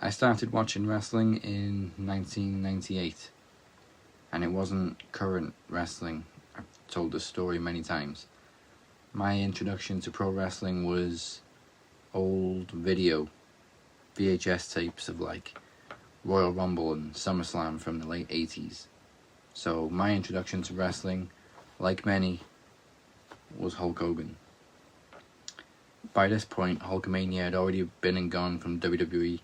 I started watching wrestling in 1998, and it wasn't current wrestling. I've told this story many times. My introduction to pro wrestling was old video, VHS tapes of like Royal Rumble and SummerSlam from the late 80s. So my introduction to wrestling, like many, was Hulk Hogan. By this point, Hulkamania had already been and gone from WWE,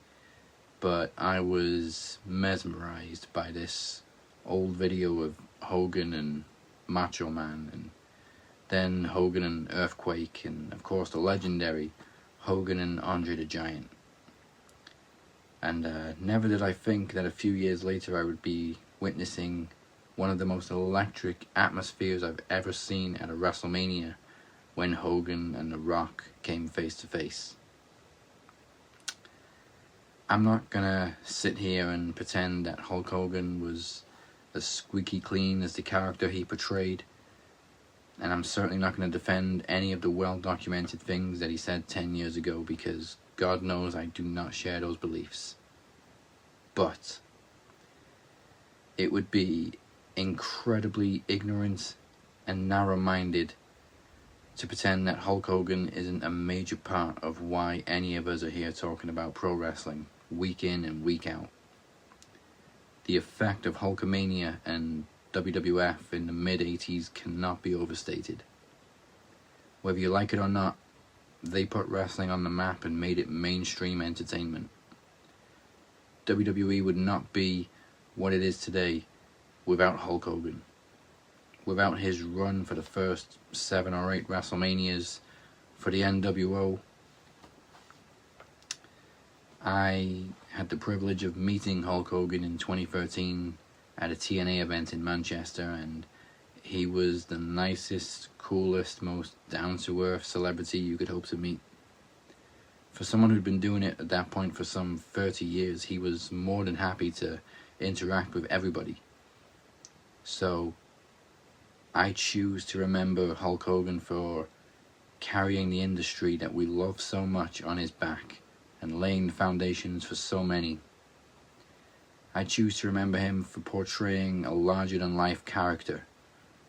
but I was mesmerized by this old video of Hogan and Macho Man, and then Hogan and Earthquake, and of course the legendary Hogan and Andre the Giant. And never did I think that a few years later I would be witnessing one of the most electric atmospheres I've ever seen at a WrestleMania, when Hogan and The Rock came face to face. I'm not gonna sit here and pretend that Hulk Hogan was as squeaky clean as the character he portrayed, and I'm certainly not gonna defend any of the well-documented things that he said 10 years ago, because God knows I do not share those beliefs. But it would be incredibly ignorant and narrow-minded to pretend that Hulk Hogan isn't a major part of why any of us are here talking about pro wrestling week in and week out. The effect of Hulkamania and WWF in the mid-80s cannot be overstated. Whether you like it or not, they put wrestling on the map and made it mainstream entertainment. WWE would not be what it is today without Hulk Hogan. Without his run for the first 7 or 8 WrestleManias for the NWO. I had the privilege of meeting Hulk Hogan in 2013 at a TNA event in Manchester, and he was the nicest, coolest, most down-to-earth celebrity you could hope to meet. For someone who'd been doing it at that point for some 30 years, he was more than happy to interact with everybody. So I choose to remember Hulk Hogan for carrying the industry that we love so much on his back and laying the foundations for so many. I choose to remember him for portraying a larger-than-life character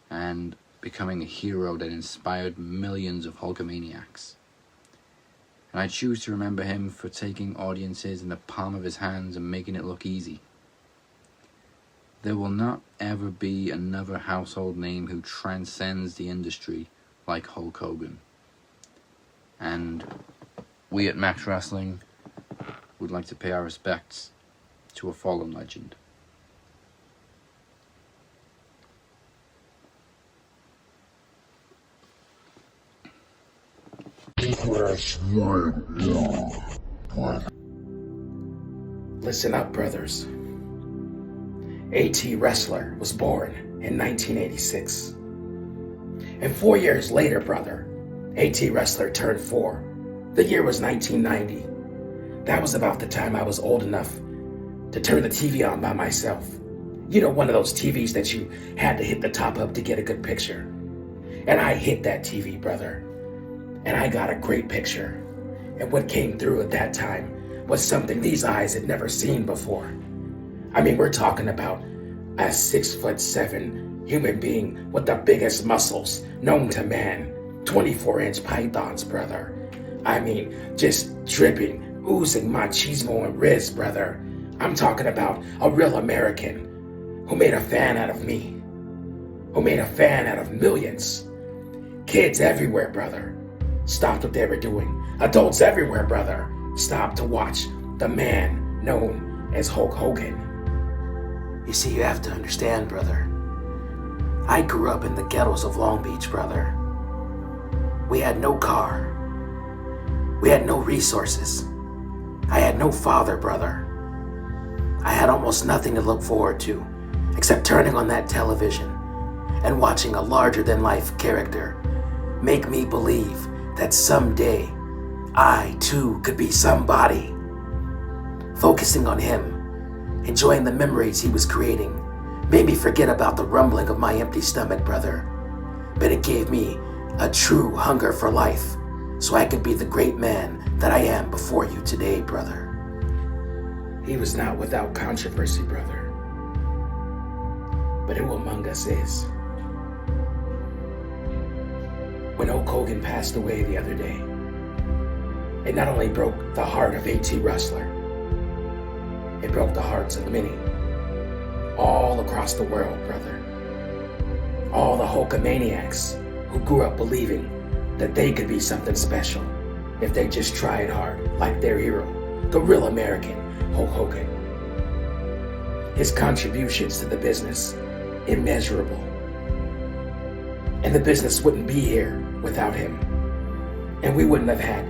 and becoming a hero that inspired millions of Hulkamaniacs. And I choose to remember him for taking audiences in the palm of his hands and making it look easy. There will not ever be another household name who transcends the industry like Hulk Hogan. And we at Max Wrestling would like to pay our respects to a fallen legend. Listen up, brothers. A.T. Wrestler was born in 1986. And 4 years later, brother, A.T. Wrestler turned 4. The year was 1990. That was about the time I was old enough to turn the TV on by myself. You know, one of those TVs that you had to hit the top up to get a good picture. And I hit that TV, brother. And I got a great picture. And what came through at that time was something these eyes had never seen before. I mean, we're talking about a 6'7" human being with the biggest muscles known to man. 24-inch pythons, brother. I mean, just dripping, oozing machismo and riz, brother. I'm talking about a real American who made a fan out of me. Who made a fan out of millions. Kids everywhere, brother, stopped what they were doing. Adults everywhere, brother, stopped to watch the man known as Hulk Hogan. You see, you have to understand, brother. I grew up in the ghettos of Long Beach, brother. We had no car. We had no resources. I had no father, brother. I had almost nothing to look forward to except turning on that television and watching a larger-than-life character make me believe that someday I, too, could be somebody. Focusing on him, enjoying the memories he was creating, made me forget about the rumbling of my empty stomach, brother. But it gave me a true hunger for life, so I could be the great man that I am before you today, brother. he was not without controversy, brother. But who among us is? When Hulk Hogan passed away the other day, it not only broke the heart of AT Rustler, it broke the hearts of many all across the world, brother. All the Hulkamaniacs who grew up believing that they could be something special if they just tried hard, like their hero, the real American Hulk Hogan. His contributions to the business, immeasurable. And the business wouldn't be here without him. And we wouldn't have had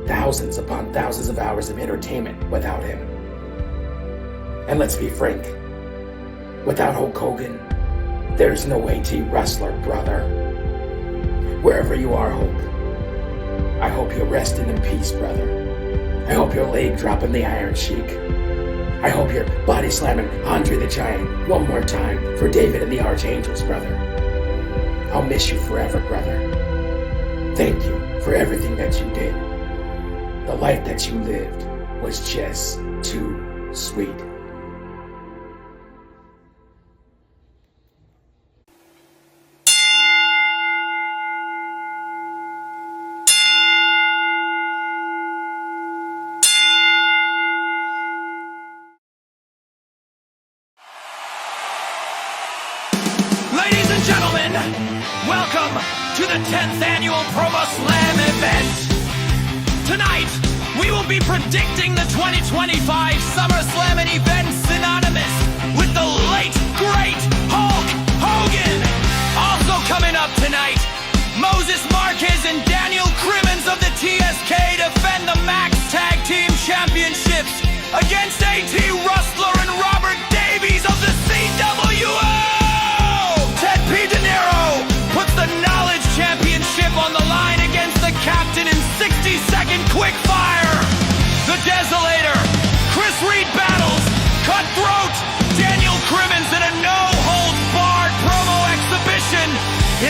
thousands upon thousands of hours of entertainment without him. And let's be frank, without Hulk Hogan, there's no AT Rustler, brother. Wherever you are, Hulk, I hope you're resting in peace, brother. I hope your leg dropping the Iron Sheik. I hope you're body slamming Andre the Giant one more time for David and the Archangels, brother. I'll miss you forever, brother. Thank you for everything that you did. The life that you lived was just too sweet. Ladies and gentlemen, welcome to the 10th annual PromoSlam event. Tonight, we will be predicting the 2025 SummerSlam and event synonymous with the late, great Hulk Hogan. Also coming up tonight, Moses Marquez and Daniel Crimmins of the TSK defend the Max Tag Team Championships against AT Rustlar and Robert Davis of the c.w.o. P Dinero puts the Knowledge Championship on the line against the Captain and 60-second quickfire. The Desolator, Chris Reid battles Cutthroat Daniel Crimmins in a no-holds-barred promo exhibition.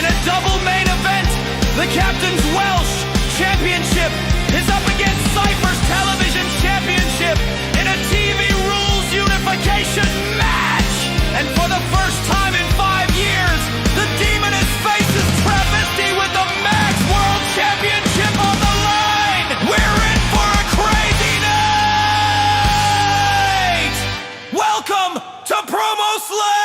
In a double main event, the Captain's Welsh Championship is up against Cypher's Television Championship in a TV Rules unification match. And for the first time in 5 years, the Demoness faces Travisty with the Max World Championship on the line! We're in for a crazy night! Welcome to PromoSlam!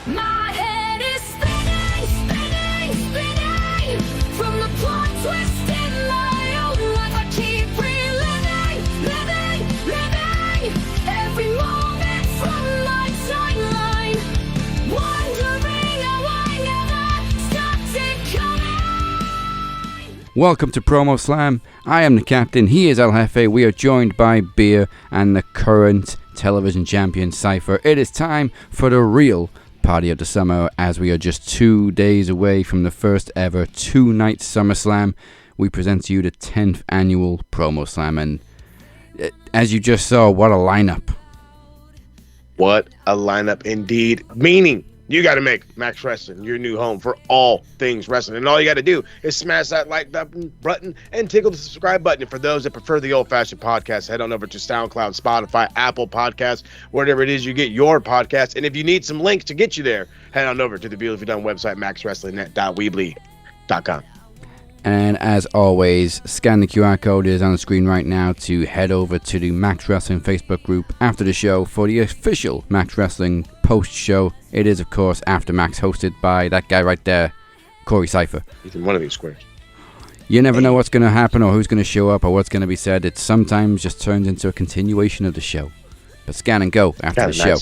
My head is spinning, spinning, spinning. From the plot twist in my own life, I keep reliving, living, living. Every moment from my timeline, wondering how I never stopped it coming. Welcome to PromoSlam. I am the captain, he is El Jefe. We are joined by Beer and the current television champion Cypher. It is time for the real party of the summer, as we are just 2 days away from the first ever two-night SummerSlam. We present to you the 10th annual PromoSlam, and as you just saw, what a lineup. What a lineup indeed. Meaning, you got to make Max Wrestling your new home for all things wrestling. And all you got to do is smash that like button and tickle the subscribe button. And for those that prefer the old-fashioned podcast, head on over to SoundCloud, Spotify, Apple Podcasts, whatever it is you get your podcast. And if you need some links to get you there, head on over to the beautifully done website, maxwrestlingnet.weebly.com. And as always, scan the QR code is on the screen right now to head over to the Max Wrestling Facebook group after the show for the official Max Wrestling post-show. It is, of course, After Max, hosted by that guy right there, Corey Cypher. He's in one of these squares. You never know what's going to happen or who's going to show up or what's going to be said. It sometimes just turns into a continuation of the show. But scan and go after the show.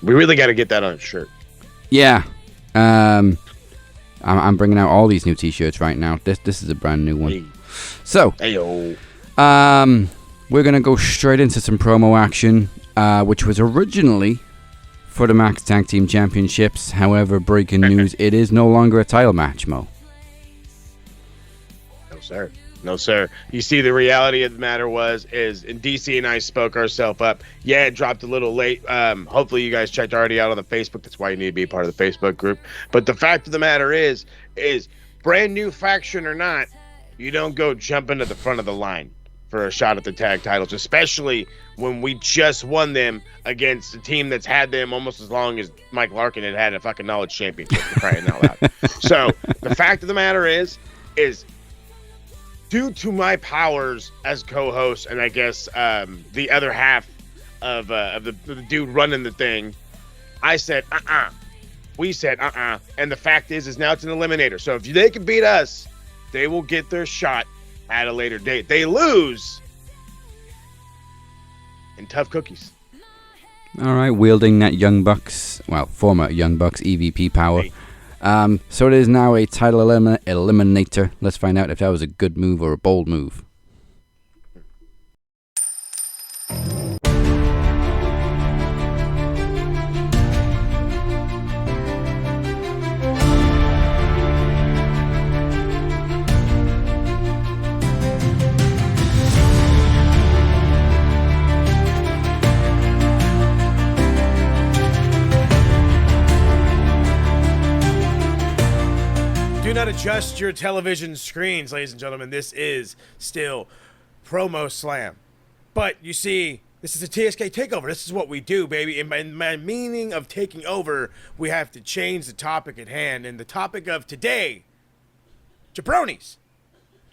We really got to get that on a shirt. Yeah. I'm bringing out all these new t-shirts right now. This is a brand new one. Hey. So, Ayo. we're going to go straight into some promo action, which was originally for the Max Tag Team Championships. However, breaking news, it is no longer a title match, Mo. No, sir. No, sir. You see, the reality of the matter is DC and I spoke ourselves up. Yeah, it dropped a little late. Hopefully you guys checked already out on the Facebook. That's why you need to be part of the Facebook group. But the fact of the matter is brand new faction or not, You don't go jumping to the front of the line for a shot at the tag titles, especially when we just won them against a team that's had them almost as long as Mike Larkin had a fucking knowledge championship, for crying out loud. So the fact of the matter is due to my powers as co-host, and I guess the other half of the dude running the thing, I said, we said, and the fact is now it's an eliminator. So if they can beat us, they will get their shot at a later date. They lose in tough cookies. All right, wielding that former Young Bucks EVP power. Hey. So it is now a title eliminator. Let's find out if that was a good move or a bold move. Do not adjust your television screens, ladies and gentlemen. This is still PromoSlam. But you see, this is a TSK takeover. This is what we do, baby. In my meaning of taking over, we have to change the topic at hand. And the topic of today, jabronis.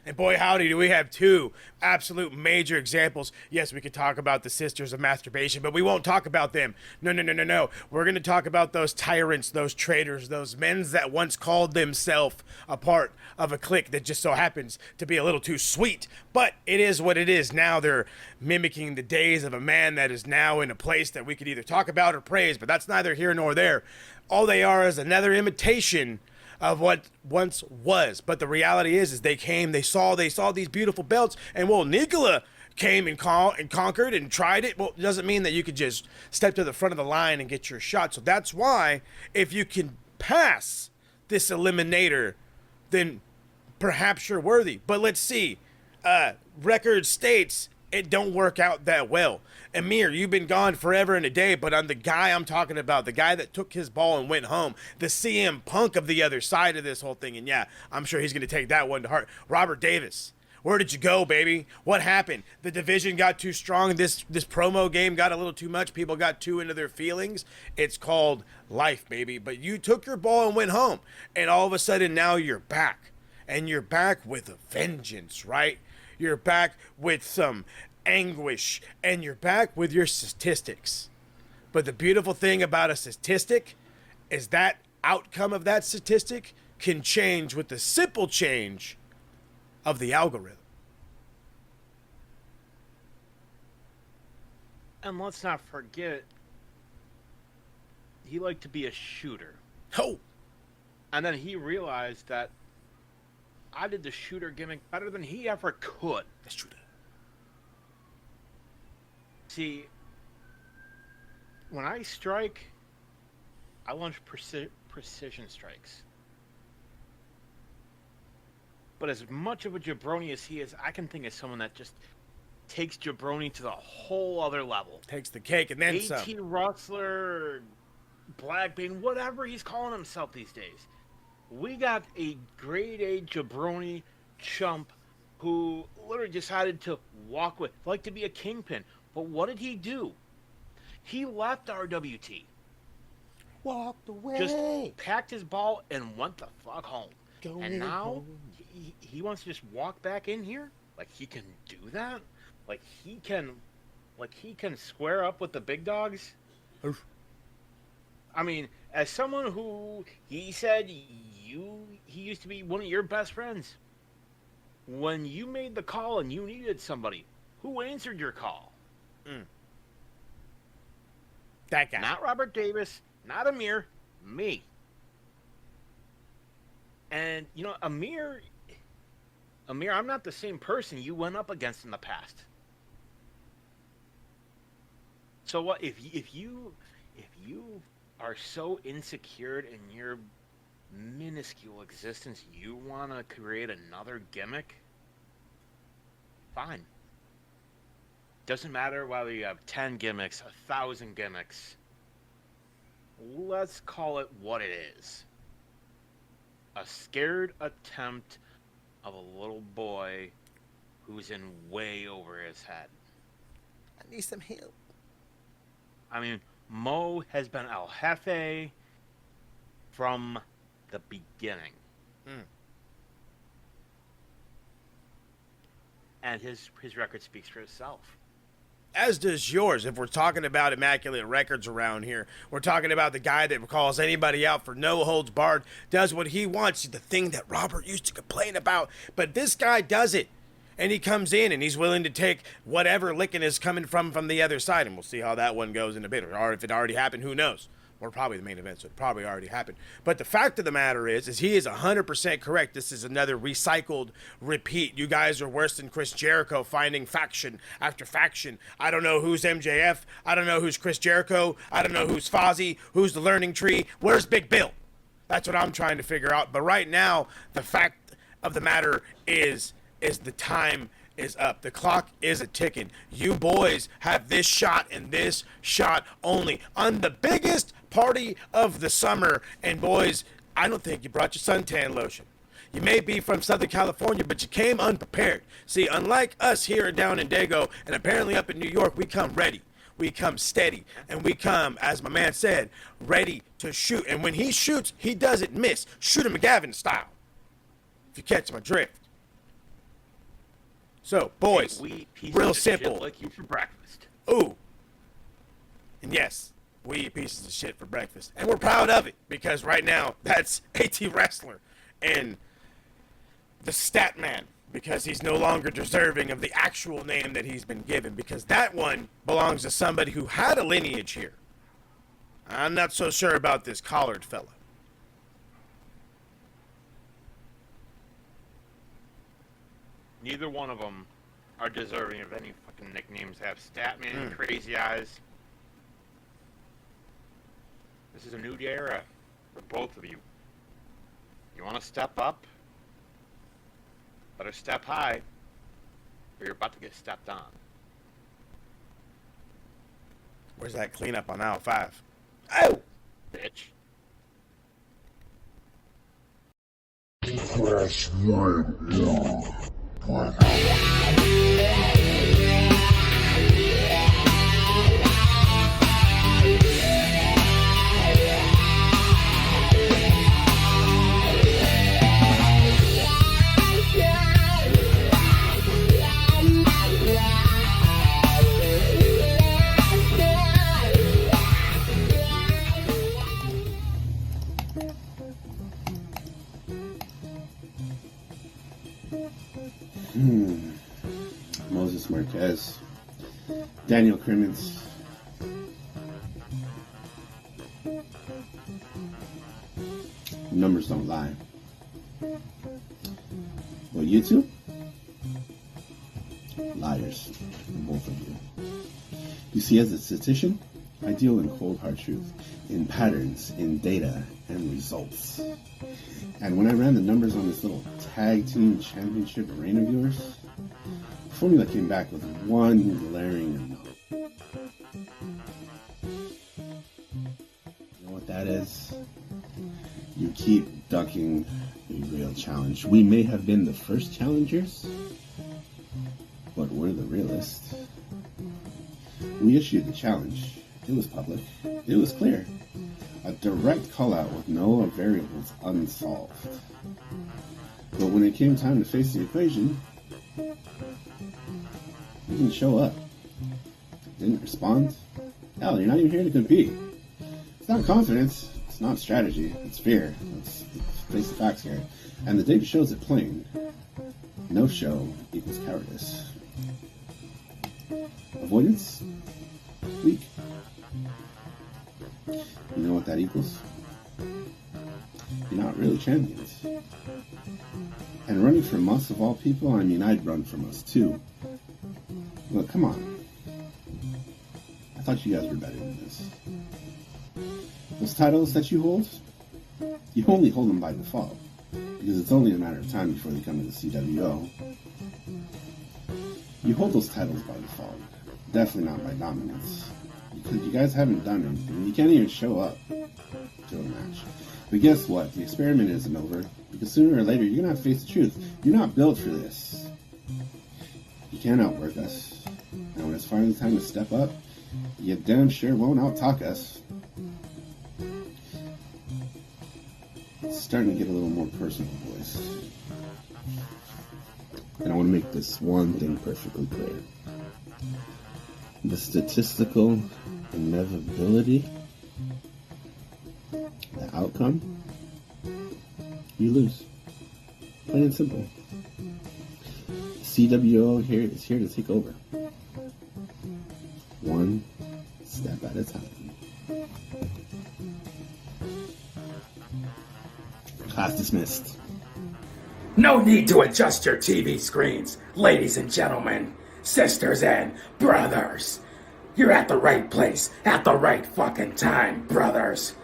And boy, howdy, do we have two absolute major examples. Yes, we could talk about the sisters of masturbation, but we won't talk about them. No. We're going to talk about those tyrants, those traitors, those men that once called themselves a part of a clique that just so happens to be a little too sweet. But it is what it is. Now they're mimicking the days of a man that is now in a place that we could either talk about or praise, but that's neither here nor there. All they are is another imitation of what once was. But the reality is they came, they saw these beautiful belts, and well, Nikola came and conquered and tried it. Well, it doesn't mean that you could just step to the front of the line and get your shot. So that's why if you can pass this eliminator, then perhaps you're worthy. But let's see. Record states it don't work out that well. Amir, you've been gone forever and a day, but I'm the guy I'm talking about, the guy that took his ball and went home, the CM Punk of the other side of this whole thing. And yeah, I'm sure he's going to take that one to heart. Robert Davis, where did you go, baby? What happened? The division got too strong. This promo game got a little too much. People got too into their feelings. It's called life, baby. But you took your ball and went home. And all of a sudden now you're back. And you're back with a vengeance, right? You're back with some anguish, and you're back with your statistics. But the beautiful thing about a statistic is that outcome of that statistic can change with the simple change of the algorithm. And let's not forget, he liked to be a shooter. Oh! And then he realized that I did the shooter gimmick better than he ever could. That's true. See, when I strike, I launch precision strikes. But as much of a jabroni as he is, I can think of someone that just takes jabroni to the whole other level. Takes the cake and then AT some. Rustler, Blackbane, whatever he's calling himself these days. We got a grade A jabroni chump who literally decided to walk with, like to be a kingpin. But what did he do? He left RWT. Walked away. Just packed his ball and went the fuck home. And now he wants to just walk back in here? Like he can do that? Like he can square up with the big dogs? I mean, as someone who he said he used to be one of your best friends. When you made the call and you needed somebody, who answered your call? That guy. Not Robert Davis, not Amir, me. And, you know, Amir, I'm not the same person you went up against in the past. So what, if you are so insecure in your minuscule existence, you want to create another gimmick? Fine. Doesn't matter whether you have 10 gimmicks, 1,000 gimmicks. Let's call it what it is. A scared attempt of a little boy who's in way over his head. I need some help. I mean, Mo has been El Jefe from the beginning. And his record speaks for itself. As does yours. If we're talking about immaculate records around here, we're talking about the guy that calls anybody out for no holds barred, does what he wants, the thing that Robert used to complain about. But this guy does it. And he comes in and he's willing to take whatever licking is coming from the other side. And we'll see how that one goes in a bit. Or if it already happened, who knows? Or probably the main event, so it probably already happened. But the fact of the matter is he is 100% correct. This is another recycled repeat. You guys are worse than Chris Jericho, finding faction after faction. I don't know who's MJF. I don't know who's Chris Jericho. I don't know who's Fozzy. Who's the Learning Tree. Where's Big Bill? That's what I'm trying to figure out. But right now, the fact of the matter is the time is up. The clock is a-ticking. You boys have this shot and this shot only on the biggest party of the summer. And boys, I don't think you brought your suntan lotion. You may be from Southern California, but you came unprepared. See, unlike us here down in Dago and apparently up in New York, we come ready. We come steady, and we come, as my man said, ready to shoot. And when he shoots, he doesn't miss. Shooter McGavin style, if you catch my drift. So, boys, real simple. Shit like you for breakfast. Ooh. And yes, we eat pieces of shit for breakfast. And we're proud of it, because right now, that's AT Wrestler and the Stat Man, because he's no longer deserving of the actual name that he's been given, because that one belongs to somebody who had a lineage here. I'm not so sure about this collared fella. Neither one of them are deserving of any fucking nicknames. Have Statman and Crazy Eyes. This is a new era for both of you. You want to step up? Better step high, or you're about to get stepped on. Where's that cleanup on aisle 5? Oh! Bitch. Press 1. Moses Marquez, Daniel Crimmins, numbers don't lie. Well, you two, liars, both of you. You see, as a statistician, I deal in cold hard truth, in patterns, in data, and results. And when I ran the numbers on this little tag team championship reign of yours, the formula came back with one glaring no. You know what that is? You keep ducking a real challenge. We may have been the first challengers, but we're the realists. We issued the challenge. It was public. It was clear. A direct call-out with no variables unsolved. But when it came time to face the equation, you didn't show up. Didn't respond. Hell, you're not even here to compete. It's not confidence. It's not strategy. It's fear. Let's face the facts here. And the data shows it plain. No show equals cowardice. Avoidance? Weak. You know what that equals? You're not really champions. And running from us of all people, I mean, I'd run from us too. Look, come on. I thought you guys were better than this. Those titles that you hold, you only hold them by default, because it's only a matter of time before they come to the c.w.o. You hold those titles by default, definitely not by dominance. Because you guys haven't done anything. You can't even show up to a match. But guess what? The experiment isn't over. Because sooner or later, you're going to have to face the truth. You're not built for this. You can't outwork us. And when it's finally time to step up, you damn sure won't out-talk us. It's starting to get a little more personal, boys. And I want to make this one thing perfectly clear. The statistical inevitability, the outcome, you lose. Plain and simple. C.W.o here is here to take over. One step at a time. Class dismissed. No need to adjust your TV screens, ladies and gentlemen, sisters and brothers. You're at the right place at the right fucking time, brothers.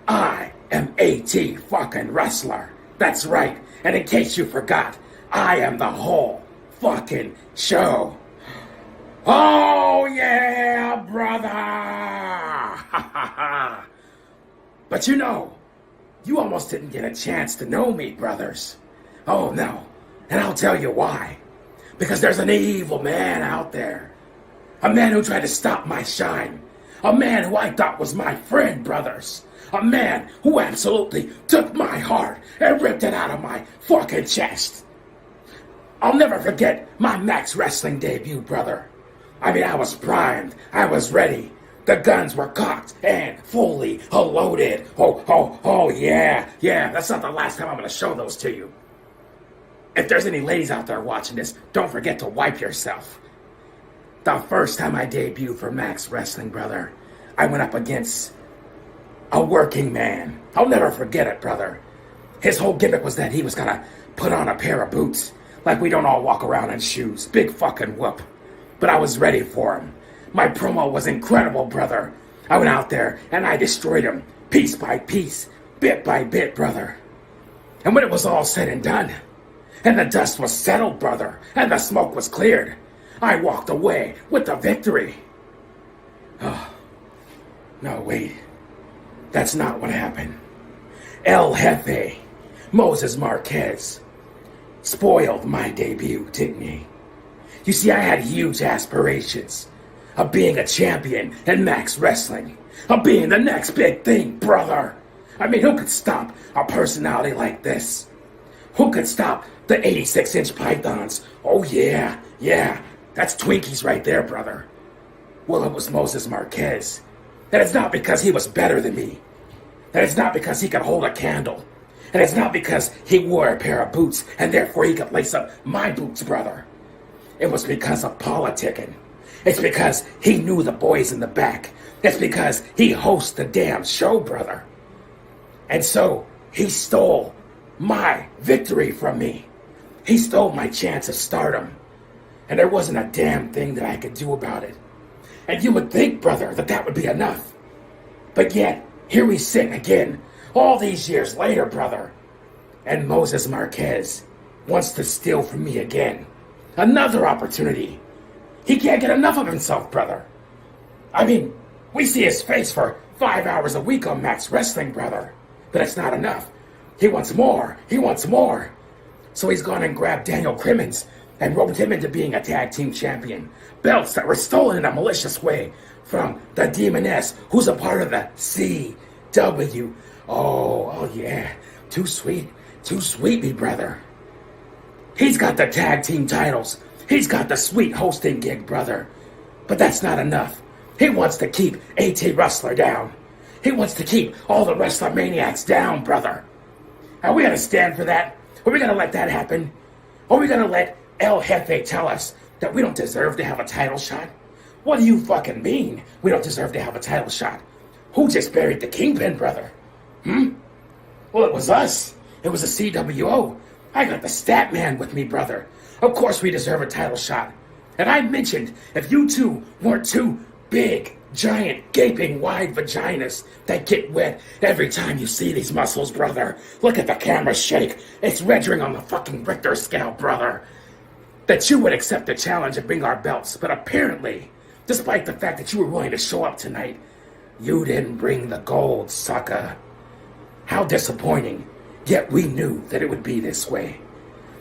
I am A.T. fucking Rustler. That's right. And in case you forgot, I am the whole fucking show. Oh yeah, brother! But you know, you almost didn't get a chance to know me, brothers. Oh no, and I'll tell you why. Because there's an evil man out there. A man who tried to stop my shine. A man who I thought was my friend, brothers. A man who absolutely took my heart and ripped it out of my fucking chest. I'll never forget my Max Wrestling debut, brother. I mean, I was primed. I was ready. The guns were cocked and fully loaded. Oh, yeah. That's not the last time I'm going to show those to you. If there's any ladies out there watching this, don't forget to wipe yourself. The first time I debuted for Max Wrestling, brother, I went up against a working man. I'll never forget it, brother. His whole gimmick was that he was going to put on a pair of boots. Like we don't all walk around in shoes. Big fucking whoop. But I was ready for him. My promo was incredible, brother. I went out there and I destroyed him. Piece by piece. Bit by bit, brother. And when it was all said and done, and the dust was settled, brother, and the smoke was cleared, I walked away with the victory. Oh, no, wait. That's not what happened. El Jefe, Moses Marquez, spoiled my debut, didn't he? You see, I had huge aspirations of being a champion in Max Wrestling, of being the next big thing, brother. I mean, who could stop a personality like this? Who could stop the 86-inch pythons? Oh, yeah, that's Twinkies right there, brother. Well, it was Moses Marquez. And it's not because he was better than me. And it's not because he could hold a candle. And it's not because he wore a pair of boots and therefore he could lace up my boots, brother. It was because of politicking. It's because he knew the boys in the back. It's because he hosts the damn show, brother. And so he stole my victory from me. He stole my chance of stardom. And there wasn't a damn thing that I could do about it. And you would think, brother, that that would be enough. But yet, here we sit again, all these years later, brother. And Moses Marquez wants to steal from me again. Another opportunity. He can't get enough of himself, brother. I mean, we see his face for 5 hours a week on Max Wrestling, brother. But it's not enough. He wants more. So he's gone and grabbed Daniel Crimmins and roped him into being a tag team champion. Belts that were stolen in a malicious way from the Demoness, who's a part of the c.w.o. Oh yeah. Too sweet, me brother. He's got the tag team titles. He's got the sweet hosting gig, brother. But that's not enough. He wants to keep A.T. Rustler down. He wants to keep all the Wrestler Maniacs down, brother. Are we going to stand for that? Are we going to let that happen? Are we going to let El Jefe tell us that we don't deserve to have a title shot? What do you fucking mean we don't deserve to have a title shot? Who just buried the Kingpin, brother? Well, it was us. It was the c.w.o. I got the stat man with me, brother. Of course we deserve a title shot. And I mentioned if you two weren't two big, giant, gaping, wide vaginas that get wet every time you see these muscles, brother. Look at the camera shake. It's rendering on the fucking Richter scale, brother. That you would accept the challenge and bring our belts. But apparently, despite the fact that you were willing to show up tonight, you didn't bring the gold, sucker. How disappointing. Yet we knew that it would be this way.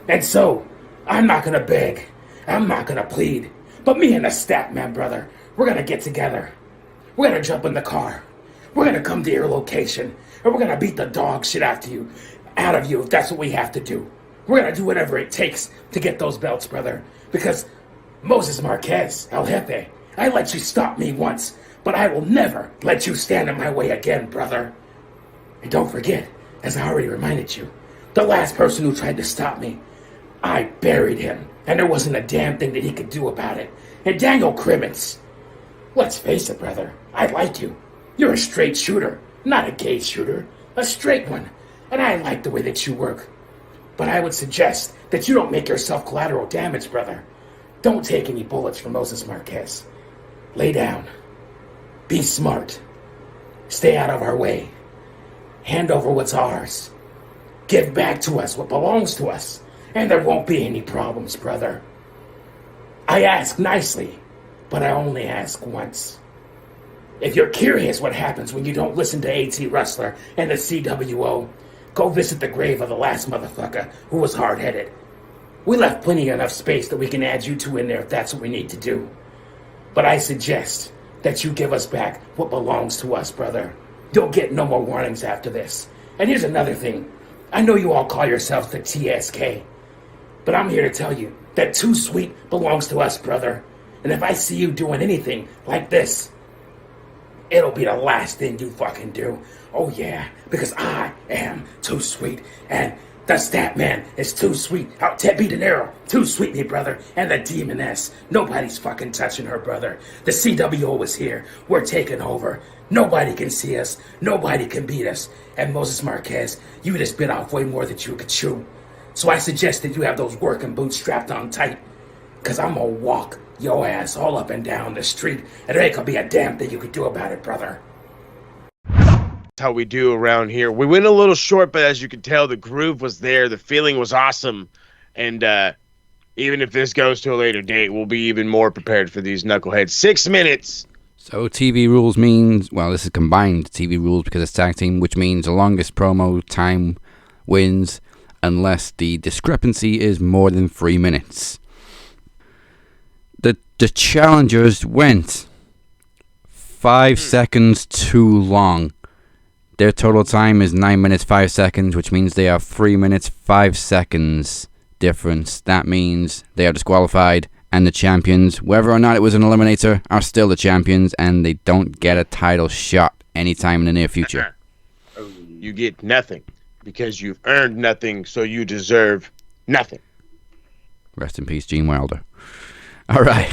And so, I'm not gonna beg. I'm not gonna plead. But me and the Statman brother, we're gonna get together. We're gonna jump in the car. We're gonna come to your location. And we're gonna beat the dog shit out of you if that's what we have to do. We're gonna do whatever it takes to get those belts, brother. Because Moses Marquez, El Jefe, I let you stop me once, but I will never let you stand in my way again, brother. And don't forget, as I already reminded you, the last person who tried to stop me, I buried him, and there wasn't a damn thing that he could do about it. And Daniel Crimmins, let's face it, brother, I like you. You're a straight shooter, not a gay shooter, a straight one. And I like the way that you work. But I would suggest that you don't make yourself collateral damage, brother. Don't take any bullets from Moses Marquez. Lay down. Be smart. Stay out of our way. Hand over what's ours. Give back to us what belongs to us. And there won't be any problems, brother. I ask nicely, but I only ask once. If you're curious what happens when you don't listen to AT Rustler and the c.W.o, go visit the grave of the last motherfucker who was hard-headed. We left plenty enough space that we can add you two in there if that's what we need to do. But I suggest that you give us back what belongs to us, brother. You'll get no more warnings after this. And here's another thing. I know you all call yourselves the TSK, but I'm here to tell you that Too Sweet belongs to us, brother. And if I see you doing anything like this, it'll be the last thing you fucking do. Oh yeah, because I am Too Sweet, and the Statman is Too Sweet. P Dinero, Too Sweet, me brother, and the Demoness. Nobody's fucking touching her, brother. The c.W.o is here. We're taking over. Nobody can see us. Nobody can beat us. And Moses Marquez, you just bit off way more than you could chew. So I suggest that you have those working boots strapped on tight, because I'm gonna walk your ass all up and down the street, and there ain't gonna be a damn thing you could do about it, brother. That's how we do around here. We went a little short, but as you can tell, the groove was there. The feeling was awesome. And even if this goes to a later date, we'll be even more prepared for these knuckleheads. 6 minutes. So TV rules means, well, this is combined TV rules because it's tag team, which means the longest promo time wins unless the discrepancy is more than 3 minutes. The challengers went 5 seconds too long. Their total time is 9 minutes 5 seconds, which means they are 3 minutes 5 seconds difference. That means they are disqualified, and the champions, whether or not it was an eliminator, are still the champions, and they don't get a title shot anytime in the near future. You get nothing because you've earned nothing, so you deserve nothing. Rest in peace, Gene Wilder. All right.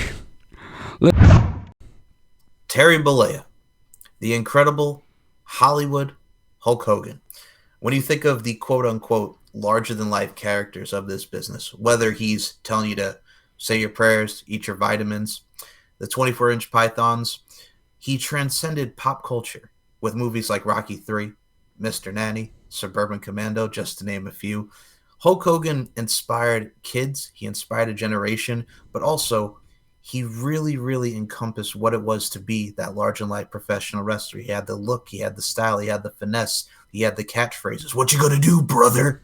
Terry Bollea, the incredible Hollywood Hulk Hogan. When you think of the quote-unquote larger-than-life characters of this business, whether he's telling you to say your prayers, eat your vitamins, the 24-inch pythons, he transcended pop culture with movies like Rocky III, Mr. Nanny, Suburban Commando, just to name a few. Hulk Hogan inspired kids, he inspired a generation, but also he really, really encompassed what it was to be that large-and-life professional wrestler. He had the look, he had the style, he had the finesse, he had the catchphrases. What you gonna do, brother?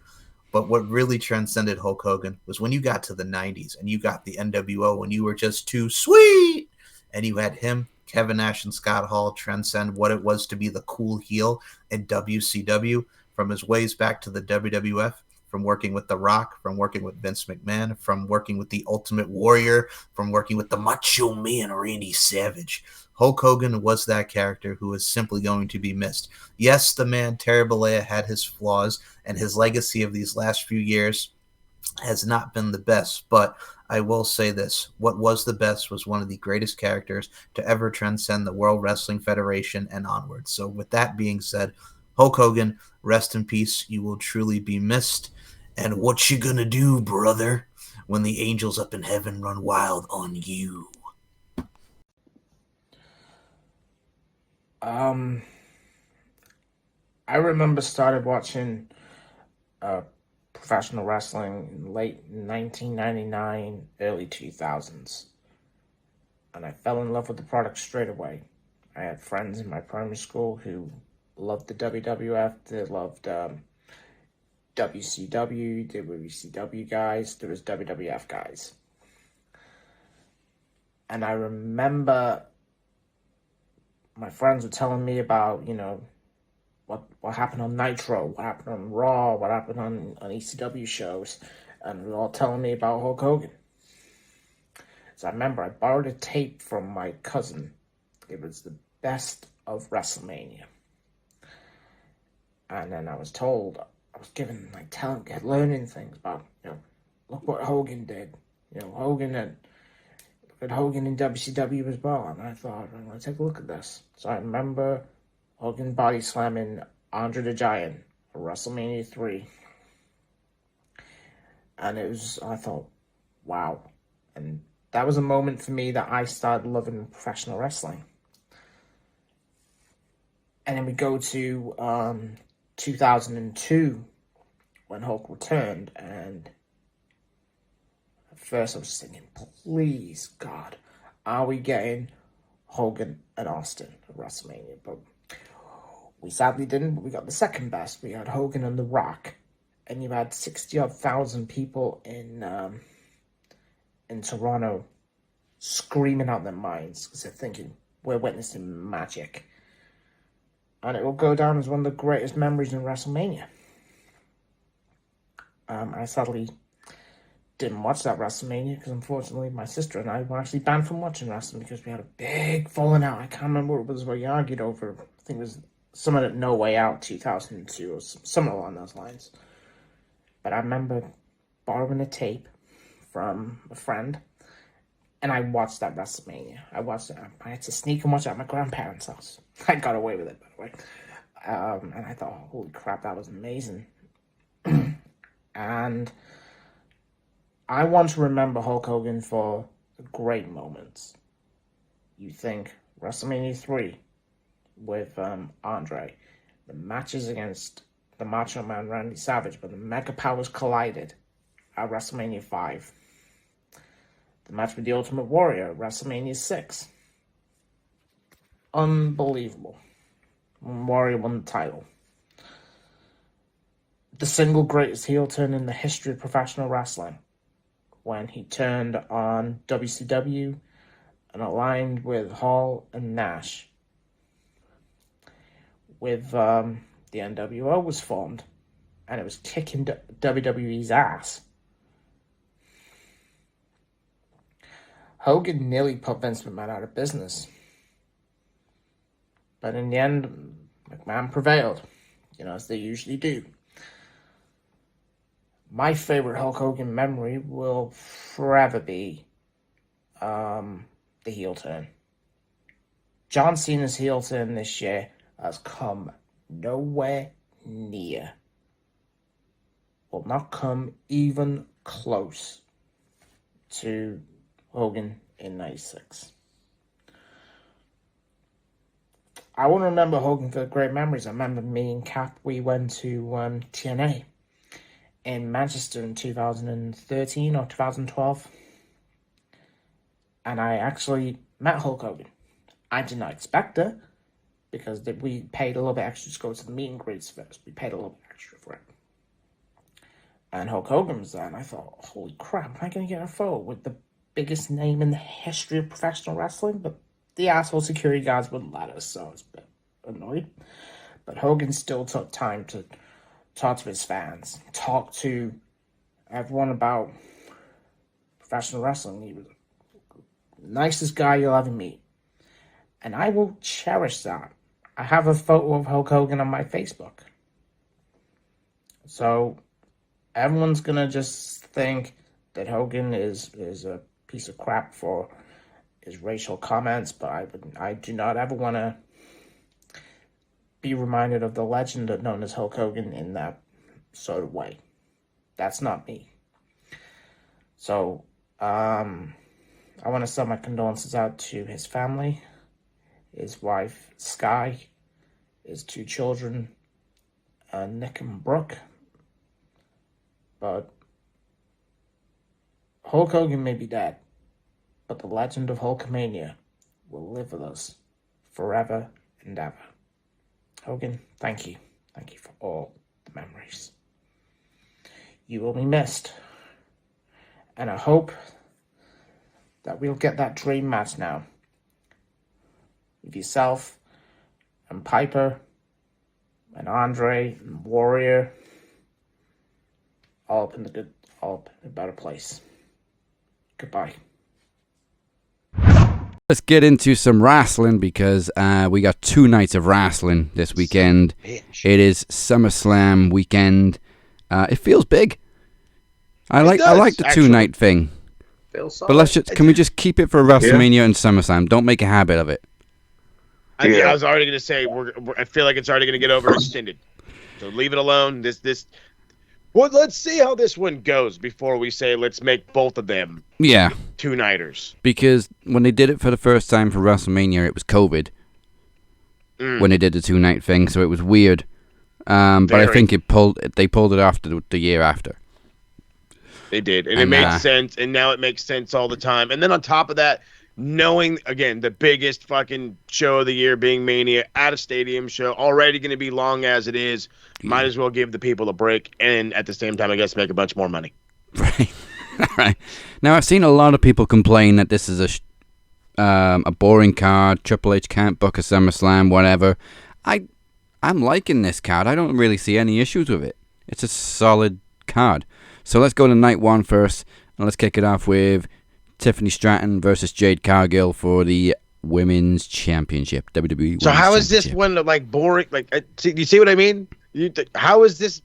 But what really transcended Hulk Hogan was when you got to the 90s and you got the NWO and you were just too sweet. And you had him, Kevin Nash, and Scott Hall transcend what it was to be the cool heel in WCW, from his ways back to the WWF, from working with The Rock, from working with Vince McMahon, from working with the Ultimate Warrior, from working with the Macho Man Randy Savage. Hulk Hogan was that character who is simply going to be missed. Yes, the man Terry Bollea had his flaws, and his legacy of these last few years has not been the best, but I will say this. What was the best was one of the greatest characters to ever transcend the World Wrestling Federation and onward. So with that being said, Hulk Hogan, rest in peace. You will truly be missed. And what you gonna do, brother, when the angels up in heaven run wild on you? I remember started watching professional wrestling in late 1999, early 2000s. And I fell in love with the product straight away. I had friends in my primary school who loved the WWF. They loved WCW, there were ECW guys, there was WWF guys. And I remember my friends were telling me about, you know, what happened on Nitro, what happened on Raw, what happened on ECW shows, and they were all telling me about Hulk Hogan. So I remember I borrowed a tape from my cousin. It was the best of WrestleMania. And then I was told, I was given, like, learning things about, you know, look what Hogan did. You know, look at Hogan in WCW as well. And I thought, I'm going to take a look at this. So I remember Hogan body slamming Andre the Giant for WrestleMania 3. And I thought, wow. And that was a moment for me that I started loving professional wrestling. And then we go to 2002 when Hulk returned, and at first I was thinking, please God, are we getting Hogan and Austin at WrestleMania? But we sadly didn't, but we got the second best. We had Hogan and The Rock, and you had 60,000 people in Toronto screaming out their minds because they're thinking, we're witnessing magic. And it will go down as one of the greatest memories in WrestleMania. I sadly didn't watch that WrestleMania because unfortunately my sister and I were actually banned from watching wrestling because we had a big falling out. I can't remember what it was we argued over. I think it was someone at No Way Out 2002 or something along those lines. But I remember borrowing a tape from a friend, and I watched that WrestleMania. I watched it. I had to sneak and watch it at my grandparents' house. I got away with it, by the way. And I thought, holy crap, that was amazing. And I want to remember Hulk Hogan for the great moments. You think WrestleMania 3 with Andre, the matches against the Macho Man Randy Savage, but the Mega Powers collided at WrestleMania 5. The match with the Ultimate Warrior at WrestleMania 6. Unbelievable. When Warrior won the title. The single greatest heel turn in the history of professional wrestling, when he turned on WCW and aligned with Hall and Nash. With the NWO was formed, and it was kicking WWE's ass. Hogan nearly put Vince McMahon out of business. But in the end, McMahon prevailed, as they usually do. My favorite Hulk Hogan memory will forever be the heel turn. John Cena's heel turn this year has come nowhere near. Will not come even close to Hogan in 96. I want to remember Hogan for great memories. I remember me and Cap, we went to TNA in Manchester in 2013 or 2012. And I actually met Hulk Hogan. I did not expect it because we paid a little bit extra to go to the meet and greets first. We paid a little bit extra for it. And Hulk Hogan was there, and I thought, holy crap, am I going to get a photo with the biggest name in the history of professional wrestling? But the asshole security guards wouldn't let us, so I was a bit annoyed. But Hogan still took time to talk to his fans, talk to everyone about professional wrestling. He was the nicest guy you'll ever meet. And I will cherish that. I have a photo of Hulk Hogan on my Facebook. So everyone's going to just think that Hogan is a piece of crap for his racial comments, but I do not ever want to be reminded of the legend known as Hulk Hogan in that sort of way. That's not me. So, I want to send my condolences out to his family, his wife, Sky, his two children, Nick and Brooke. But Hulk Hogan may be dead, but the legend of Hulkamania will live with us forever and ever. Hogan, thank you. Thank you for all the memories. You will be missed. And I hope that we'll get that dream match now. With yourself and Piper and Andre and Warrior. All up in a better place. Goodbye. Let's get into some wrestling because we got 2 nights of wrestling this weekend. It is SummerSlam weekend. It feels big. I like the 2-night thing. But can we just keep it for WrestleMania and SummerSlam? Don't make a habit of it. I was already going to say I feel like it's already going to get overextended. So leave it alone. Well, let's see how this one goes before we say let's make both of them 2-nighters. Because when they did it for the first time for WrestleMania, it was COVID. When they did the 2-night thing, so it was weird. But I think they pulled it off the year after. They did, and it made sense, and now it makes sense all the time. And then on top of that, knowing, again, the biggest fucking show of the year being Mania, at a stadium show, already going to be long as it is, might as well give the people a break, and at the same time, I guess, make a bunch more money. Right. Right. Now, I've seen a lot of people complain that this is a boring card, Triple H can't book a SummerSlam, whatever. I'm liking this card. I don't really see any issues with it. It's a solid card. So let's go to night 1 first, and let's kick it off with Tiffany Stratton versus Jade Cargill for the Women's Championship, WWE. So how is this one like boring? Like, you see what I mean? How is this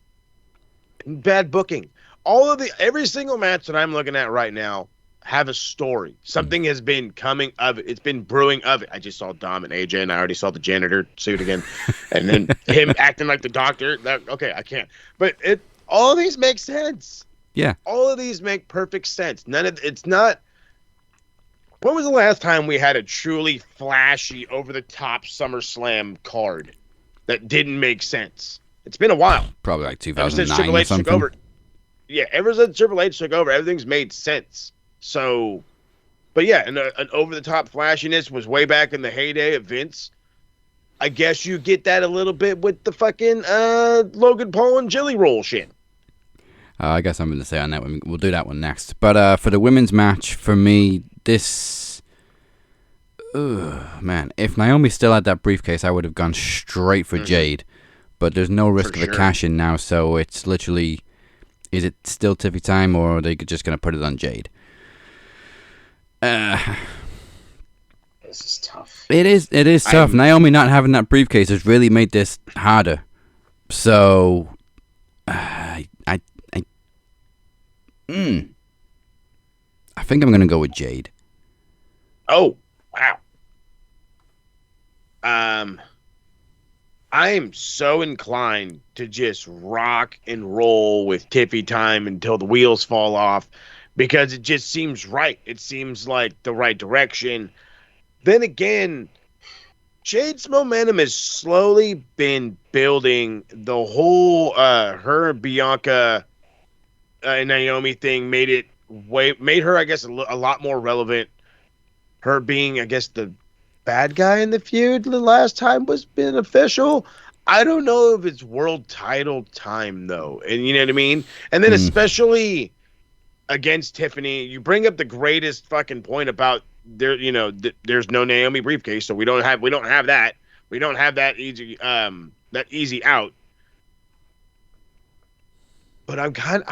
bad booking? Every single match that I'm looking at right now have a story. Something has been coming of it. It's been brewing of it. I just saw Dom and AJ, and I already saw the janitor suit again, and then him acting like the doctor. Okay, I can't. But all of these make sense. Yeah. All of these make perfect sense. It's not. When was the last time we had a truly flashy, over-the-top SummerSlam card that didn't make sense? It's been a while. Probably like 2009 ever since Triple H or something. took over. Yeah, ever since Triple H took over, everything's made sense. So, but yeah, an over-the-top flashiness was way back in the heyday of Vince. I guess you get that a little bit with the fucking Logan Paul and Jelly Roll shit. I guess I'm going to say on that one. We'll do that one next. But for the women's match, for me, this... man, if Naomi still had that briefcase, I would have gone straight for Jade. But there's no risk of a cash-in now, so it's literally... Is it still Tiffy time, or are they just going to put it on Jade? This is tough. It is tough. Naomi not having that briefcase has really made this harder. So... I think I'm going to go with Jade. Oh, wow. I am so inclined to just rock and roll with Tiffy time until the wheels fall off because it just seems right. It seems like the right direction. Then again, Jade's momentum has slowly been building. The whole her, Bianca, and Naomi thing made her, I guess, a lot more relevant. Her being, I guess, the bad guy in the feud the last time was beneficial. I don't know if it's world title time though, and you know what I mean. And then especially against Tiffany, you bring up the greatest fucking point about there. You know, there's no Naomi briefcase, so we don't have that. We don't have that easy out. But I kind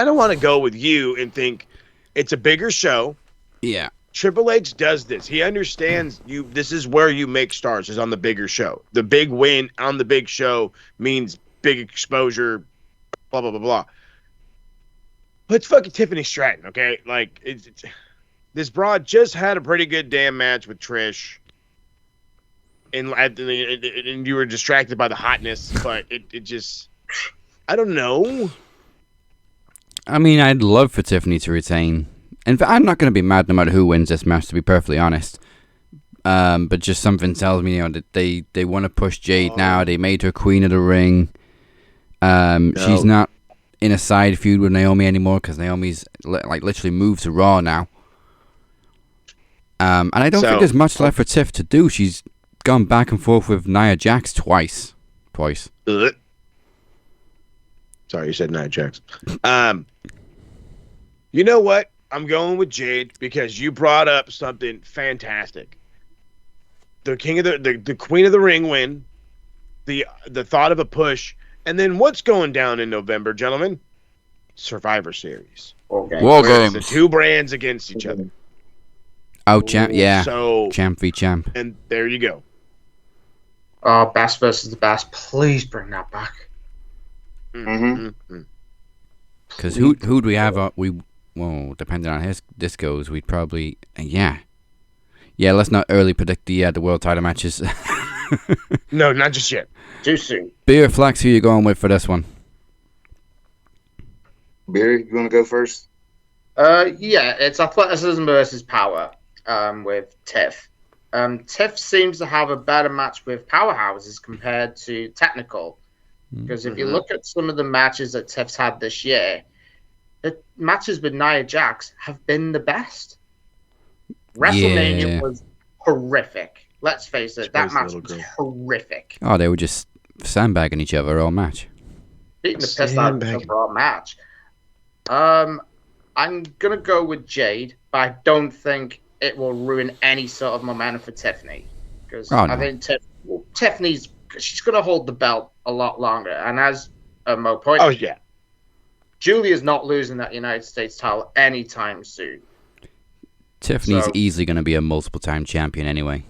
of want to go with you and think it's a bigger show. Yeah. Triple H does this. He understands you. This is where you make stars, is on the bigger show. The big win on the big show means big exposure, blah, blah, blah, blah. But it's fucking Tiffany Stratton, okay? Like, this broad just had a pretty good damn match with Trish. And you were distracted by the hotness, but it just... I don't know. I mean, I'd love for Tiffany to retain. In fact, I'm not going to be mad no matter who wins this match, to be perfectly honest. But just something tells me, that they want to push Jade now. They made her queen of the ring. She's not in a side feud with Naomi anymore because Naomi's literally moved to Raw now. And I don't think there's much left for Tiff to do. She's gone back and forth with Nia Jax twice. Sorry, you said Nia Jax. You know what? I'm going with Jade because you brought up something fantastic. The Queen of the Ring win, the thought of a push, and then what's going down in November, gentlemen? Survivor Series. War Where it's Games. the two brands against each other. Oh, champ, yeah. So, champ v champ. And there you go. Oh, best versus the best. Please bring that back. Because who'd we have? Depending on how this goes, we'd probably yeah. Let's not early predict the world title matches. No, not just yet. Too soon. Beer Flax, who you going with for this one? Beer, you want to go first? Yeah, it's athleticism versus power. With Tiff. Tiff seems to have a better match with powerhouses compared to technical. Because if you look at some of the matches that Tiff's had this year, the matches with Nia Jax have been the best. WrestleMania was horrific. Let's face it, that match was horrific. Oh, they were just sandbagging each other all match. Beating the piss out of each other all match. I'm going to go with Jade, but I don't think it will ruin any sort of momentum for Tiffany. Because I think Tiffany's she's going to hold the belt a lot longer. And as Mo pointed out, Julia's not losing that United States title anytime soon. Tiffany's easily going to be a multiple-time champion anyway.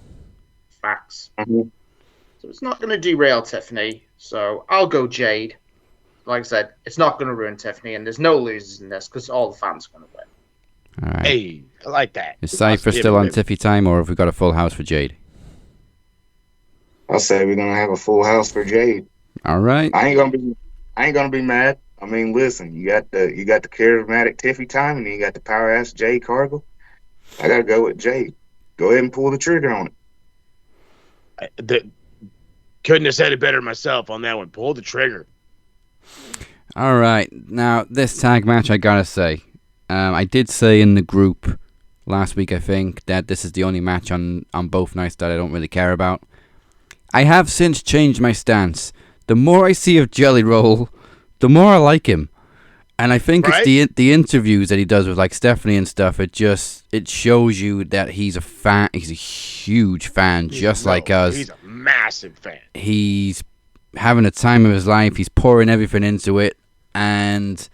Facts. So it's not going to derail Tiffany. So I'll go Jade. Like I said, it's not going to ruin Tiffany, and there's no losers in this because all the fans are going to win. All right. Hey, I like that. Is Cypher still on Tiffy time, or have we got a full house for Jade? I'll say we're gonna have a full house for Jade. All right. I ain't gonna be mad. I mean, listen, you got the charismatic Tiffy time, and then you got the power ass Jade Cargill. I gotta go with Jade. Go ahead and pull the trigger on it. Couldn't have said it better myself on that one. Pull the trigger. All right. Now, this tag match, I gotta say, I did say in the group last week, I think, that this is the only match on both nights that I don't really care about. I have since changed my stance. The more I see of Jelly Roll, the more I like him. And I think it's the interviews that he does with like Stephanie and stuff. It shows you that he's a fan. He's a huge fan, like us. He's a massive fan. He's having a time of his life. He's pouring everything into it, and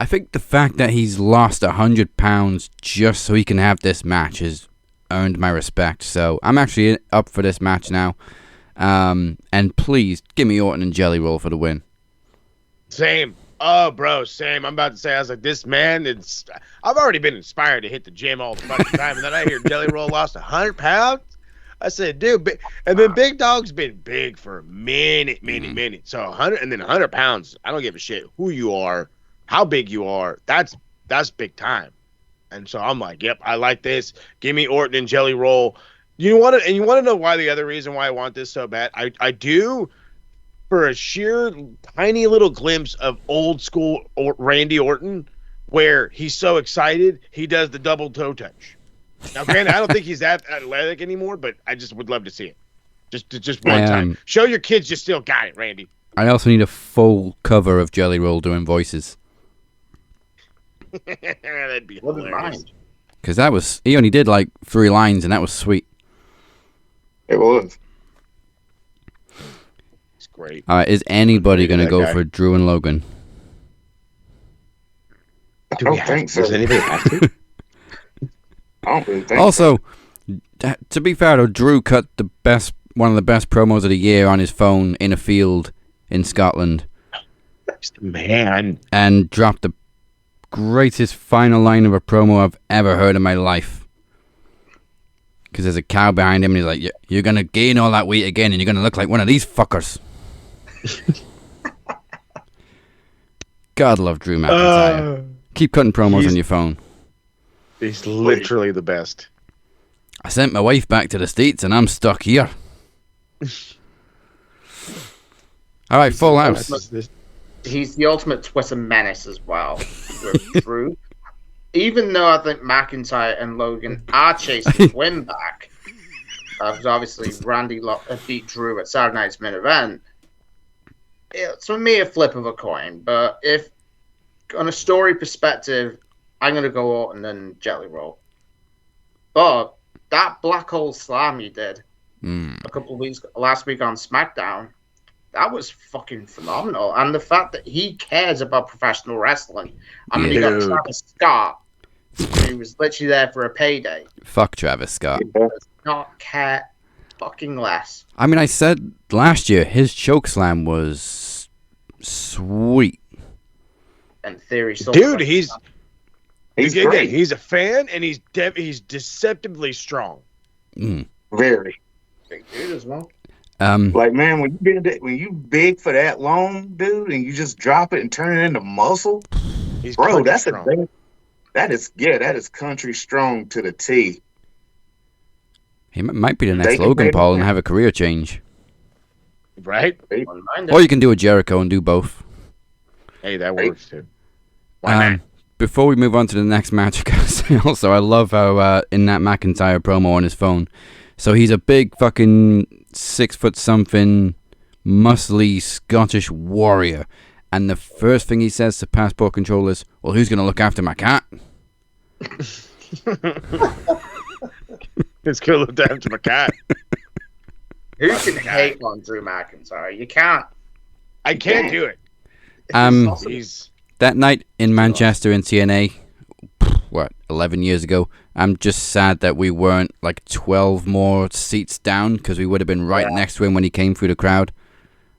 I think the fact that he's lost 100 pounds just so he can have this match has earned my respect. So I'm actually up for this match now. And please give me Orton and Jelly Roll for the win. Same. Oh, bro, same. I'm about to say, I was like, this man, I've already been inspired to hit the gym all the fucking time, and then I hear Jelly Roll lost 100 pounds. I said, dude, and then Big Dog's been big for a minute. So 100 pounds, I don't give a shit who you are, how big you are. That's big time. And so I'm like, yep, I like this. Give me Orton and Jelly Roll. You want to know why the other reason why I want this so bad? I do, for a sheer tiny little glimpse of old school Randy Orton, where he's so excited he does the double toe touch. Now, granted, I don't think he's that athletic anymore, but I just would love to see it. Just one time. Show your kids you still got it, Randy. I also need a full cover of Jelly Roll doing voices. That'd be hilarious. Because he only did like 3 lines, and that was sweet. It was. It's great. All right, is anybody going to go for Drew and Logan? I don't think so. Does anybody have to? I don't really think also, to be fair though, Drew cut one of the best promos of the year on his phone in a field in Scotland. Man. And dropped the greatest final line of a promo I've ever heard in my life. Because there's a cow behind him, and he's like, you're going to gain all that weight again, and you're going to look like one of these fuckers. God love Drew McIntyre. Keep cutting promos on your phone. He's literally the best. I sent my wife back to the States, and I'm stuck here. All right, full house. He's the ultimate Twitter menace as well. With Drew. Even though I think McIntyre and Logan are chasing the win back, because obviously Randy beat Drew at Saturday Night's main event, it's for me a flip of a coin. But if on a story perspective, I'm gonna go Orton and Jelly Roll. But that black hole slam he did a couple of weeks last week on SmackDown, that was fucking phenomenal. And the fact that he cares about professional wrestling. I mean, you got Travis Scott, who was literally there for a payday. Fuck Travis Scott. Does not care fucking less. I mean, I said last year his chokeslam was sweet. And Theory, dude, he's great. He's a fan, and he's deceptively strong. Very. Big dude as well. Like, man, when you big for that long, dude, and you just drop it and turn it into muscle, bro, that's strong. That is country strong to the T. He might be the next Logan Paul and have a career change. Right? Or you can do a Jericho and do both. Hey, that works too. Why not? Before we move on to the next match, guys, also I love how in that McIntyre promo on his phone, so he's a big fucking 6-foot-something, muscly Scottish warrior, and the first thing he says to Passport Control is, "Well, who's gonna look after my cat?" It's gonna look after my cat. Who can hate on Drew McIntyre? You can't. I can't do it. That night in Manchester in TNA, 11 years ago, I'm just sad that we weren't like 12 more seats down, because we would have been right next to him when he came through the crowd.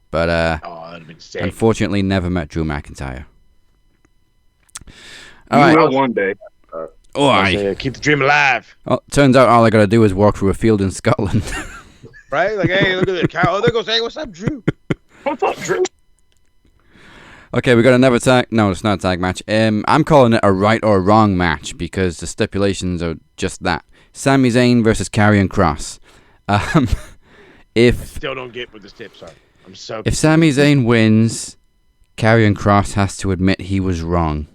But that'd have been sick. Unfortunately, never met Drew McIntyre. All right. Will one day. Keep the dream alive. Well, turns out all I gotta do is walk through a field in Scotland. Right? Like, hey, look at the cow. Oh, there goes, hey, what's up, Drew? What's up, Drew? Okay, we got another tag. No, it's not a tag match. I'm calling it a right or wrong match because the stipulations are just that. Sami Zayn versus Karrion Kross. If I still don't get what the tips are. I'm so. If Sami Zayn wins, Karrion Kross has to admit he was wrong.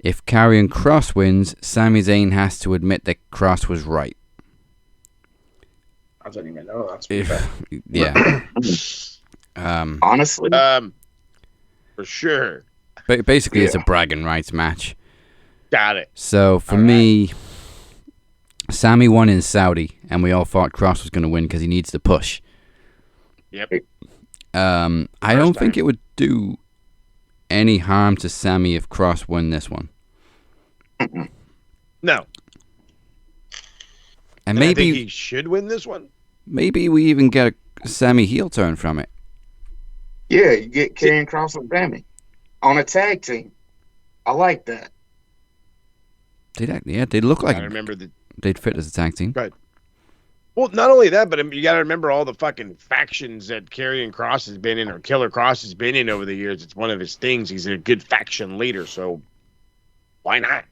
If Karrion Kross wins, Sami Zayn has to admit that Kross was right. I don't even know. That's yeah. Honestly. For sure. But basically, it's a bragging rights match. Got it. So, for me, Sammy won in Saudi, and we all thought Kross was going to win because he needs to push. Yep. I don't think it would do any harm to Sammy if Kross won this one. No. And maybe I think he should win this one. Maybe we even get a Sammy heel turn from it. Yeah, you get Karrion Kross and Sammy on a tag team. I like that. They look like they'd fit as a tag team. Right. Well, not only that, but you got to remember all the fucking factions that Karrion Kross has been in, or Killer Kross has been in over the years. It's one of his things. He's a good faction leader, so why not?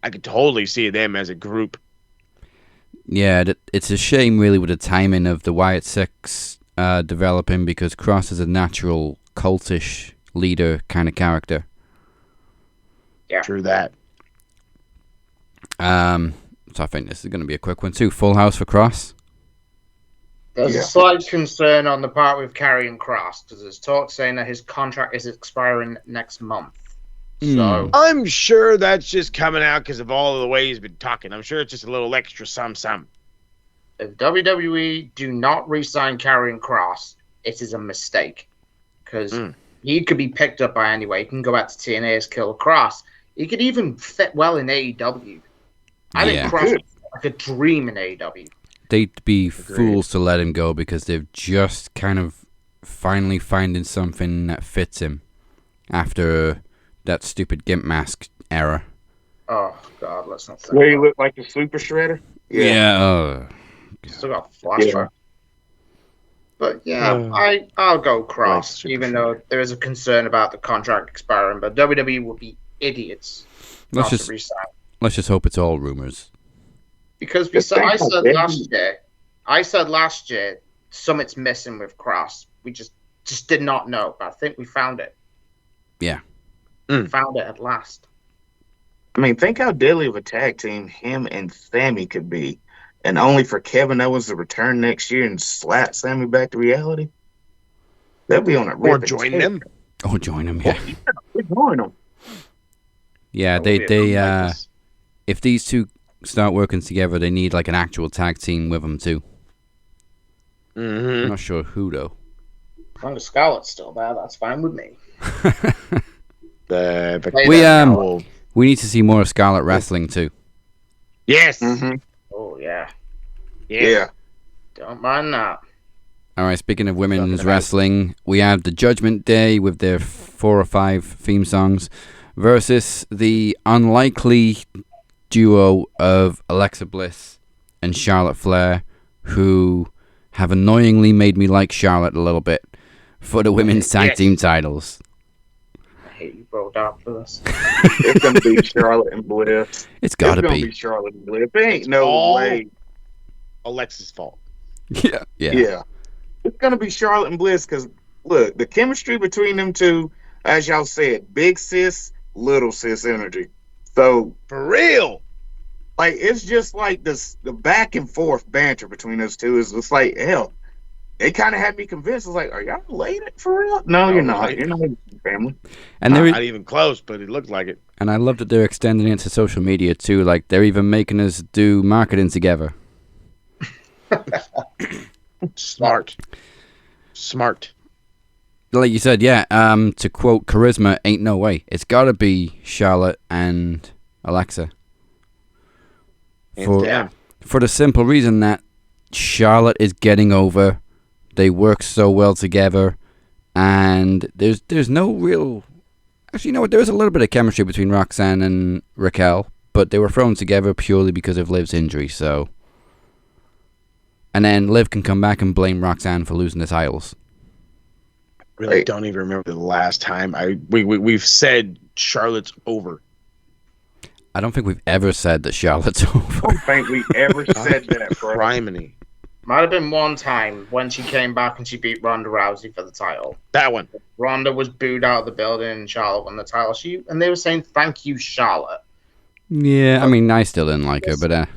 I could totally see them as a group. Yeah, it's a shame, really, with the timing of the Wyatt Six developing, because Kross is a natural cultish leader kind of character. Yeah, true that. So I think this is going to be a quick one too. Full house for Kross. There's a slight concern on the part with Karrion Kross, because there's talk saying that his contract is expiring next month. So I'm sure that's just coming out because of all of the way he's been talking. I'm sure it's just a little extra some. If WWE do not re-sign Karrion Kross, it is a mistake, because he could be picked up by anyway. He can go back to TNA as Killer Kross. He could even fit well in AEW. I think Kross is like a dream in AEW. They'd be fools to let him go, because they've just kind of finally finding something that fits him after that stupid Gimp Mask era. Oh, God, let's not say where he looked like the Super Shredder? Yeah. Still got flashback. Yeah. But yeah, I'll go Kross, even though there is a concern about the contract expiring. But WWE would be idiots not to resign. Let's just hope it's all rumors. Because I said last year, Summit's missing with Kross. We just did not know. But I think we found it. Yeah. Found it at last. I mean, think how deadly of a tag team him and Sammy could be. And only for Kevin Owens to return next year and slap Sammy back to reality. They'll be on a Or join them. Oh, join them, yeah. We join them. Yeah, they if these two start working together, they need like an actual tag team with them too. I'm not sure who though. As long as Scarlett's still there, that's fine with me. We need to see more of Scarlett wrestling too. Yes. Oh yeah. Yeah. Don't mind that. All right. Speaking of women's wrestling, we have the Judgment Day with their 4 or 5 theme songs versus the unlikely duo of Alexa Bliss and Charlotte Flair, who have annoyingly made me like Charlotte a little bit for the women's tag team titles. I hate you brought up for this. It's gonna be Charlotte and Bliss. It's gotta be Charlotte and Bliss. There ain't no way. Alexa's fault. Yeah. It's gonna be Charlotte and Bliss because look, the chemistry between them two, as y'all said, big sis, little sis energy. So for real, like it's just like this, the back and forth banter between those two is just like hell. It kind of had me convinced. It's like, are y'all related for real? No, you're not. You're not family. And they're not even close, but it looked like it. And I love that they're extending it to social media too. Like they're even making us do marketing together. Smart. Like you said, yeah. To quote Charisma, ain't no way. It's got to be Charlotte and Alexa. For the simple reason that Charlotte is getting over. They work so well together, and there's no real. Actually, you know what? There is a little bit of chemistry between Roxanne and Raquel, but they were thrown together purely because of Liv's injury. So. And then Liv can come back and blame Roxanne for losing the titles. Really don't even remember the last time we've said Charlotte's over. I don't think we've ever said that Charlotte's over. I don't think we ever said that, bro. Criminy. Might have been one time when she came back and she beat Ronda Rousey for the title. That one. Ronda was booed out of the building and Charlotte won the title. And they were saying, thank you, Charlotte. Yeah, I mean, I still didn't like her, but...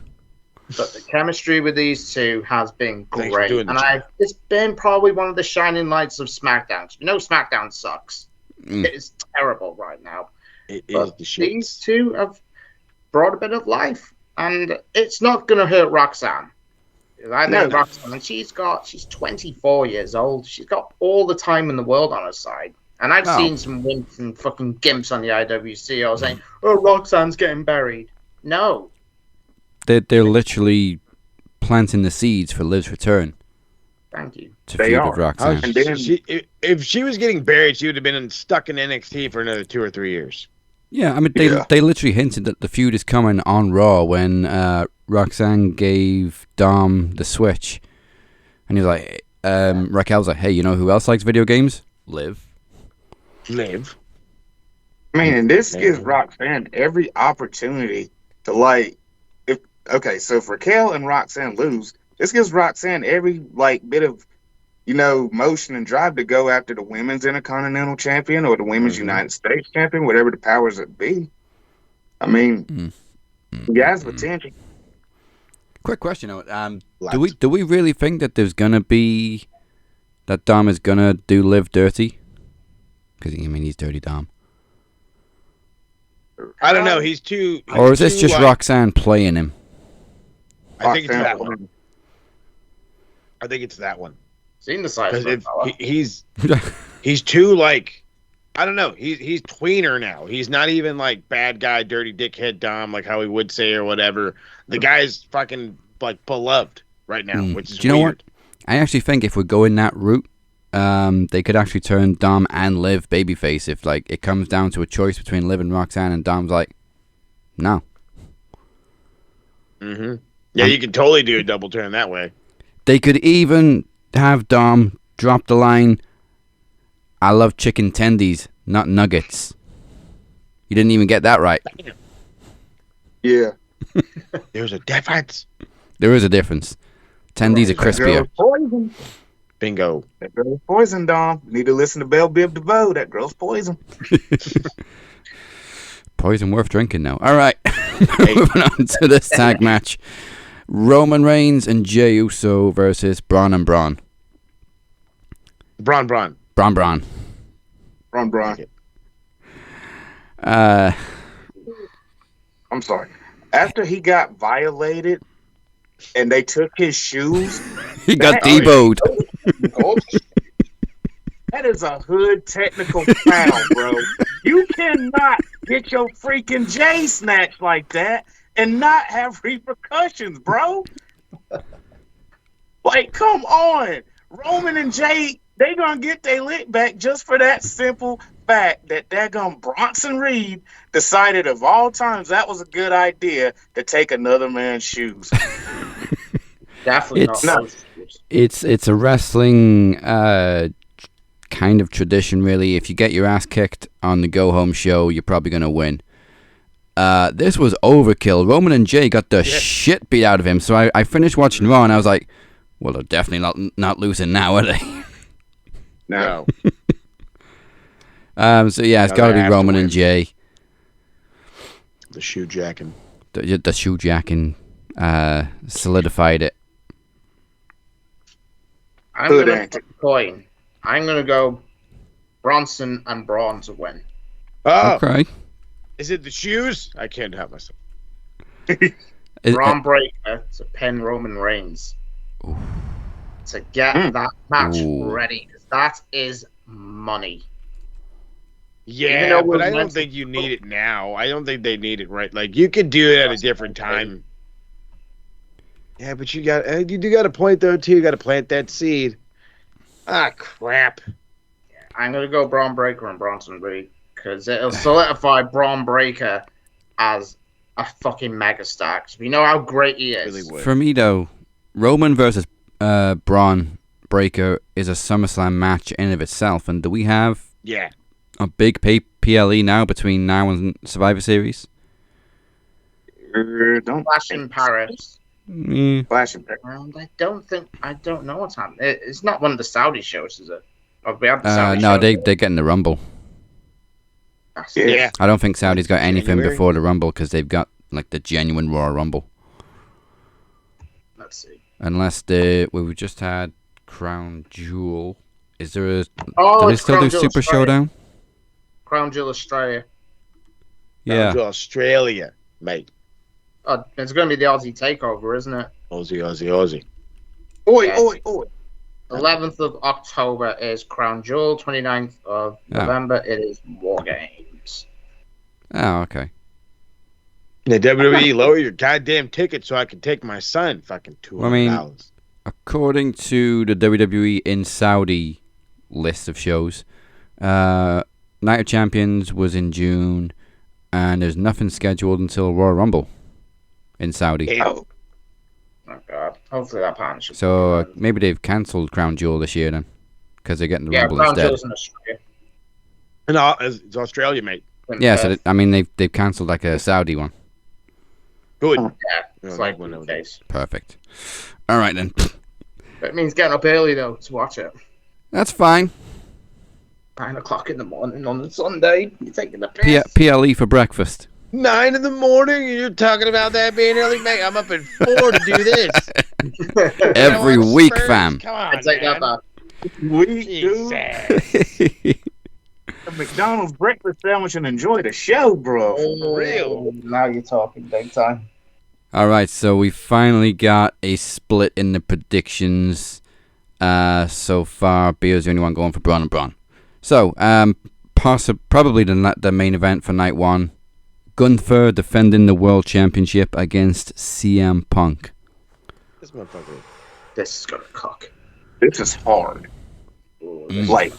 But the chemistry with these two has been great. And it's been probably one of the shining lights of SmackDown. You know SmackDown sucks. It is terrible right now. It is the shit. These two have brought a bit of life. And it's not going to hurt Roxanne. I think Roxanne, she's 24 years old. She's got all the time in the world on her side. And I've seen some wimps and fucking gimps on the IWC. I was saying, Roxanne's getting buried. No. They're literally planting the seeds for Liv's return. Thank you. They are. Roxanne. And if she was getting buried, she would have been stuck in NXT for another 2 or 3 years. Yeah, I mean, they literally hinted that the feud is coming on Raw when Roxanne gave Dom the switch. And he was like, Raquel's like, hey, you know who else likes video games? Liv. Man, this gives Roxanne every opportunity to so if Raquel and Roxanne lose, this gives Roxanne every bit of motion and drive to go after the women's Intercontinental Champion or the women's United States Champion, whatever the powers that be. I mean, he has potential. Quick question, do we really think that there's gonna be that Dom is gonna do Liv dirty? Because he's dirty Dom. I don't know. He's too. Or is this just Roxanne playing him? I think it's that one. Seen the size of the fella. He's too I don't know. He's tweener now. He's not even bad guy, dirty dickhead Dom how he would say or whatever. The guy's fucking beloved right now, which is Do you know what? I actually think if we go in that route, they could actually turn Dom and Liv babyface if it comes down to a choice between Liv and Roxanne, and Dom's no. Yeah, you can totally do a double turn that way. They could even have Dom drop the line, I love chicken tendies, not nuggets. You didn't even get that right. Yeah. There's a difference. There is a difference. Tendies are crispier. Poison. Bingo. That girl's poison, Dom. You need to listen to Belle Biv DeVoe. That girl's poison. Poison worth drinking now. All right. Moving on to this tag match. Roman Reigns and Jey Uso versus Braun and Braun. Braun. Braun. Braun. I'm sorry. After he got violated and they took his shoes, he got deboed. That is a hood technical foul, bro. You cannot get your freaking J snatched like that and not have repercussions, bro. Like, come on. Roman and Jay, they gonna get their lick back just for that simple fact that daggone Bronson Reed decided of all times that was a good idea to take another man's shoes. Definitely not. It's a wrestling kind of tradition, really. If you get your ass kicked on the go home show, you're probably gonna win. This was overkill. Roman and Jay got the shit beat out of him. So I finished watching Raw and I was like, well, they're definitely not losing now, are they? No. So yeah, it's got to be Roman and Jay. The shoe jacking. The shoe jacking solidified it. I'm going to flip a coin. I'm going to go Bronson and Braun to win. Oh, okay. Is it the shoes? I can't help myself. Braun Breaker to pin Roman Reigns. To get that match ready, because that is money. Yeah, but I don't think you need it now. I don't think they need it right. Like, you could do it at a different time. Yeah, but you do got a point though too. You got to plant that seed. Ah, crap. I'm gonna go Braun Breaker and Bronson Reed because it'll solidify Braun Breaker as a fucking megastar. Because we know how great he is. For me though, Roman versus Braun Breaker is a SummerSlam match in and of itself, and do we have a big PLE now between now and Survivor Series? Don't Flash in Paris. Flash in Paris. I don't know what's happening. It's not one of the Saudi shows, is it? Or we have the Saudi no, show. they're getting the Rumble. Yeah. I don't think Saudi's got anything before the Rumble because they've got like the genuine Royal Rumble. Let's see. Unless we just had Crown Jewel. Is there a? Oh, do they it's still Crown do Jewel Super Australia. Showdown? Crown Jewel Australia. Yeah. To Australia, mate. Oh, it's going to be the Aussie takeover, isn't it? Aussie. Oi. 11th of October is Crown Jewel. 29th of November it is War Games. Oh, okay. The WWE, lower your goddamn ticket so I can take my son. Fucking $200. I mean, according to the WWE in Saudi list of shows, Night of Champions was in June, and there's nothing scheduled until Royal Rumble in Saudi. Oh God! Hopefully that partnership. So maybe they've cancelled Crown Jewel this year then, because they're getting the Rumble Crown instead. Jewel's in Australia. No, it's Australia, mate. Yeah, so they've cancelled like a Saudi one. Good. Yeah, it's like one of those. Perfect. All right then. That means getting up early though to watch it. That's fine. 9 o'clock in the morning on a Sunday. You're taking the piss. PLE for breakfast. 9 in the morning, and you're talking about that being early, mate. I'm up at 4 to do this. Every week, fam. Come on, I'd take that back. A McDonald's breakfast sandwich and enjoy the show, bro. For real. Now you're talking big time. All right, so we finally got a split in the predictions so far. Beer's the only one going for Braun and Braun. So, probably the main event for night one. Gunther defending the World Championship against CM Punk. This motherfucker. This is gonna cook. This is hard. Like,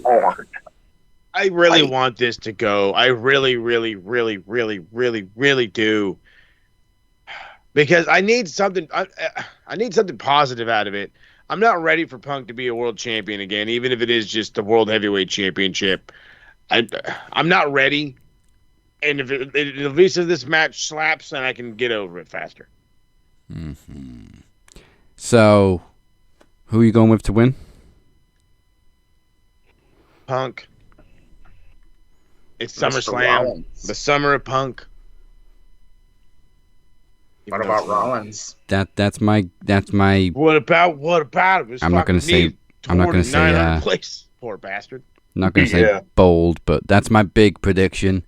hard. I really want this to go. I really, really, really, really, really, really do. Because I need something. I need something positive out of it. I'm not ready for Punk to be a world champion again, even if it is just the World Heavyweight Championship. I'm not ready. And if at least if this match slaps, then I can get over it faster. Mm-hmm. So, who are you going with to win? Punk. It's Mr. SummerSlam. Rollins. The summer of Punk. What about Rollins? That's my. What about? I'm not gonna say. I'm not gonna say. Poor bastard. Not going to say bold, but that's my big prediction.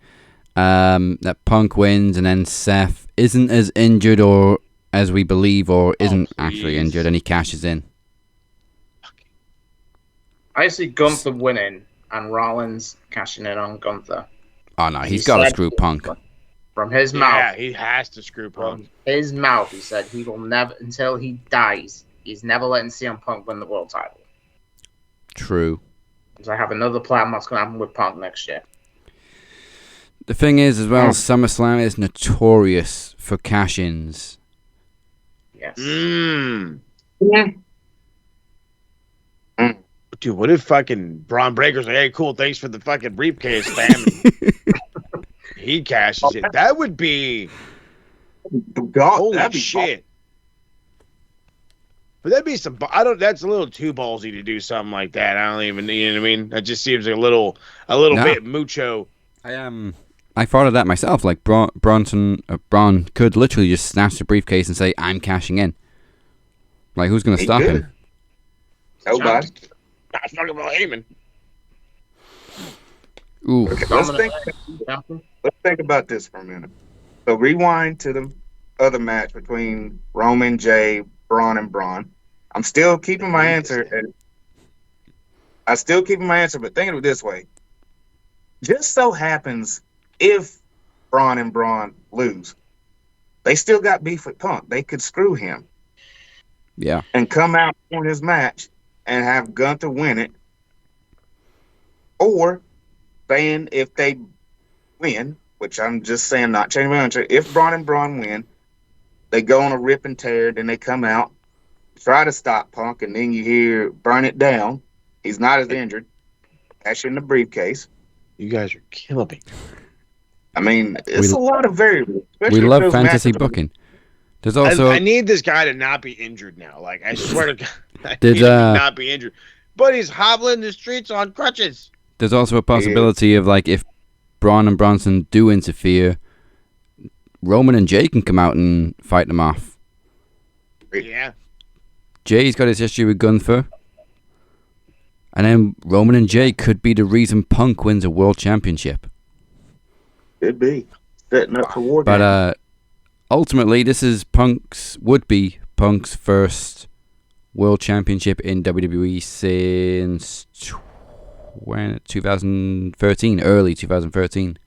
That Punk wins, and then Seth isn't as injured or as we believe, or isn't actually injured, and he cashes in. I see Gunther winning and Rollins cashing in on Gunther. Oh no, he's got to screw Punk. From his mouth. Yeah, he has to screw Punk. From his mouth, he said he will never, until he dies, he's never letting CM Punk win the world title. True. Because I have another plan what's going to happen with Punk next year. The thing is, as well, SummerSlam is notorious for cash-ins. Yes. Dude, what if fucking Braun Breaker's like, hey, cool, thanks for the fucking briefcase, fam. He cashes it. That would be... Holy shit. But that'd be some... That's a little too ballsy to do something like that. I don't even... You know what I mean? That just seems like a little bit mucho. I thought of that myself. Like, Braun could literally just snatch the briefcase and say, I'm cashing in. Like, who's going to stop him? Nobody. Not talking about Heyman. Ooh. Okay, let's think about this for a minute. So rewind to the other match between Roman, Jay, Braun, and Braun. I'm still keeping my answer. But thinking of it this way. Just so happens if Braun and Braun lose, they still got beef with Punk. They could screw him. Yeah. And come out on his match and have Gunther win it. Or saying if they win, which I'm just saying, not changing my answer, if Braun and Braun win, they go on a rip and tear, then they come out, try to stop Punk, and then you hear burn it down. He's not as injured. Cash in the briefcase. You guys are killing me. I mean, it's a lot of variables. We love fantasy booking. There's also I need this guy to not be injured now. Like, I swear to God, I need him to not be injured. But he's hobbling the streets on crutches. There's also a possibility of, like, if Braun and Bronson do interfere, Roman and Jay can come out and fight them off. Yeah. Jay's got his history with Gunther. And then Roman and Jay could be the reason Punk wins a world championship. Could be. Setting up for war. But ultimately, this is would be Punk's first world championship in WWE since 2013, early 2013.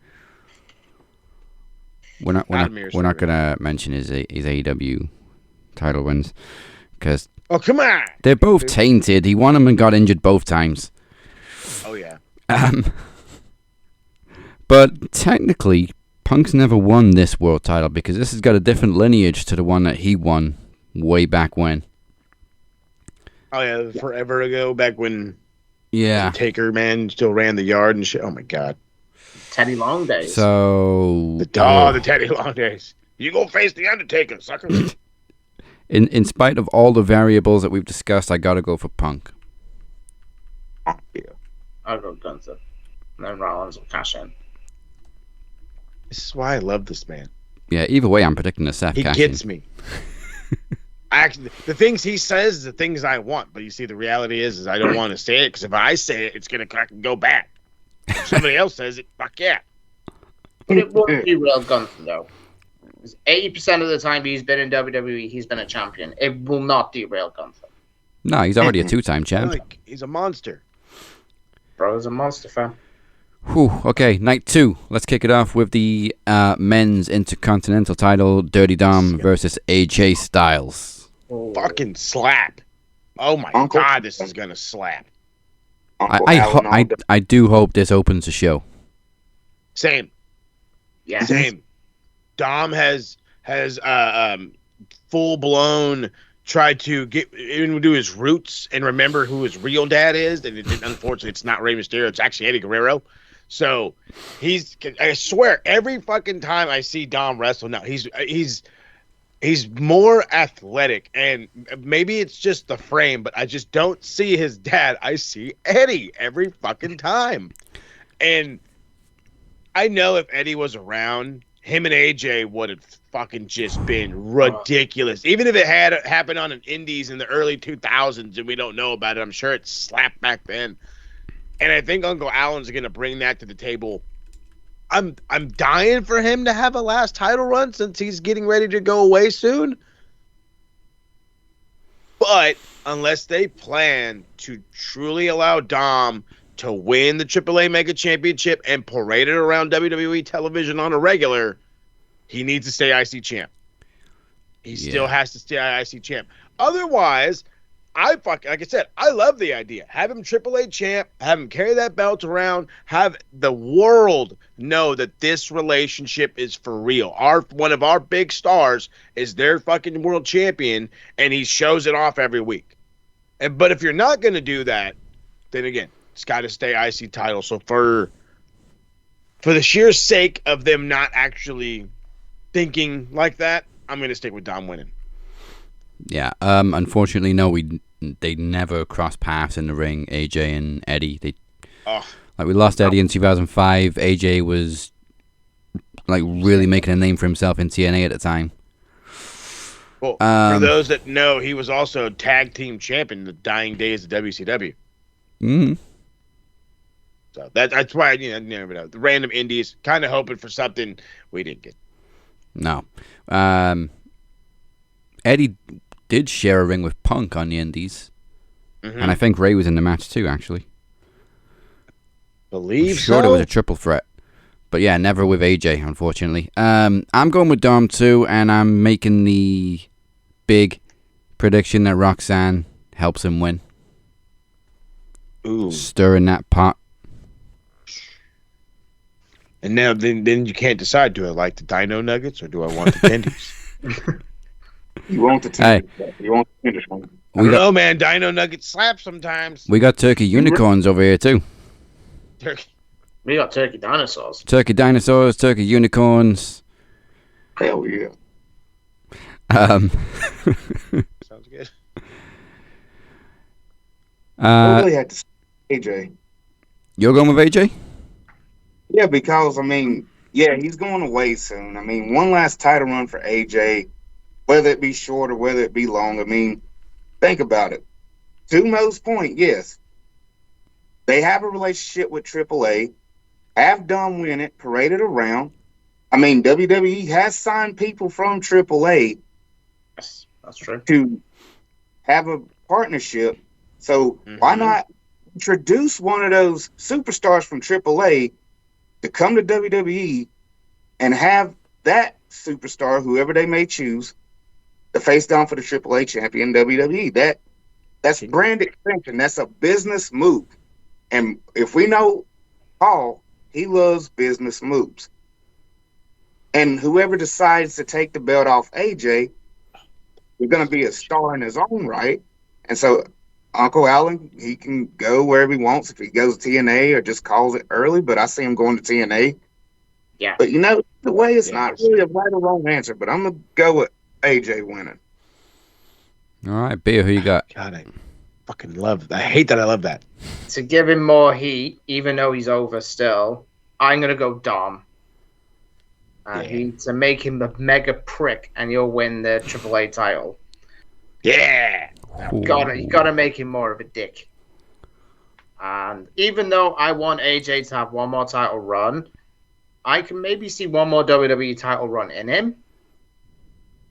We're not gonna mention his AEW title wins because come on, they're both tainted. He won them and got injured both times. Oh yeah. But technically, Punk's never won this world title because this has got a different lineage to the one that he won way back when. Oh yeah, forever ago, back when Taker man still ran the yard and shit. Oh my God. Teddy Long days. So the Teddy Long days. You go face the Undertaker, sucker. In spite of all the variables that we've discussed, I gotta go for Punk. Yeah. I'll go Gunther. And then Rollins will cash in. This is why I love this man. Yeah, either way, I'm predicting a Seth cash in. He gets me. Actually, the things he says, the things I want. But you see, the reality is I don't want to say it because if I say it, it's gonna go bad. If somebody else says it, fuck yeah. But it won't derail Gunther though. 80% of the time he's been in WWE, he's been a champion. It will not derail Gunther. No, he's already a two-time champ. He's a monster. Bro's a monster fan. Whew, okay, night 2. Let's kick it off with the men's Intercontinental title, Dirty Dom versus AJ Styles. Fucking slap. Oh my God, this is going to slap. I do hope this opens the show. Same. Yeah. Same. Dom has full blown tried to get into his roots and remember who his real dad is, and unfortunately, it's not Rey Mysterio. It's actually Eddie Guerrero. So I swear, every fucking time I see Dom wrestle now, he's more athletic, and maybe it's just the frame, but I just don't see his dad. I see Eddie every fucking time, and I know if Eddie was around, him and AJ would have fucking just been ridiculous. Even if it had happened on an Indies in the early 2000s and we don't know about it, I'm sure it slapped back then. And I think Uncle Allen's going to bring that to the table. I'm dying for him to have a last title run since he's getting ready to go away soon. But unless they plan to truly allow Dom to win the AAA Mega Championship and parade it around WWE television on a regular, he needs to stay IC champ. He still has to stay IC champ. Otherwise, like I said, I love the idea. Have him AAA champ, have him carry that belt around, have the world know that this relationship is for real. One of our big stars is their fucking world champion, and he shows it off every week. But if you're not going to do that, then again, it's got to stay IC title. So for the sheer sake of them not actually thinking like that, I'm going to stick with Dom winning. Yeah. Unfortunately, no, they never crossed paths in the ring. AJ and Eddie. We lost Eddie in 2005. AJ was like really making a name for himself in TNA at the time. Well, for those that know, he was also tag team champion in the dying days of WCW. Mm-hmm. So that's why you never know. The random indies, kind of hoping for something we didn't get. No. Eddie did share a ring with Punk on the indies. Mm-hmm. And I think Ray was in the match too, actually. I'm sure it was a triple threat. But yeah, never with AJ, unfortunately. I'm going with Dom too, and I'm making the big prediction that Roxanne helps him win. Ooh. Stirring that pot. And now then you can't decide, do I like the Dino Nuggets or do I want the tendies? You want the tendies. You want the tendies one. I don't know, man. Dino Nuggets slap sometimes. We got turkey unicorns over here too. We got turkey dinosaurs. Turkey dinosaurs, turkey unicorns. Hell yeah. Sounds good. I really had to say AJ. You're going with AJ? Yeah, because, he's going away soon. One last title run for AJ, whether it be short or whether it be long. Think about it. To Mo's point, yes. They have a relationship with AAA. Have Dom win it, parade it around. WWE has signed people from AAA. Yes, that's true. To have a partnership. So why not introduce one of those superstars from AAA to come to WWE and have that superstar, whoever they may choose, to face down for the AAA champion WWE. That's brand extension. That's a business move. And if we know Paul, he loves business moves. And whoever decides to take the belt off AJ is going to be a star in his own right. And so Uncle Allen, he can go wherever he wants, if he goes to TNA or just calls it early, but I see him going to TNA. Yeah. But the way it's not really a right or wrong answer, but I'm going to go with AJ winning. All right, Beer, who you got? God, I fucking love that. I hate that I love that. To give him more heat, even though he's over still, I'm going to go Dom. To make him the mega prick, and he'll win the AAA title. Yeah. You gotta make him more of a dick. And even though I want AJ to have one more title run, I can maybe see one more WWE title run in him.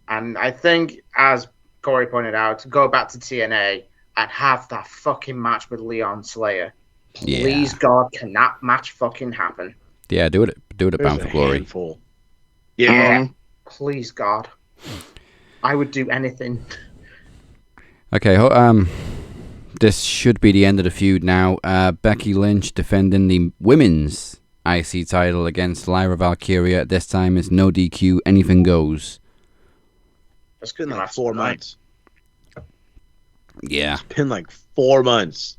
And I think, as Corey pointed out, go back to TNA and have that fucking match with Leon Slayer. Please, God, can that match fucking happen? Yeah, do it at Bound for Glory. Handful. Yeah. Please, God. I would do anything. Okay, this should be the end of the feud now. Becky Lynch defending the women's IC title against Lyra Valkyria. This time it's no DQ, anything goes. That's been like 4 months. Yeah. It's been like 4 months.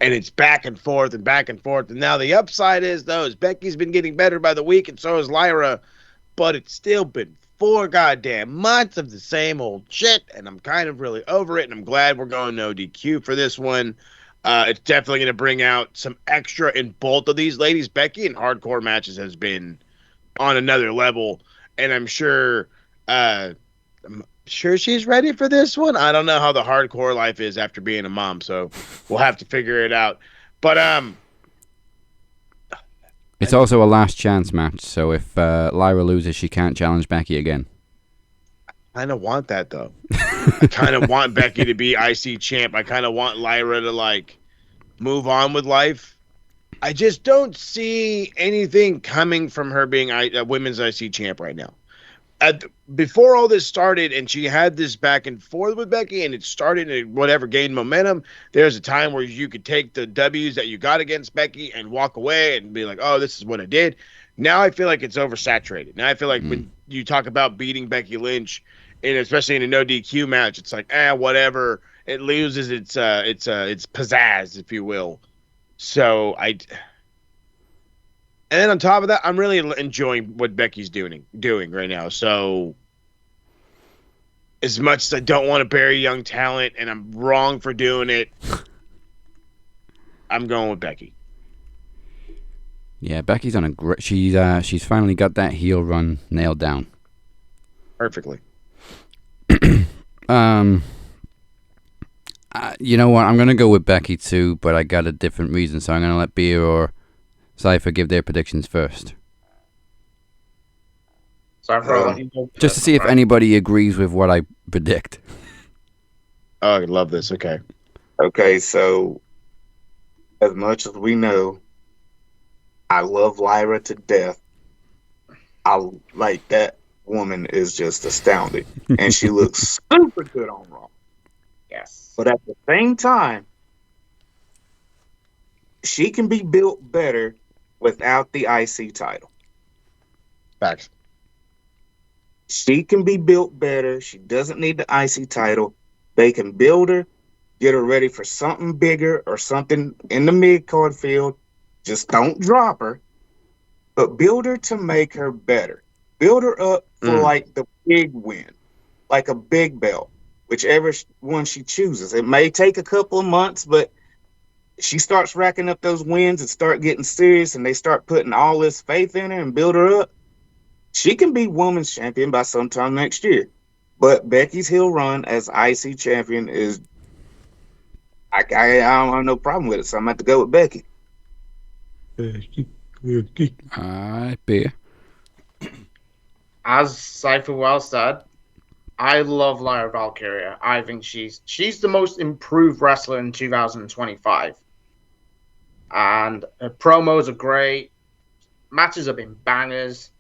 And it's back and forth and back and forth. And now the upside is, Becky's been getting better by the week, and so has Lyra. But it's still been 4 goddamn months of the same old shit, and I'm kind of really over it, and I'm glad we're going no DQ for this one. It's definitely going to bring out some extra in both of these ladies. Becky in hardcore matches has been on another level, and I'm sure she's ready for this one. I don't know how the hardcore life is after being a mom, so we'll have to figure it out. But It's also a last chance match, so if Lyra loses, she can't challenge Becky again. I kind of want that, though. I kind of want Becky to be IC champ. I kind of want Lyra to, like, move on with life. I just don't see anything coming from her being a women's IC champ right now. Before all this started, and she had this back and forth with Becky, and it started and whatever gained momentum. There's a time where you could take the W's that you got against Becky and walk away and be like, "Oh, this is what I did." Now I feel like it's oversaturated. Now I feel like when you talk about beating Becky Lynch, and especially in a no DQ match, it's like, whatever. It loses its pizzazz, if you will. So and then on top of that, I'm really enjoying what Becky's doing right now. So as much as I don't want to bury young talent, and I'm wrong for doing it, I'm going with Becky. Yeah, Becky's on a great. She's finally got that heel run nailed down perfectly. You know what? I'm gonna go with Becky too, but I got a different reason, so I'm gonna let Beer or Cypher give their predictions first. Just to see if anybody agrees with what I predict. Oh, I love this. Okay. Okay, so as much as we know, I love Lyra to death. I like that woman is just astounding, and she looks super good on Raw. Yes. But at the same time, she can be built better without the IC title. Facts. She can be built better. She doesn't need the IC title. They can build her, get her ready for something bigger or something in the mid-card field. Just don't drop her, but build her to make her better. Build her up for like the big win, like a big belt, whichever one she chooses. It may take a couple of months, but she starts racking up those wins and start getting serious, and they start putting all this faith in her and build her up. She can be women's champion by sometime next year. But Becky's heel run as IC champion is, I don't have no problem with it, so I'm going to have to go with Becky. Beer. As Cypher well said, I love Lyra Valkyria. I think she's the most improved wrestler in 2025. And her promos are great. Matches have been bangers.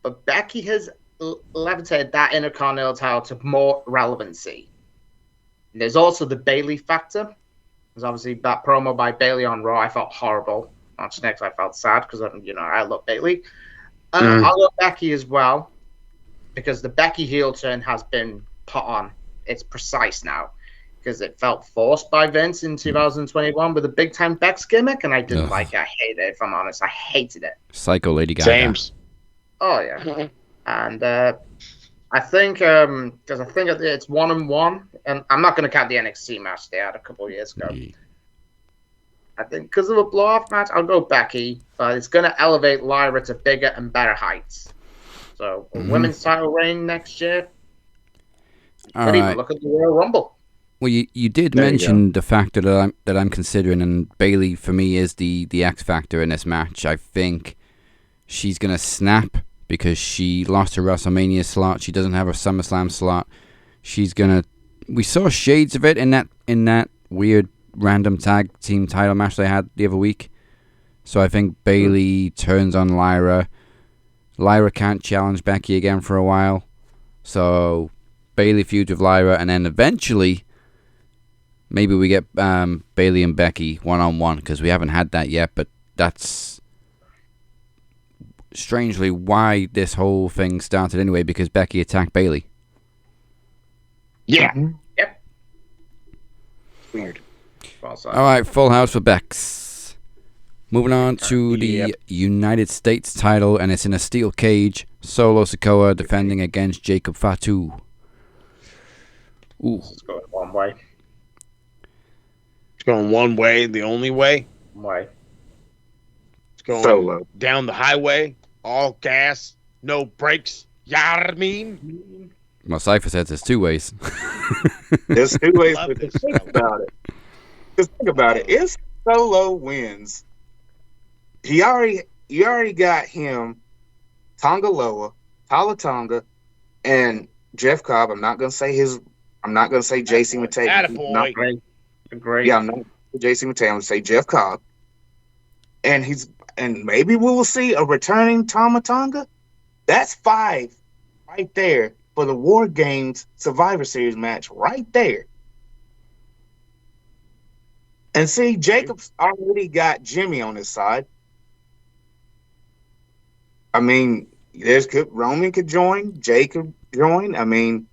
But Becky has levitated that Intercontinental title to more relevancy. And there's also the Bayley factor. There's obviously that promo by Bayley on Raw. I felt horrible. Match next, I felt sad because I love Bayley. I love Becky as well because the Becky heel turn has been put on. It's precise now because it felt forced by Vince in 2021 with a big time Bex gimmick, and I didn't like it. I hated it. If I'm honest, I hated it. Psycho Lady Gaga. James. Oh yeah, and I think because I think it's 1-1, and I'm not going to count the NXT match they had a couple of years ago. I think because of a blow-off match, I'll go Becky, but it's going to elevate Lyra to bigger and better heights. So, a women's title reign next year. But even look at the Royal Rumble. Well, you did mention the factor that I'm considering, and Bayley for me is the X factor in this match. I think she's going to snap because she lost her WrestleMania slot. She doesn't have her SummerSlam slot. She's going to. We saw shades of it in that weird random tag team title match they had the other week. So I think Bayley turns on Lyra. Lyra can't challenge Becky again for a while. So Bayley feuds with Lyra, and then eventually maybe we get Bayley and Becky one-on-one because we haven't had that yet, but that's strangely why this whole thing started anyway, because Becky attacked Bayley. Yeah. Yep. Weird. Alright, full house for Bex. Moving on to the United States title, and it's in a steel cage. Solo Sikoa defending against Jacob Fatu. Ooh. It's going one way. It's going one way, the only way. Way. It's going Solo down the highway, all gas, no brakes. I mean? Well, Cypher says there's two ways. There's two ways to think about it. Just think about it. If Solo wins, he already got him, Tonga Loa, Talatonga, and Jeff Cobb. I'm not gonna say JC Matei. Attaboy. Great. Yeah, I'm not JC Matei. I'm gonna say Jeff Cobb. And maybe we will see a returning Tama Tonga. That's 5 right there for the War Games Survivor Series match right there. And see, Jacob's already got Jimmy on his side. I mean, Roman could join, Jay could join. I mean,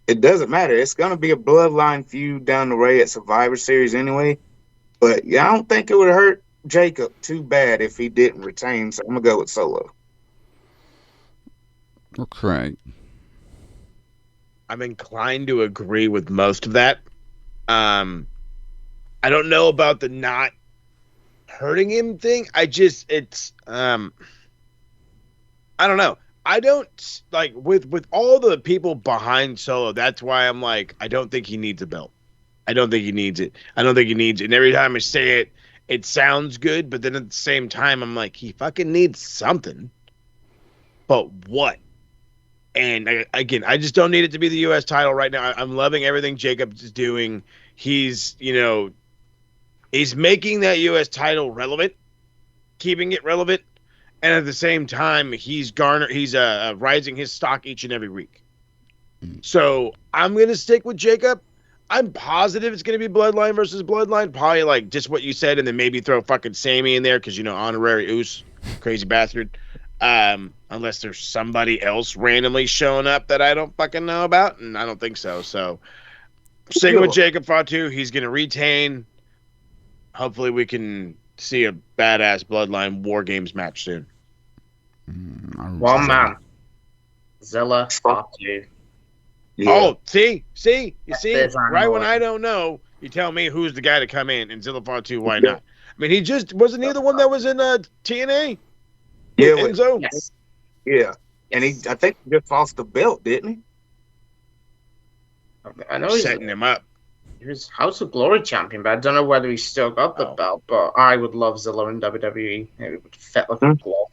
it doesn't matter. It's going to be a bloodline feud down the way at Survivor Series anyway. But yeah, I don't think it would hurt Jacob too bad if he didn't retain. So I'm going to go with Solo. Okay. I'm inclined to agree with most of that. I don't know about the not hurting him thing. I don't know. I don't like with all the people behind Solo. That's why I'm like, I don't think he needs a belt. I don't think he needs it. And every time I say it, it sounds good, but then at the same time, I'm like, he fucking needs something. But what? And I just don't need it to be the U.S. title right now. I'm loving everything Jacobs is doing. He's making that U.S. title relevant, keeping it relevant, and at the same time, he's rising his stock each and every week. So I'm gonna stick with Jacob. I'm positive it's gonna be Bloodline versus Bloodline, probably like just what you said, and then maybe throw fucking Sammy in there because honorary Oos, crazy bastard. Unless there's somebody else randomly showing up that I don't fucking know about, and I don't think so. So, sticking with Jacob Fatu, he's gonna retain. Hopefully, we can see a badass Bloodline War Games match soon. One man, Zilla Fatu. Yeah. Oh, see, you see, right when I don't know, you tell me who's the guy to come in, and Zilla Fatu, why not? I mean, wasn't he the one that was in TNA? Yeah, Enzo. Yes. Yeah, and I think he just lost the belt, didn't he? I know he's setting him up. He was House of Glory champion, but I don't know whether he's still got the belt. But I would love Zilla in WWE. It would fit like a glove.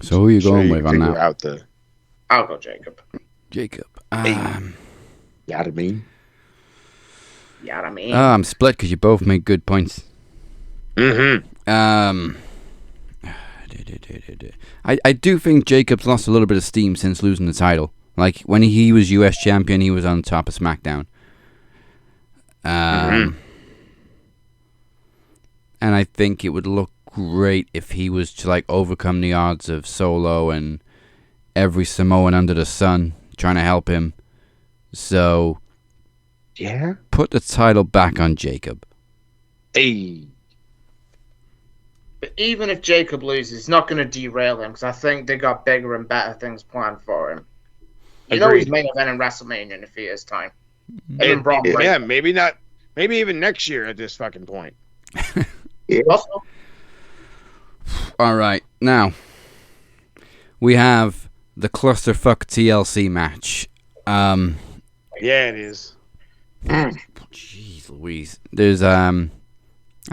So who are you going with on that? I'll go Jacob. Jacob. Yada mean. I'm split because you both make good points. I do think Jacob's lost a little bit of steam since losing the title. Like when he was US champion, he was on top of SmackDown. And I think it would look great if he was to like overcome the odds of Solo and every Samoan under the sun trying to help him. So, yeah, put the title back on Jacob. Hey. But even if Jacob loses, it's not going to derail him because I think they got bigger and better things planned for him. You know he's main event in WrestleMania in a few years' time. Yeah, maybe not. Maybe even next year at this fucking point. All right, now we have the clusterfuck TLC match. Yeah, it is. Jeez Louise. There's I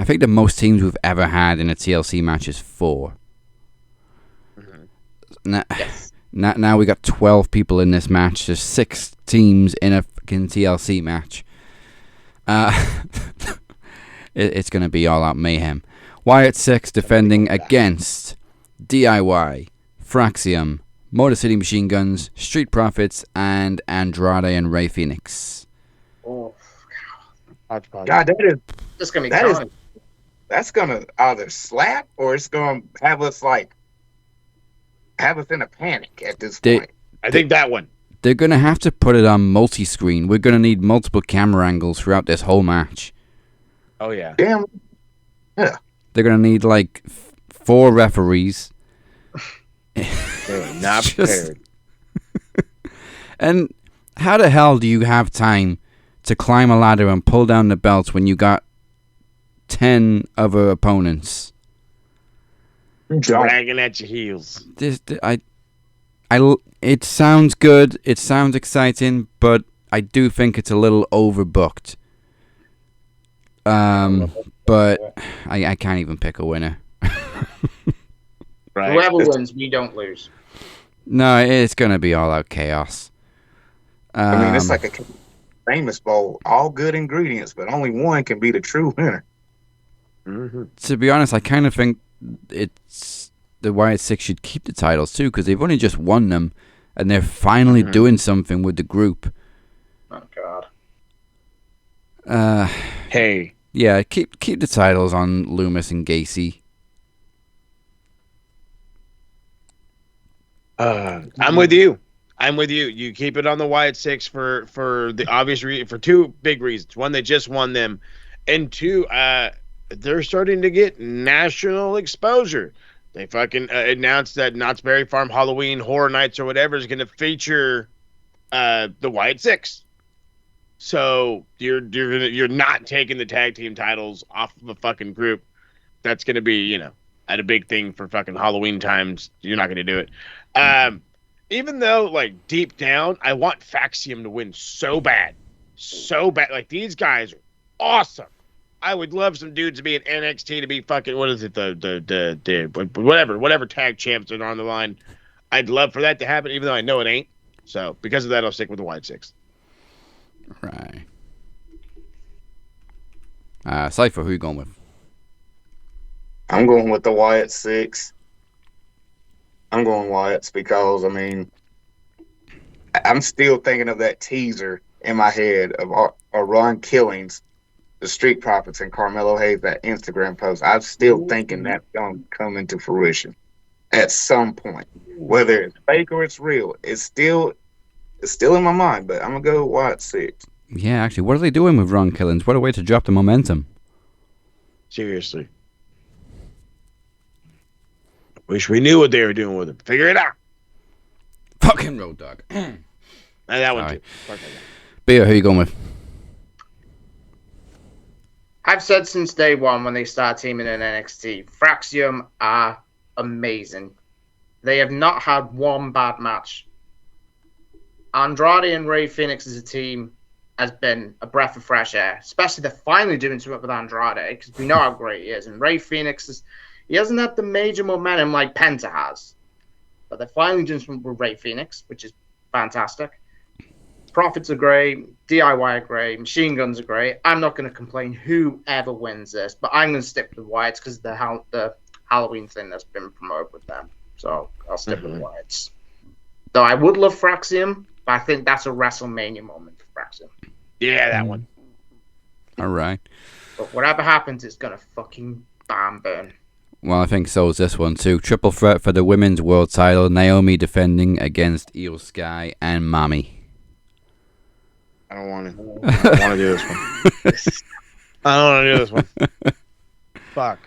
think the most teams we've ever had in a TLC match is 4. Now we got 12 people in this match. There's 6 teams in a fucking TLC match. It's going to be all out mayhem. Wyatt Six defending against DIY, Fraxium, Motor City Machine Guns, Street Profits, and Andrade and Rey Fenix. Oh, God, that's going to be that's going to either slap or it's going to have us in a panic at this point. I think that one. They're going to have to put it on multi-screen. We're going to need multiple camera angles throughout this whole match. Oh, yeah. Damn. Yeah. They're going to need, 4 referees. They're not prepared. And how the hell do you have time to climb a ladder and pull down the belts when you got 10 other opponents? Dragging at your heels. It sounds good. It sounds exciting, but I do think it's a little overbooked. But I can't even pick a winner. Right. Whoever wins, we don't lose. No, it's gonna be all out chaos. I mean, it's like a famous bowl, all good ingredients, but only one can be the true winner. Mm-hmm. To be honest, I kind of think it's the Wyatt Six should keep the titles too, because they've only just won them, and they're finally doing something with the group. Oh God. Hey. Yeah, keep the titles on Loomis and Gacy. I'm with you. You keep it on the Wyatt Six for the obvious for two big reasons. One, they just won them, and two, they're starting to get national exposure. They fucking announced that Knott's Berry Farm Halloween Horror Nights or whatever is going to feature the Wyatt Six. So you're not taking the tag team titles off of a fucking group that's going to be, at a big thing for fucking Halloween times. You're not going to do it. Even though, like, deep down, I want Faxium to win so bad. Like, these guys are awesome. I would love some dudes to be in NXT to be fucking, what is it, the whatever tag champs that are on the line. I'd love for that to happen, even though I know it ain't. So, because of that, I'll stick with the Wyatt Six. Right. Cypher, who you going with? I'm going with the Wyatt Six. I'm going Wyatt's because, I mean, I'm still thinking of that teaser in my head of Ron Killings, the Street Profits, and Carmelo Hayes, that Instagram post. I'm still thinking that's going to come into fruition at some point. Whether it's fake or it's real, it's still in my mind, but I'm going to go Wyatt Six. Yeah, actually, what are they doing with Ron Killings? What a way to drop the momentum. Seriously. Wish we knew what they were doing with him. Figure it out. Fucking Road Dogg. And that one too. Beer, who you going with? I've said since day one when they start teaming in NXT, Fraxium are amazing. They have not had one bad match. Andrade and Rey Fénix as a team has been a breath of fresh air. Especially they're finally doing something with Andrade, because we know how great he is. And Rey Fénix he hasn't had the major momentum like Penta has. But they're finally doing something with Rey Fénix, which is fantastic. Profits are great. DIY are great. Machine Guns are great. I'm not going to complain whoever wins this, but I'm going to stick with the Wyatts because of the Halloween thing that's been promoted with them. So I'll stick with the Wyatts. Though I would love Fraxium, but I think that's a WrestleMania moment for Fraxium. Yeah, that one. All right. But whatever happens, it's going to fucking burn. Well, I think so is this one too. Triple threat for the women's world title. Naomi defending against Io Sky and Mami. I don't want to do this one. I don't want to do this one. Fuck.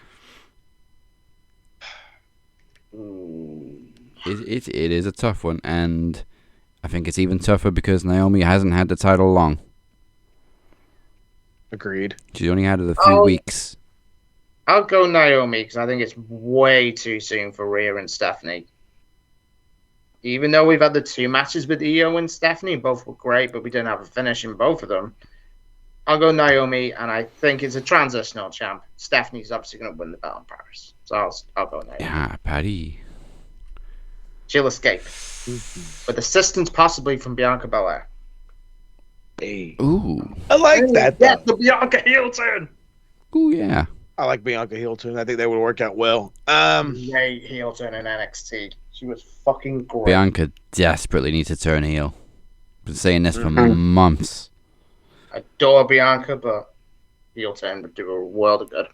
It is a tough one, and I think it's even tougher because Naomi hasn't had the title long. Agreed. She's only had it a few weeks. I'll go Naomi because I think it's way too soon for Rhea and Stephanie. Even though we've had the two matches with Io and Stephanie, both were great, but we didn't have a finish in both of them. I'll go Naomi, and I think it's a transitional champ. Stephanie's obviously going to win the belt in Paris. So I'll go Naomi. Yeah, Patty. She'll escape. With assistance possibly from Bianca Belair. Hey. Ooh. I like that, though. That's the Bianca heel turn. Ooh, yeah. I like Bianca heel turn. I think that would work out well. Great heel turn in NXT. She was fucking great. Bianca desperately needs to turn heel. Been saying this for months. I adore Bianca, but heel turn would do her a world of good.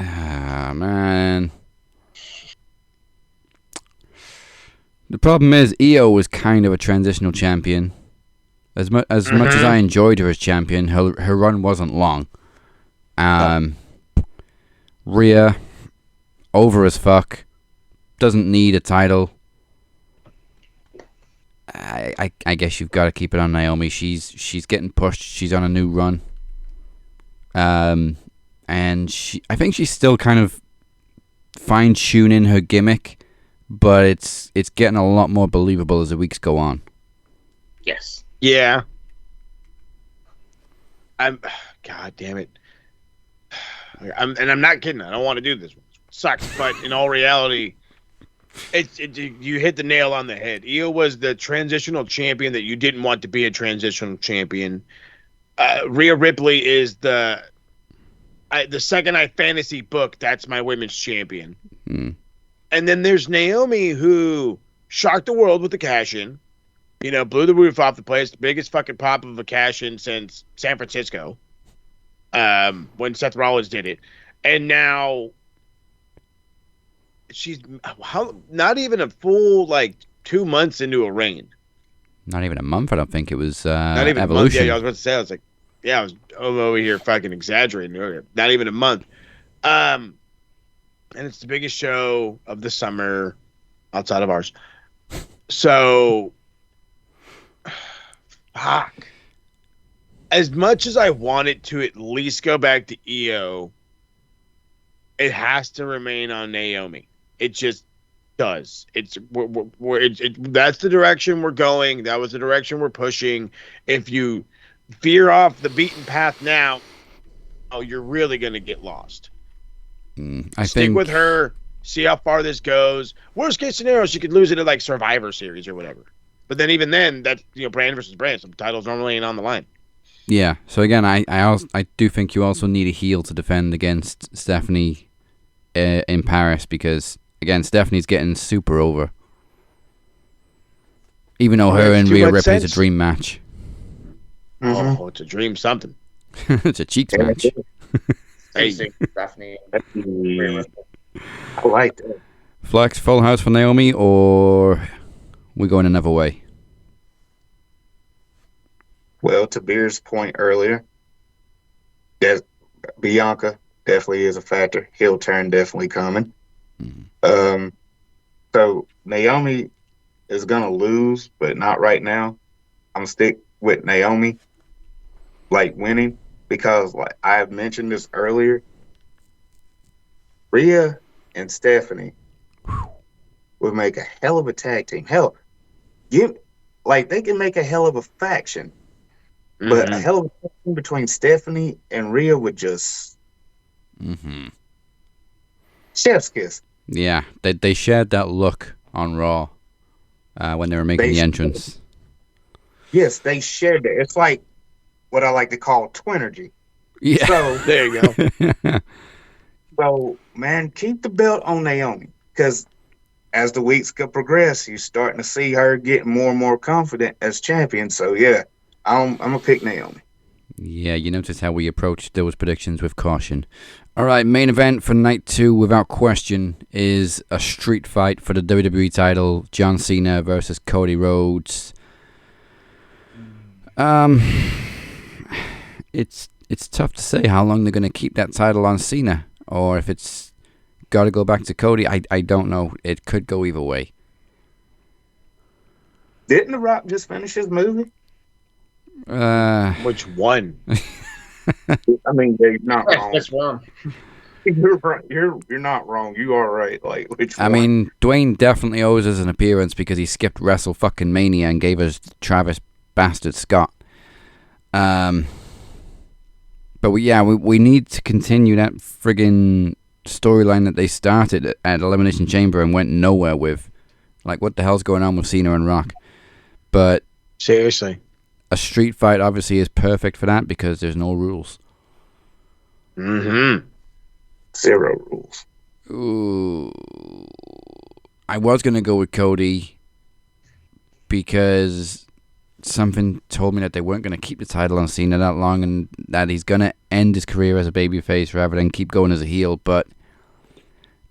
Ah, man. The problem is, Io was kind of a transitional champion. As much as I enjoyed her as champion, her run wasn't long. Rhea, over as fuck, doesn't need a title. I guess you've got to keep it on Naomi. She's getting pushed. She's on a new run. And I think she's still kind of fine-tuning her gimmick, but it's getting a lot more believable as the weeks go on. Yes. Yeah. God damn it. I'm not kidding. I don't want to do this. sucks, but in all reality, you hit the nail on the head. Io was the transitional champion that you didn't want to be a transitional champion. Rhea Ripley is the second I fantasy book, that's my women's champion. Mm. And then there's Naomi, who shocked the world with the cash-in. You know, blew the roof off the place. The biggest fucking pop of a cash-in since San Francisco. When Seth Rollins did it. And now she's not even a full, 2 months into a reign. Not even a month, I don't think. It was Not even Evolution. a month. Yeah, I was about to say, I was over here fucking exaggerating earlier. Not even a month. And it's the biggest show of the summer outside of ours. So, fuck. As much as I want it to at least go back to Io, it has to remain on Naomi. It just does. That's the direction we're going. That was the direction we're pushing. If you veer off the beaten path now, you're really going to get lost. I Stick think with her. See how far this goes. Worst case scenario, she could lose it at Survivor Series or whatever. But then even then, that's brand versus brand. Some titles normally ain't on the line. Yeah. So again, I do think you also need a heel to defend against Stephanie in Paris, because again, Stephanie's getting super over. Even though her and Rhea Ripley's a dream match. Mm-hmm. Oh, it's a dream something. It's a cheeks match. Hey. Stephanie. I like that. Flex, full house for Naomi, or we going another way? Well, to Beer's point earlier, Bianca definitely is a factor. Heel turn definitely coming. So Naomi is gonna lose, but not right now. I'm gonna stick with Naomi, winning, because I've mentioned this earlier. Rhea and Stephanie would make a hell of a tag team. Hell, they can make a hell of a faction. But a hell of a faction between Stephanie and Rhea would just chef's kiss. Yeah, they shared that look on Raw when they were making the entrance. Yes, they shared it. It's like what I like to call twinergy. Yeah. So there you go. So, man, keep the belt on Naomi, because as the weeks progress, you're starting to see her get more and more confident as champion. So, yeah, I'm going to pick Naomi. Yeah, you notice how we approach those predictions with caution. All right, main event for night 2, without question, is a street fight for the WWE title. John Cena versus Cody Rhodes. It's tough to say how long they're going to keep that title on Cena, or if it's got to go back to Cody. I don't know. It could go either way. Didn't The Rock just finish his movie? Which one? I mean, you're not wrong. That's wrong. You're right. You're not wrong. You are right. Which one? I mean, Dwayne definitely owes us an appearance because he skipped Wrestle fucking Mania and gave us Travis Bastard Scott. But we need to continue that friggin' storyline that they started at Elimination Chamber and went nowhere with. What the hell's going on with Cena and Rock? But seriously, a street fight obviously is perfect for that because there's no rules. Zero rules. Ooh, I was gonna go with Cody because something told me that they weren't going to keep the title on Cena that long, and that he's going to end his career as a babyface rather than keep going as a heel. But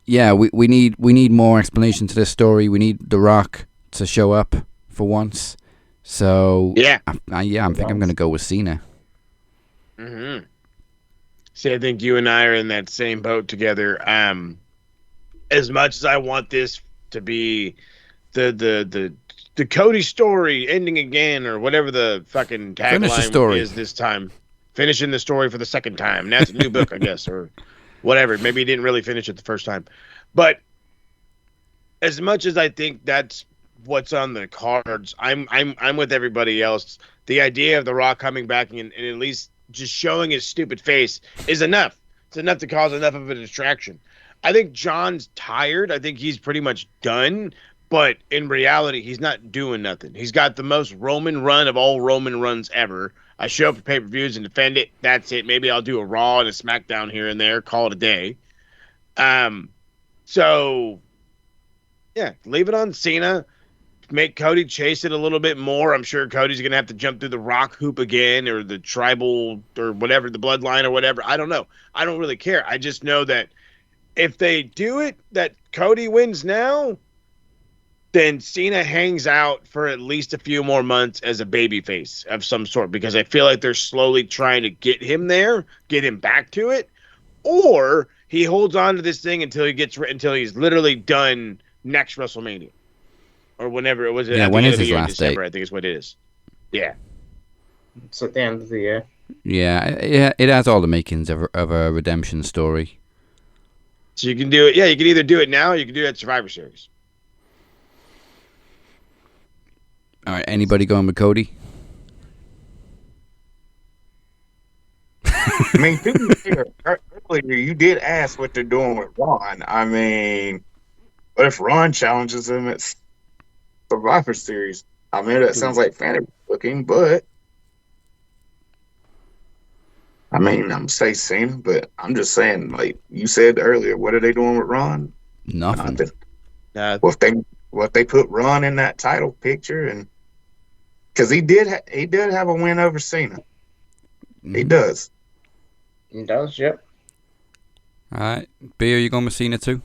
yeah, we need more explanation to this story. We need The Rock to show up for once. So yeah, I think I'm going to go with Cena. See, I think you and I are in that same boat together. As much as I want this to be the Cody story ending again, or whatever the fucking tagline is this time, finishing the story for the second time. Now it's a new book, I guess, or whatever. Maybe he didn't really finish it the first time. But as much as I think that's what's on the cards, I'm with everybody else. The idea of The Rock coming back and at least just showing his stupid face is enough. It's enough to cause enough of a distraction. I think John's tired. I think he's pretty much done. But in reality, he's not doing nothing. He's got the most Roman run of all Roman runs ever. I show up for pay-per-views and defend it. That's it. Maybe I'll do a Raw and a SmackDown here and there. Call it a day. So, yeah, leave it on Cena. Make Cody chase it a little bit more. I'm sure Cody's going to have to jump through the rock hoop again or the tribal or whatever, the bloodline or whatever. I don't know. I don't really care. I just know that if they do it, that Cody wins now, then Cena hangs out for at least a few more months as a babyface of some sort, because I feel like they're slowly trying to get him there, get him back to it, or he holds on to this thing until he's literally done next WrestleMania or whenever it was. Yeah, when is his last December, date? I think is what it is. Yeah, It's at the end of the year. Yeah, it has all the makings of a redemption story. So you can do it. Yeah, you can either do it now or you can do it at Survivor Series. All right, anybody going with Cody? I mean, to be fair, earlier you did ask what they're doing with Ron. I mean, what if Ron challenges him at Survivor Series? I mean, that sounds like fantasy looking, but I mean, I'm gonna say Cena, but I'm just saying, like you said earlier, what are they doing with Ron? Nothing. What if they put Ron in that title picture, and because he did have a win over Cena. He does. He does, yep. All right, B, are you going with Cena too?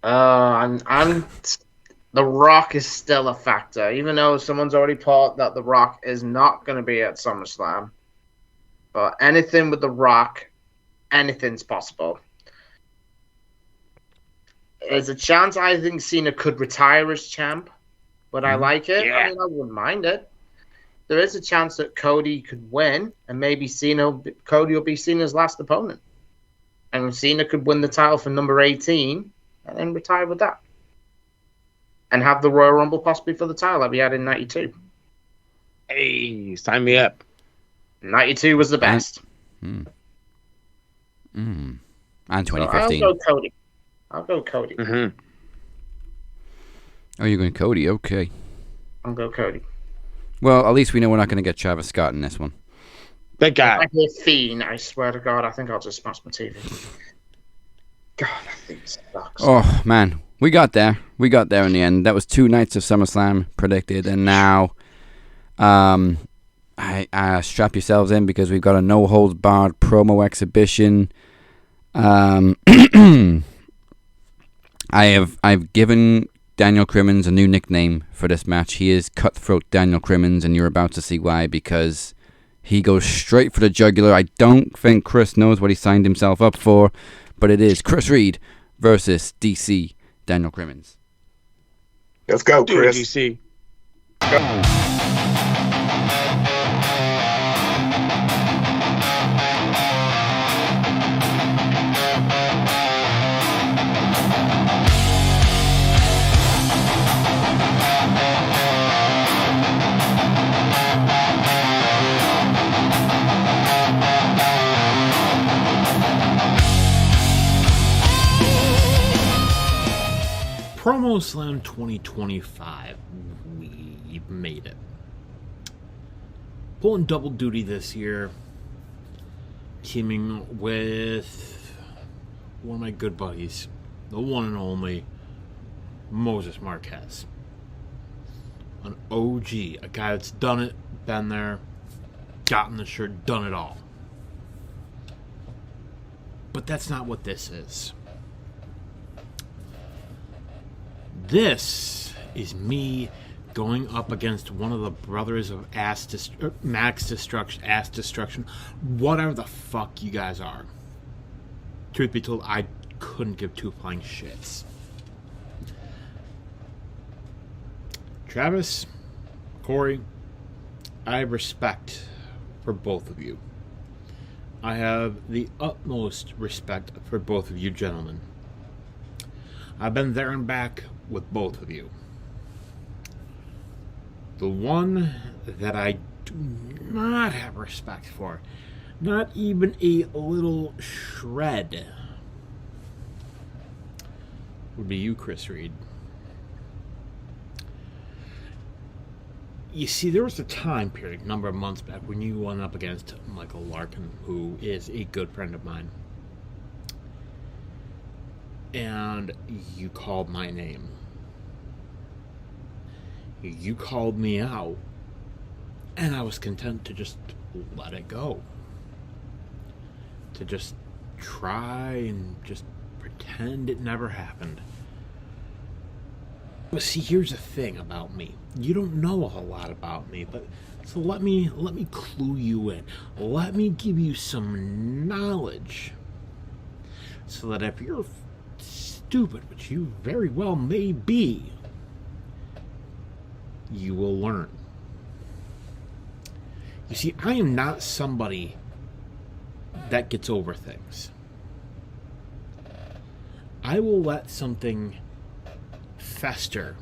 I'm The Rock is still a factor, even though someone's already put that The Rock is not going to be at SummerSlam. But anything with The Rock, anything's possible. There's a chance I think Cena could retire as champ. Would I like it? Yeah. I mean, I wouldn't mind it. There is a chance that Cody could win, and maybe Cody will be Cena's last opponent. And Cena could win the title for number 18 and then retire with that. And have the Royal Rumble possibly for the title like we had in 92. Hey, sign me up. 92 was the best. And So 2015. I'll go Cody. Mm-hmm. Oh, you're going Cody? Okay. I'll go Cody. Well, at least we know we're not going to get Travis Scott in this one. Thank God. I hear Fiend, I swear to God, I think I'll just smash my TV. God, that thing sucks. Oh, man. We got there. We got there in the end. That was 2 nights of SummerSlam predicted, and now strap yourselves in because we've got a no-holds-barred promo exhibition. I've given Daniel Crimmins a new nickname for this match. He is Cutthroat Daniel Crimmins, and you're about to see why, because he goes straight for the jugular. I don't think Chris knows what he signed himself up for, but it is Chris Reid versus DC Daniel Crimmins. Let's go, Do it, Chris. DC. PromoSlam 2025. We made it. Pulling double duty this year. Teaming with one of my good buddies. The one and only Moses Marquez. An OG. A guy that's done it, been there, gotten the shirt, done it all. But that's not what this is. This is me going up against one of the brothers of Max Destruction, Ass Destruction, whatever the fuck you guys are. Truth be told, I couldn't give two flying shits. Travis, Corey, I have respect for both of you. I have the utmost respect for both of you gentlemen. I've been there and back with both of you. The one that I do not have respect for Not even a little shred. Would be you, Chris Reid. You see, there was a time period, a number of months back, when you went up against Michael Larkin, who is a good friend of mine. And you called my name. You called me out. And I was content to just let it go. To just try and just pretend it never happened. But see, here's the thing about me. You don't know a whole lot about me, but so let me clue you in. Let me give you some knowledge. So that if you're stupid, which you very well may be, you will learn. You see, I am not somebody that gets over things. I will let something fester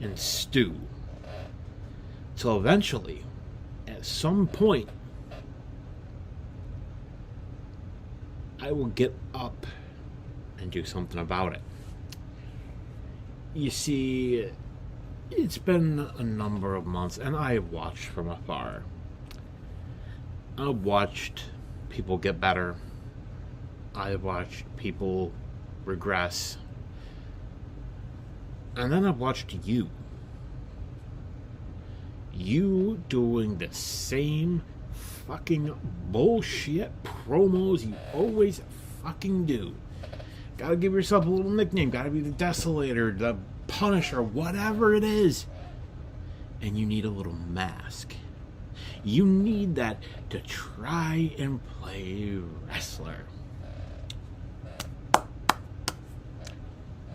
and stew till eventually, at some point, I will get up and do something about it. You see, it's been a number of months, and I have watched from afar. I've watched people get better. I've watched people regress. And then I've watched you. You doing the same fucking bullshit promos you always fucking do. Gotta give yourself a little nickname. Gotta be the Desolator, the Punisher, whatever it is. And you need a little mask. You need that to try and play wrestler.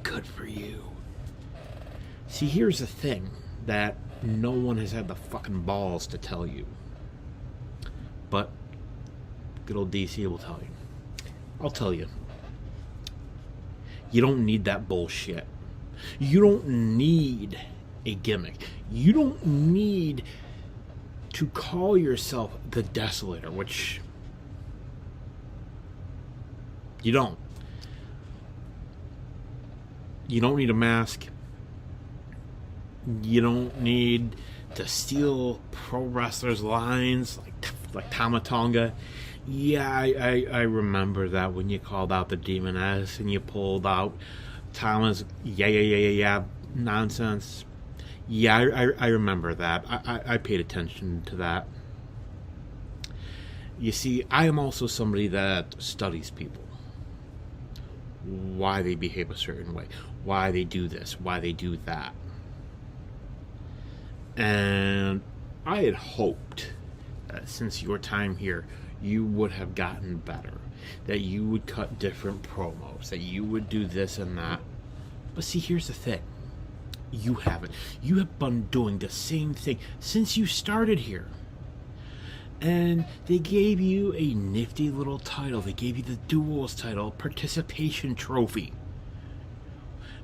Good for you. See, here's the thing that no one has had the fucking balls to tell you. But good old DC will tell you. I'll tell you. You don't need that bullshit. You don't need a gimmick. You don't need to call yourself the Desolator, which you don't. You don't need a mask. You don't need to steal pro wrestlers' lines like Tama Tonga. Yeah, I remember that when you called out the Demoness and you pulled out Tama's yeah nonsense. Yeah, I remember that. I paid attention to that. You see, I am also somebody that studies people. Why they behave a certain way. Why they do this. Why they do that. And I had hoped that since your time here, you would have gotten better. That you would cut different promos. That you would do this and that. But see, here's the thing. You haven't. You have been doing the same thing since you started here. And they gave you a nifty little title. They gave you the Duels title, participation trophy.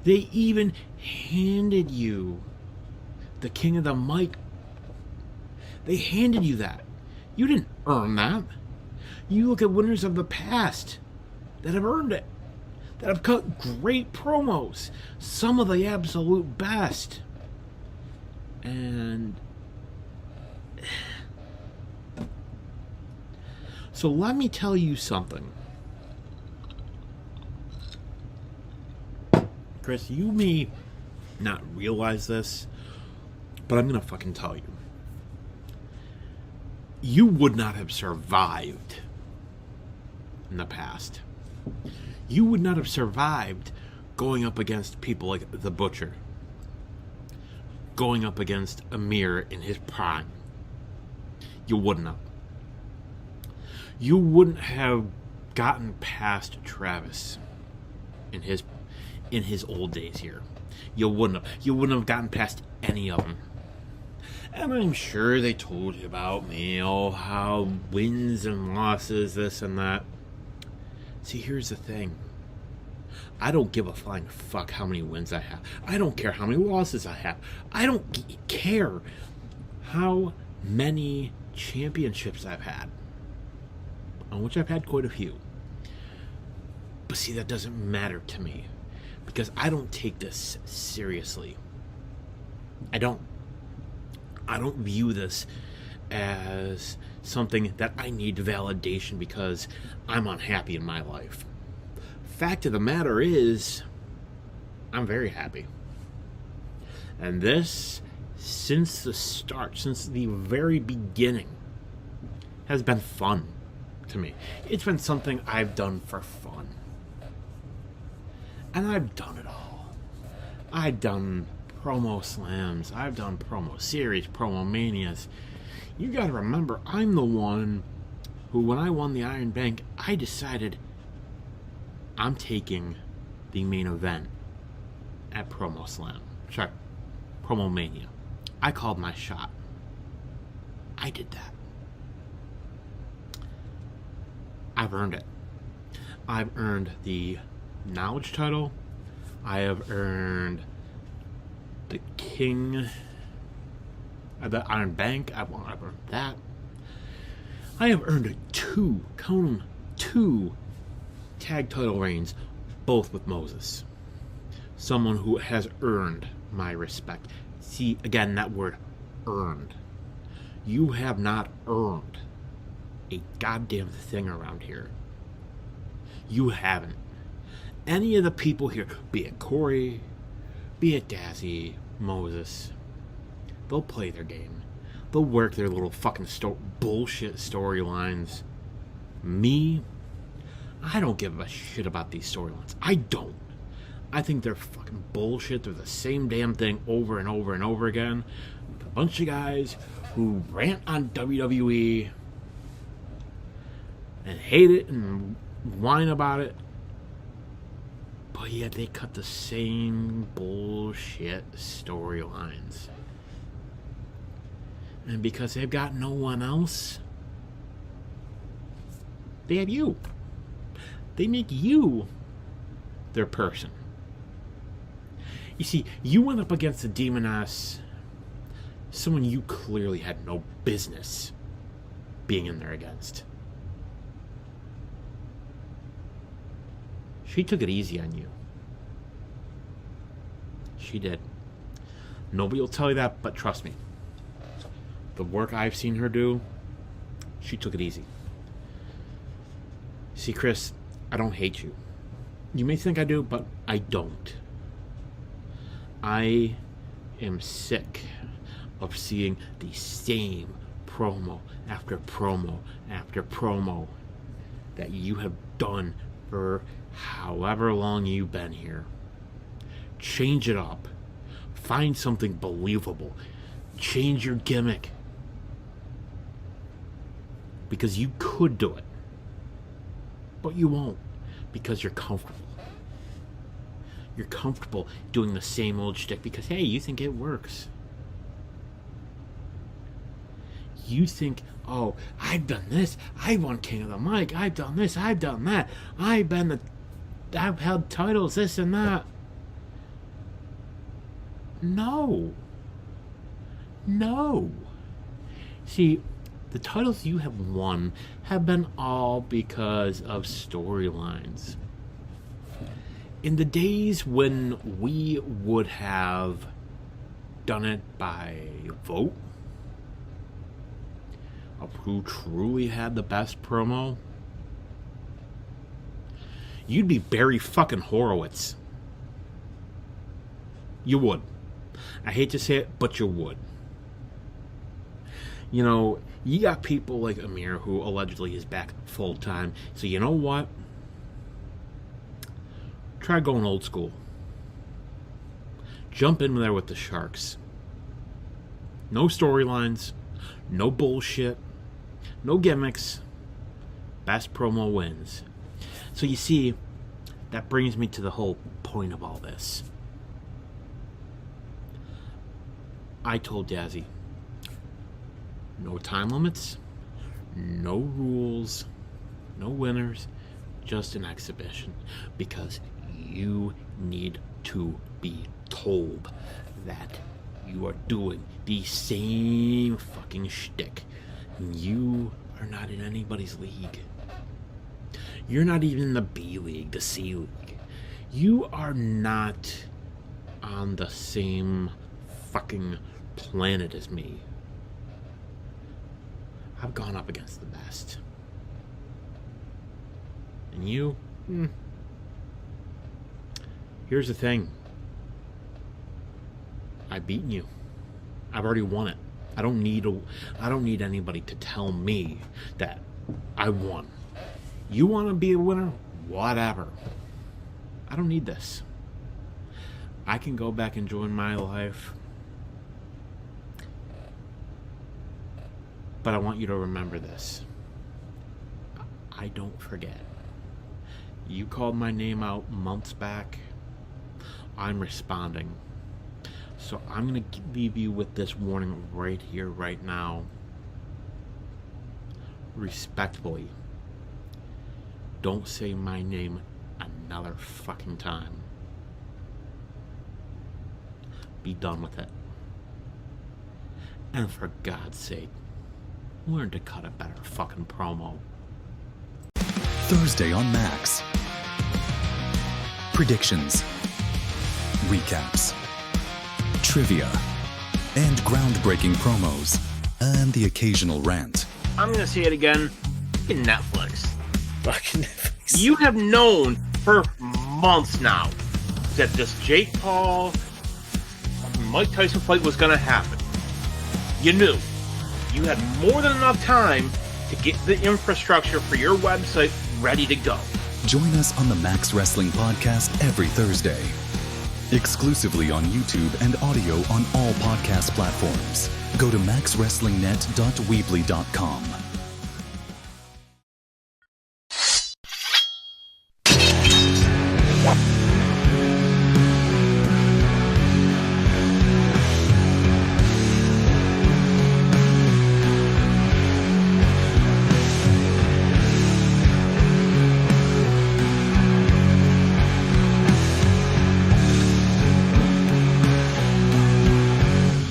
They even handed you the King of the Mic. They handed you that. You didn't earn that. You look at winners of the past that have earned it. That have cut great promos. Some of the absolute best. And so let me tell you something. Chris, you may not realize this, but I'm going to fucking tell you. You would not have survived in the past. You would not have survived going up against people like The Butcher. Going up against Amir in his prime. You wouldn't have. You wouldn't have gotten past Travis in his old days here. You wouldn't have. You wouldn't have gotten past any of them. And I'm sure they told you about me, how wins and losses, this and that. See, here's the thing. I don't give a flying fuck how many wins I have. I don't care how many losses I have. I don't care how many championships I've had. on which I've had quite a few. But see, that doesn't matter to me, because I don't take this seriously. I don't view this as something that I need validation because I'm unhappy in my life. Fact of the matter is, I'm very happy. And this, since the start, since the very beginning, has been fun to me. It's been something I've done for fun. And I've done it all. I've done promo slams, I've done promo series, promo manias. You gotta remember, I'm the one who, when I won the Iron Bank, I decided I'm taking the main event at PromoSlam. Sorry, Promo Mania. I called my shot. I did that. I've earned it. I've earned the knowledge title. I have earned the King, the Iron Bank. I've earned that. I have earned two tag title reigns, both with Moses. Someone who has earned my respect. See, again, that word, earned. You have not earned a goddamn thing around here. You haven't. Any of the people here, be it Corey, be it Dazzy, Moses, they'll play their game. They'll work their little fucking bullshit storylines. Me, I don't give a shit about these storylines. I don't. I think they're fucking bullshit. They're the same damn thing over and over and over again. A bunch of guys who rant on WWE and hate it and whine about it, but yet they cut the same bullshit storylines. And because they've got no one else, they have you. They make you their person. You see, you went up against a Demoness, someone you clearly had no business being in there against. She took it easy on you. She did. Nobody will tell you that, but trust me. The work I've seen her do, she took it easy. See, Chris, I don't hate you. You may think I do, but I don't. I am sick of seeing the same promo after promo after promo that you have done for however long you've been here. Change it up. Find something believable. Change your gimmick. Because you could do it. But you won't. Because you're comfortable. You're comfortable doing the same old shtick because, hey, you think it works. You think, oh, I've done this. I won King of the Mic. I've done this. I've done that. I've held titles, this and that. No. No. See, the titles you have won have been all because of storylines. In the days when we would have done it by vote of who truly had the best promo, you'd be Barry fucking Horowitz. You would. I hate to say it, but you would. You know, you got people like Amir who allegedly is back full time. So you know what? Try going old school. Jump in there with the Sharks. No storylines. No bullshit. No gimmicks. Best promo wins. So you see, that brings me to the whole point of all this. I told Dazzy, no time limits, no rules, no winners, just an exhibition. Because you need to be told that you are doing the same fucking shtick. You are not in anybody's league. You're not even in the B League, the C League. You are not on the same fucking planet as me. I've gone up against the best. And you? Here's the thing. I've beaten you. I've already won it. I don't need anybody to tell me that I won. You want to be a winner? Whatever. I don't need this. I can go back enjoying my life. But I want you to remember this. I don't forget. You called my name out months back. I'm responding. So I'm going to leave you with this warning right here, right now. Respectfully. Don't say my name another fucking time. Be done with it. And for God's sake, learn to cut a better fucking promo. Thursday on Max. Predictions, recaps, trivia, and groundbreaking promos, and the occasional rant. I'm gonna say it again. Fucking Netflix. Fucking Netflix. You have known for months now that this Jake Paul Mike Tyson fight was gonna happen. You knew. You had more than enough time to get the infrastructure for your website ready to go. Join us on the Max Wrestling Podcast every Thursday. Exclusively on YouTube and audio on all podcast platforms. Go to maxwrestlingnet.weebly.com.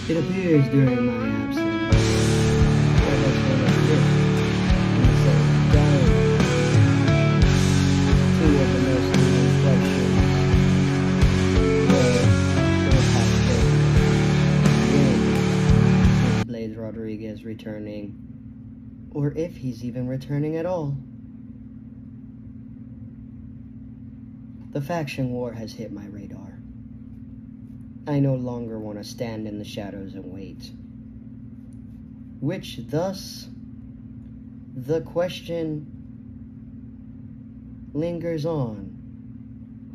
It appears during my absence, two of the most needed questions when is Blades Rodriguez returning, or if he's even returning at all. The faction war has hit my radar. I no longer want to stand in the shadows and wait. Which thus, the question lingers on.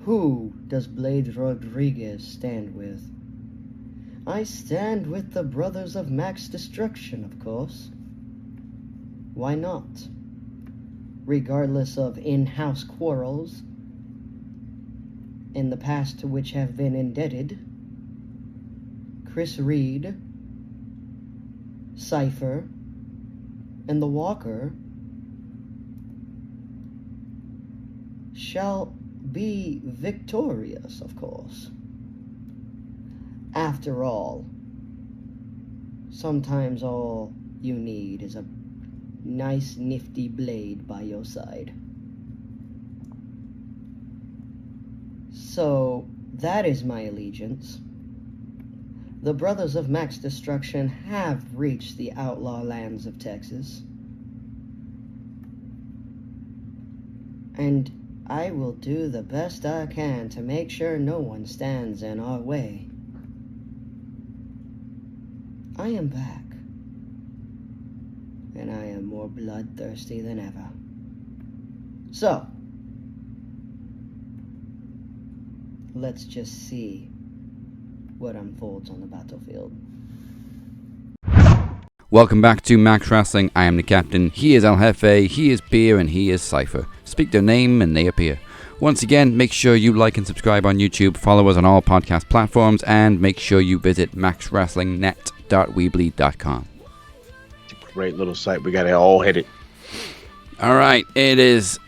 Who does Blades Rodriguez stand with? I stand with the Brothers of Max Destruction, of course. Why not? Regardless of in-house quarrels in the past to which have been indebted, Chris Reid, Cypher, and the Walker shall be victorious, of course. After all, sometimes all you need is a nice nifty blade by your side. So, that is my allegiance. The Brothers of Max Destruction have reached the outlaw lands of Texas. And I will do the best I can to make sure no one stands in our way. I am back. And I am more bloodthirsty than ever. So, let's just see what unfolds on the battlefield. Welcome back to Max Wrestling. I am the Captain. He is El Jefe, he is Beer, and he is Cypher. Speak their name and they appear. Once again, make sure you like and subscribe on YouTube, follow us on all podcast platforms, and make sure you visit maxwrestlingnet.weebly.com. It's a great little site. We got it all hit it. Alright, it is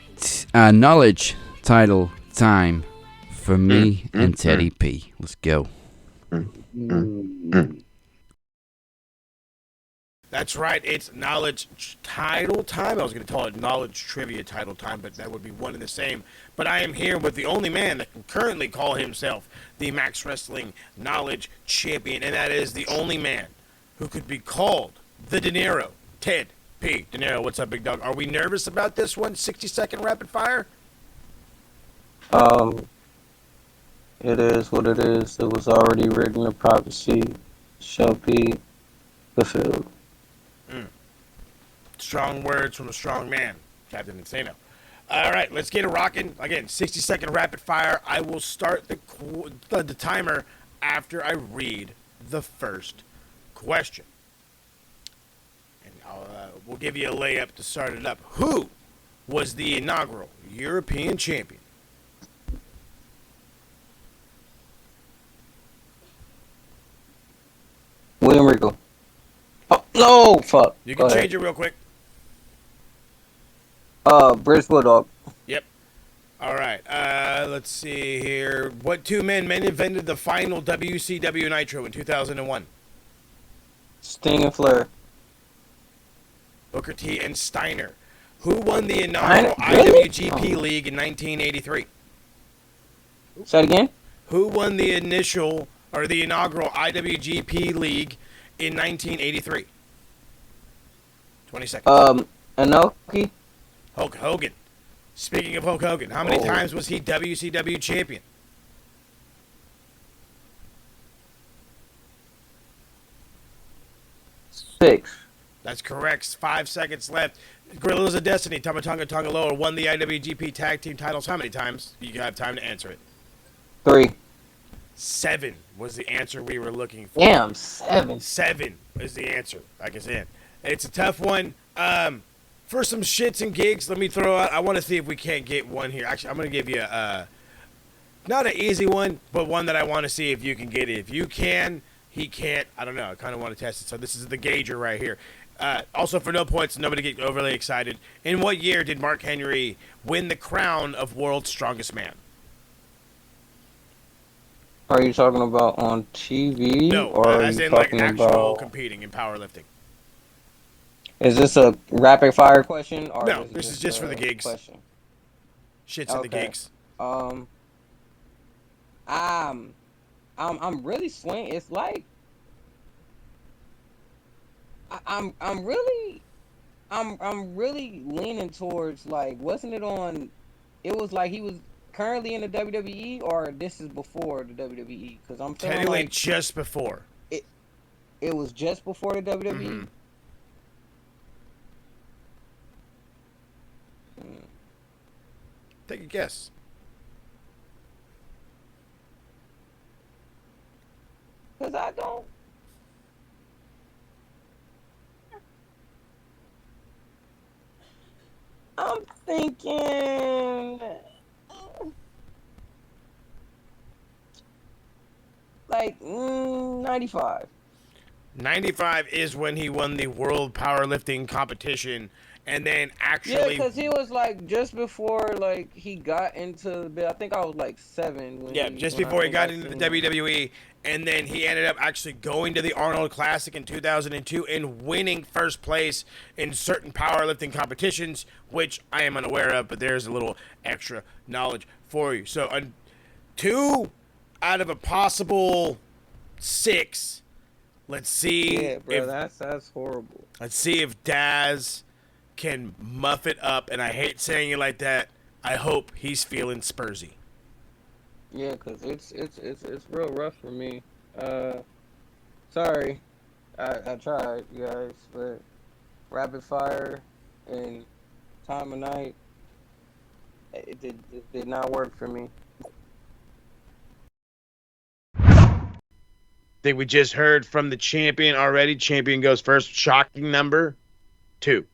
knowledge title time for me and Teddy P. Let's go. That's right. It's knowledge title time. I was going to call it knowledge trivia title time, but that would be one and the same. But I am here with the only man that can currently call himself the Max Wrestling Knowledge Champion, and that is the only man who could be called the Dinero. Ted P. Dinero, what's up, big dog? Are we nervous about this one? 60-second rapid fire? It is what it is. It was already written in prophecy. Shall be fulfilled. Strong words from a strong man, Captain and Cypher. All right, let's get it rocking. Again, 60-second rapid fire. I will start the timer after I read the first question. And we'll give you a layup to start it up. Who was the inaugural European champion? William Regal. Oh, no, fuck. You can change it real quick. British Bulldog. Yep. All right. Let's see here. What two men invented the final WCW Nitro in 2001? Sting and Flair. Booker T and Steiner. Who won the inaugural Really? IWGP League in 1983? Say it again? Who won the inaugural IWGP League in 1983? 20 seconds. Inoki. Hulk Hogan. Speaking of Hulk Hogan, how many times was he WCW champion? 6. That's correct. 5 seconds left. Gorillas of Destiny, Tama Tonga Loa won the IWGP Tag Team titles how many times? You have time to answer it. 3. 7 was the answer we were looking for. Damn, 7. 7 is the answer. Like I said, it's a tough one. For some shits and gigs, let me throw out. I want to see if we can't get one here. Actually, I'm going to give you not an easy one, but one that I want to see if you can get it. If you can, he can't. I don't know. I kind of want to test it. So this is the gauger right here. Also, for no points, nobody get overly excited. In what year did Mark Henry win the crown of World's Strongest Man? Are you talking about on TV? No, or are as you in like talking actual about... competing in powerlifting. Is this a rapid fire question? Or No, this is just for the gigs. Question? Shits and the gigs. I'm really swinging. It's like I'm really leaning towards, like, wasn't it on? It was like he was currently in the WWE, or this is before the WWE? Because I'm feeling Technically, like just before. it was just before the WWE. Mm-hmm. Take a guess. Because I don't. I'm thinking like 95. 95 is when he won the World Powerlifting competition, and then actually... Yeah, because he was like just before like he got into the... I think I was like 7. Just before he got into the WWE, and then he ended up actually going to the Arnold Classic in 2002 and winning first place in certain powerlifting competitions, which I am unaware of, but there's a little extra knowledge for you. So 2 out of a possible 6. Let's see. Yeah, bro, that's horrible. Let's see if Daz can muff it up, and I hate saying it like that. I hope he's feeling Spursy. Yeah, cause it's real rough for me. Sorry, I tried, you guys, but rapid fire and time of night, it did not work for me. I think we just heard from the champion already. Champion goes first. Shocking number 2.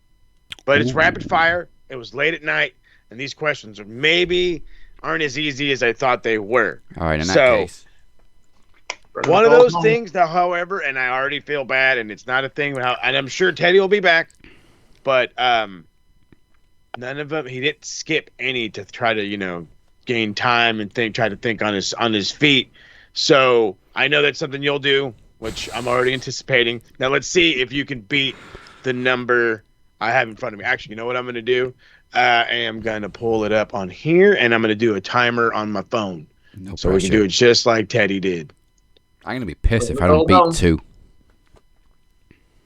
But it's rapid fire. It was late at night. And these questions aren't as easy as I thought they were. All right, in that case. One of those things, though, however, and I already feel bad, and it's not a thing, and I'm sure Teddy will be back, but none of them, he didn't skip any to try to, gain time and try to think on his feet. So I know that's something you'll do. which I'm already anticipating. Now let's see if you can beat the number I have in front of me. Actually, you know what I'm going to do? I am going to pull it up on here, and I'm going to do a timer on my phone. No so we can do it just like Teddy did. I'm going to be pissed if I don't beat 2.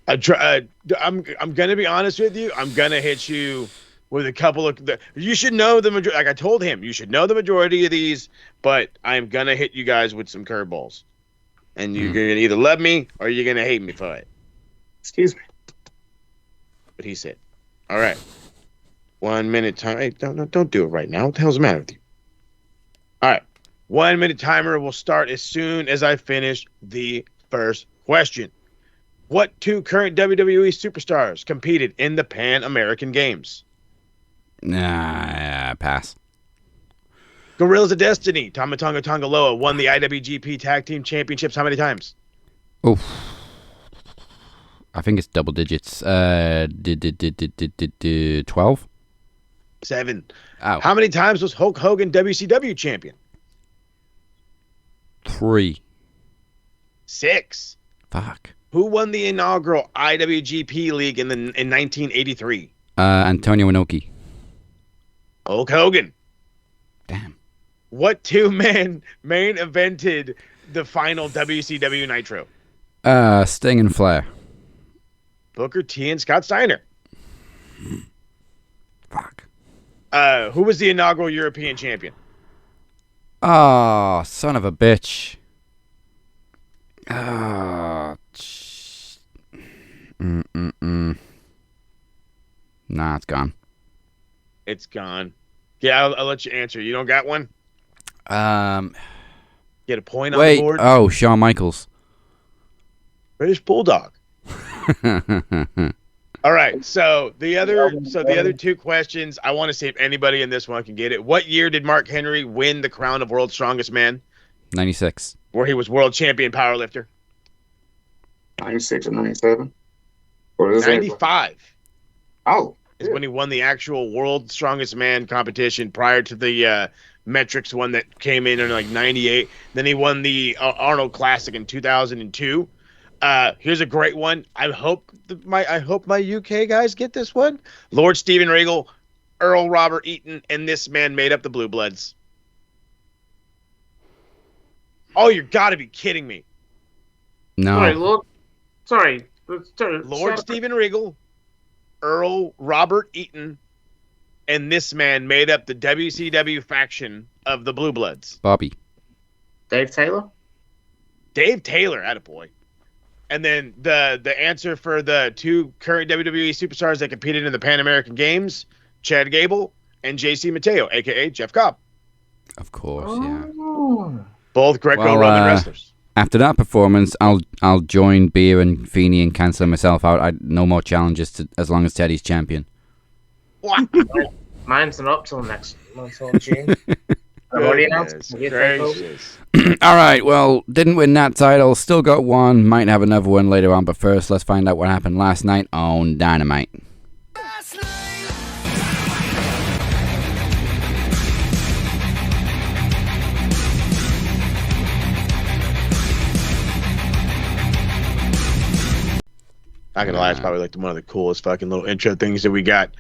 I'm going to be honest with you. I'm going to hit you with a couple of... You should know the majority. Like I told him, you should know the majority of these, but I'm going to hit you guys with some curveballs. And you're going to either love me or you're going to hate me for it. Excuse me. What he said. All right. 1 minute time. Hey, don't do it right now. What the hell's the matter with you? All right. 1 minute timer will start as soon as I finish the first question. What 2 current WWE superstars competed in the Pan American Games? Pass. Gorillas of Destiny, Tama Tonga Tonga Loa won the IWGP Tag Team Championships how many times? Oof. I think it's double digits. 12? 7. Oh. How many times was Hulk Hogan WCW champion? 3. 6. Fuck. Who won the inaugural IWGP League in 1983? Antonio Inoki. Hulk Hogan. Damn. What 2 men main evented the final WCW Nitro? Sting and Flair. Booker T and Scott Steiner. Fuck. Who was the inaugural European champion? Oh, son of a bitch. Oh, Nah, it's gone. It's gone. Yeah, I'll let you answer. You don't got one? Get a point on the board? Oh, Shawn Michaels. British Bulldog. All right, so the other 2 questions, I want to see if anybody in this one can get it. What year did Mark Henry win the crown of World's Strongest Man? 96. Where he was world champion powerlifter? 96 or 97? 95. Oh. Is when he won the actual World's Strongest Man competition prior to the metrics one that came in like 98. Then he won the Arnold Classic in 2002. Here's a great one. I hope my UK guys get this one. Lord Steven Regal, Earl Robert Eaton, and this man made up the Blue Bloods. Oh, you got to be kidding me! No. Sorry, Lord Steven Regal, Earl Robert Eaton, and this man made up the WCW faction of the Blue Bloods. Bobby. Dave Taylor. Dave Taylor, attaboy. And then the answer for the 2 current WWE superstars that competed in the Pan American Games, Chad Gable and JC Mateo, a.k.a. Jeff Cobb. Of course, yeah. Both Greco-Roman wrestlers. After that performance, I'll join Beer and Feeney and cancel myself out. No more challenges as long as Teddy's champion. What? Mine's not up till next month or June. I've already announced. All right, well, didn't win that title. Still got one. Might have another one later on. But first, let's find out what happened last night on Dynamite. Not gonna lie, it's probably like one of the coolest fucking little intro things that we got.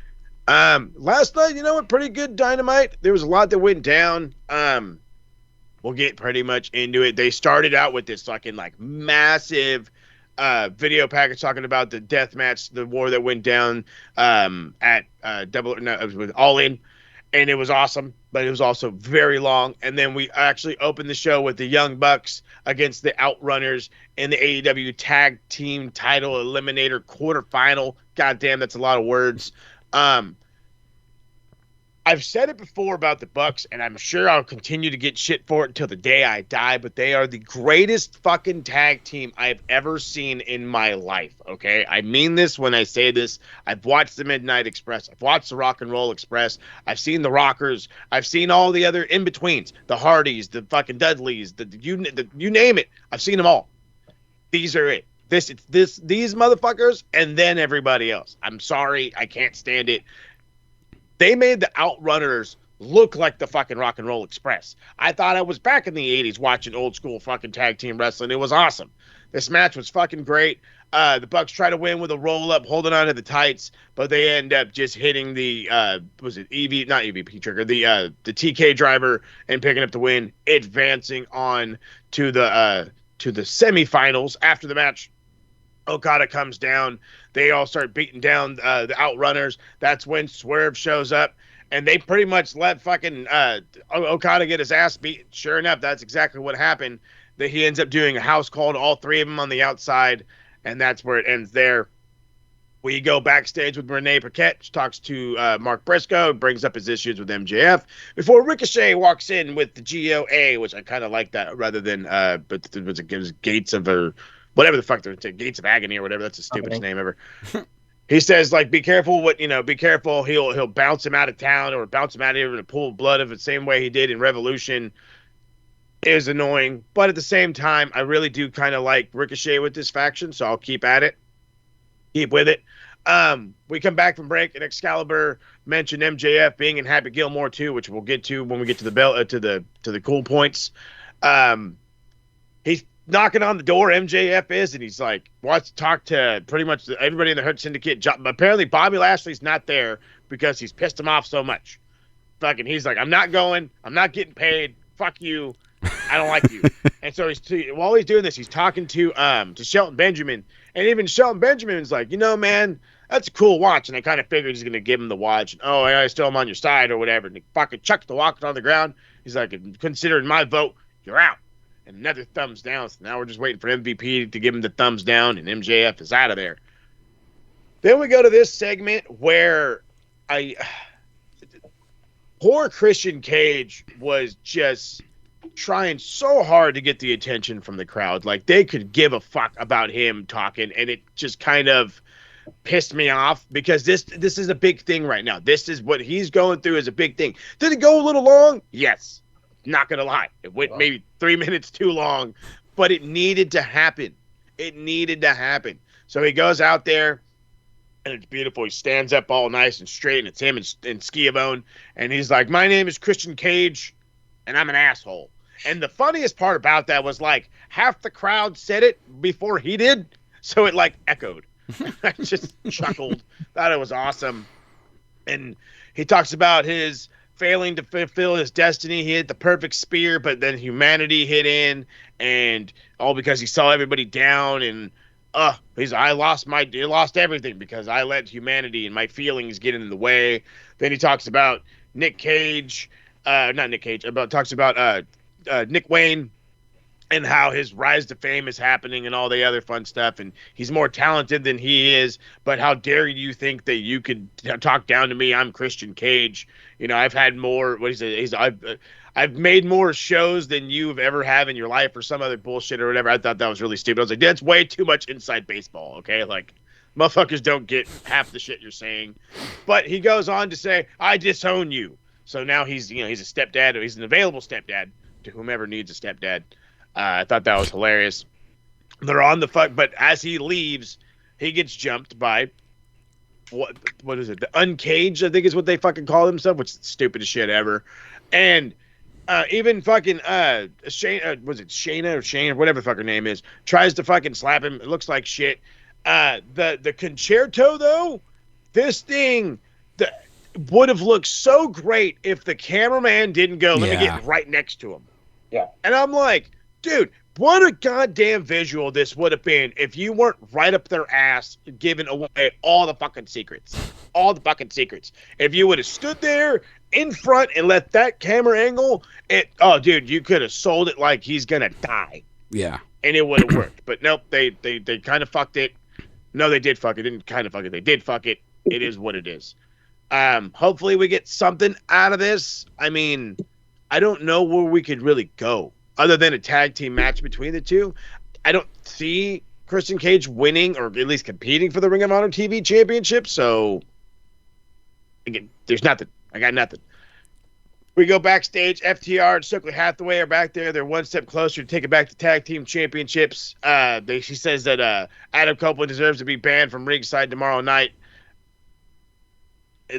Last night, you know what? Pretty good Dynamite. There was a lot that went down. We'll get pretty much into it. They started out with this fucking like massive video package talking about the death match, the war that went down at it was with All In, and it was awesome, but it was also very long. And then we actually opened the show with the Young Bucks against the Outrunners in the AEW Tag Team Title Eliminator quarterfinal. God damn, that's a lot of words. I've said it before about the Bucks, and I'm sure I'll continue to get shit for it until the day I die, but they are the greatest fucking tag team I've ever seen in my life, okay? I mean this when I say this. I've watched the Midnight Express. I've watched the Rock and Roll Express. I've seen the Rockers. I've seen all the other in-betweens, the Hardys, the fucking Dudleys, you name it. I've seen them all. These are it. These motherfuckers, and then everybody else. I'm sorry. I can't stand it. They made the Outrunners look like the fucking Rock and Roll Express. I thought I was back in the 80s watching old school fucking tag team wrestling. It was awesome. This match was fucking great. The Bucks try to win with a roll up, holding on to the tights, but they end up just hitting the not EVP trigger, the TK driver and picking up the win, advancing on to the semifinals. After the match, Okada comes down. They all start beating down the Outrunners. That's when Swerve shows up, and they pretty much let fucking Okada get his ass beat. Sure enough, that's exactly what happened. That he ends up doing a house call to all three of them on the outside, and that's where it ends there. We go backstage with Renee Paquette. She talks to Mark Briscoe, brings up his issues with MJF, before Ricochet walks in with the GOA, which I kind of like that rather than, but it was Gates of, or whatever the fuck, Gates of Agony or whatever. That's the stupidest name ever. He says, like, be careful be careful. He'll bounce him out of town or bounce him out of here in a pool of blood of the same way he did in Revolution. It was annoying, but at the same time, I really do kind of like Ricochet with this faction, so I'll keep at it. Keep with it. We come back from break, and Excalibur mentioned MJF being in Happy Gilmore too, which we'll get to when we get to the belt to the cool points. He's knocking on the door, MJF is, and he's like wants to talk to pretty much everybody in the Hurt Syndicate. Apparently, Bobby Lashley's not there because he's pissed him off so much. Fucking, he's like, I'm not going. I'm not getting paid. Fuck you. I don't like you. And so while he's doing this, he's talking to Shelton Benjamin, and even Shelton Benjamin's like, man, that's a cool watch. And I kind of figured he's gonna give him the watch. And, oh, I still am on your side or whatever. And he fucking chucks the watch on the ground. He's like, considering my vote, you're out. And another thumbs down. So now we're just waiting for MVP to give him the thumbs down, and MJF is out of there. Then we go to this segment where poor Christian Cage was just trying so hard to get the attention from the crowd. Like, they could give a fuck about him talking, and it just kind of pissed me off because this is a big thing right now. This is what he's going through is a big thing. Did it go a little long? Yes. Not gonna lie. It went maybe 3 minutes too long, but it needed to happen. It needed to happen. So he goes out there, and it's beautiful. He stands up all nice and straight, and it's him and c.W.o, and he's like, my name is Christian Cage, and I'm an asshole. And the funniest part about that was, like, half the crowd said it before he did, so it, like, echoed. I just chuckled. Thought it was awesome. And he talks about his failing to fulfill his destiny. He hit the perfect spear, but then humanity hit in, and all because he saw everybody down, and I lost everything because I let humanity and my feelings get in the way. Then he talks about Nick Wayne and how his rise to fame is happening and all the other fun stuff, and he's more talented than he is, but how dare you think that you could talk down to me? I'm Christian Cage. I've had more, I've made more shows than you've ever have in your life, or some other bullshit or whatever. I thought that was really stupid. I was like, that's way too much inside baseball, okay? Like, motherfuckers don't get half the shit you're saying. But he goes on to say, I disown you. So now he's a stepdad, or he's an available stepdad to whomever needs a stepdad. I thought that was hilarious. They're on the fuck, but as he leaves, he gets jumped by what is it? The Uncaged, I think is what they fucking call themselves, which is the stupidest shit ever. And even fucking Shayna or Shane or whatever the fuck her name is, tries to fucking slap him. It looks like shit. The concerto though, this thing would have looked so great if the cameraman didn't go, let me get right next to him. Yeah. And I'm like, dude, what a goddamn visual this would have been if you weren't right up their ass giving away all the fucking secrets. All the fucking secrets. If you would have stood there in front and let that camera angle, dude, you could have sold it like he's gonna die. Yeah. And it would have worked. But nope, they kind of fucked it. No, they did fuck it. Didn't kind of fuck it. They did fuck it. It is what it is. Hopefully we get something out of this. I mean, I don't know where we could really go other than a tag team match between the two. I don't see Christian Cage winning or at least competing for the Ring of Honor TV Championship. So again, there's nothing. I got nothing. We go backstage. FTR and Stokely Hathaway are back there. They're one step closer to taking back the tag team championships. She says that Adam Copeland deserves to be banned from ringside tomorrow night.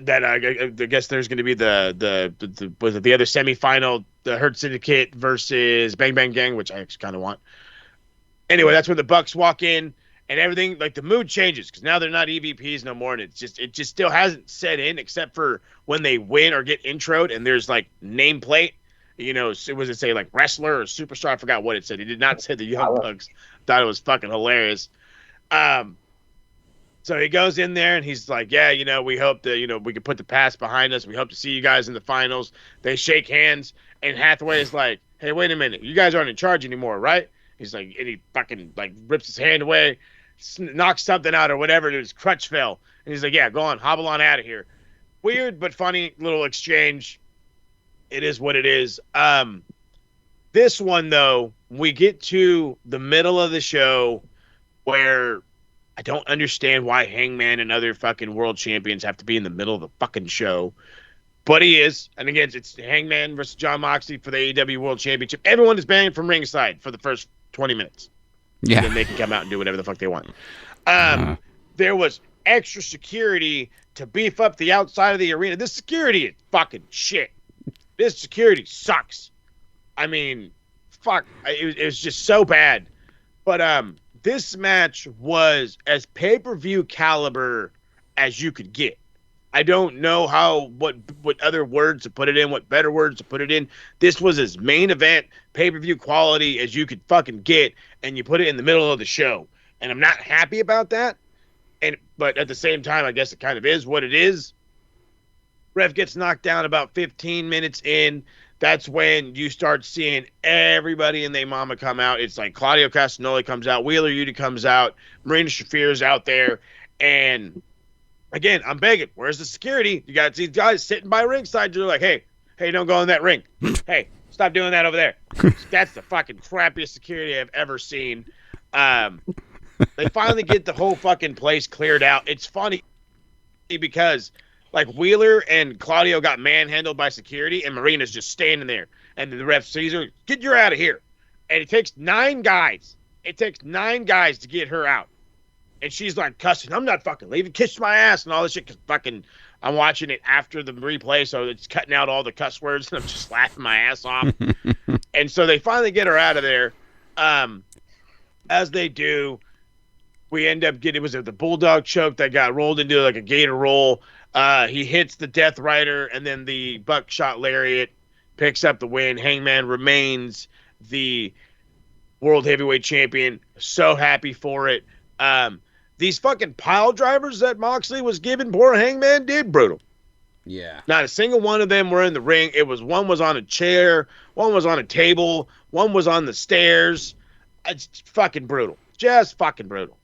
That I guess there's going to be the other semifinal, the Hurt Syndicate versus Bang Bang Gang, which I actually kind of want. Anyway, that's when the Bucks walk in and everything, like the mood changes because now they're not EVPs no more, and it just still hasn't set in except for when they win or get introed and there's like nameplate. You know, was it say like wrestler or superstar? I forgot what it said. It did not say the Young Bucks. Thought it was fucking hilarious. So he goes in there and he's like, yeah, you know, we hope that, you know, we can put the past behind us. We hope to see you guys in the finals. They shake hands and Hathaway is like, hey, wait a minute. You guys aren't in charge anymore, right? He's like, and he fucking like rips his hand away, knocks something out or whatever. His crutch fell. And he's like, yeah, go on, hobble on out of here. Weird but funny little exchange. It is what it is. This one, though, we get to the middle of the show where I don't understand why Hangman and other fucking world champions have to be in the middle of the fucking show. But he is. And again, it's Hangman versus Jon Moxley for the AEW World Championship. Everyone is banned from ringside for the first 20 minutes. Yeah. And then they can come out and do whatever the fuck they want. There was extra security to beef up the outside of the arena. This security is fucking shit. This security sucks. I mean, fuck. It was just so bad. But this match was as pay-per-view caliber as you could get. I don't know what other words to put it in, what better words to put it in. This was as main event pay-per-view quality as you could fucking get, and you put it in the middle of the show. And I'm not happy about that. But at the same time, I guess it kind of is what it is. Ref gets knocked down about 15 minutes in. That's when you start seeing everybody and their mama come out. It's like Claudio Castagnoli comes out, Wheeler Yuta comes out, Marina Shafir's out there. And again, I'm begging, where's the security? You got these guys sitting by ringside. They're like, hey, don't go in that ring. Hey, stop doing that over there. That's the fucking crappiest security I've ever seen. They finally get the whole fucking place cleared out. It's funny because like Wheeler and Claudio got manhandled by security, and Marina's just standing there. And the ref sees her, get your out of here. And it takes 9 guys. It takes 9 guys to get her out. And she's like cussing, I'm not fucking leaving, kiss my ass and all this shit. Cause fucking, I'm watching it after the replay, so it's cutting out all the cuss words, and I'm just laughing my ass off. And so they finally get her out of there. As they do, we end up getting, was it the Bulldog choke that got rolled into like a gator roll? He hits the Death Rider, and then the Buckshot Lariat picks up the win. Hangman remains the World Heavyweight Champion. So happy for it. These fucking pile drivers that Moxley was giving poor Hangman, dude, brutal. Yeah. Not a single one of them were in the ring. One was on a chair, one was on a table, one was on the stairs. It's fucking brutal. Just fucking brutal.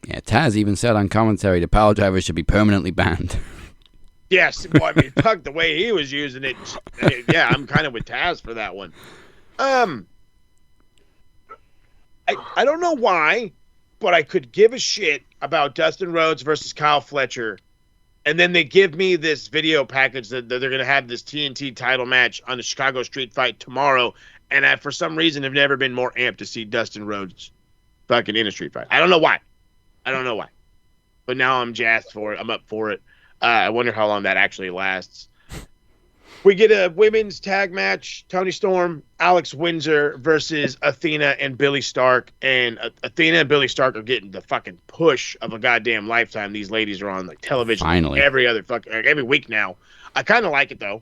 Yeah, Taz even said on commentary the pile drivers should be permanently banned. Yes, well, I mean, fuck the way he was using it. Yeah, I'm kind of with Taz for that one. I don't know why, but I could give a shit about Dustin Rhodes versus Kyle Fletcher, and then they give me this video package that they're going to have this TNT title match on the Chicago Street Fight tomorrow, and I, for some reason, have never been more amped to see Dustin Rhodes fucking in a street fight. I don't know why. But now I'm jazzed for it. I'm up for it. I wonder how long that actually lasts. We get a women's tag match. Toni Storm, Alex Windsor versus Athena and Billy Stark. And Athena and Billy Stark are getting the fucking push of a goddamn lifetime. These ladies are on like television Finally. every week now. I kind of like it though.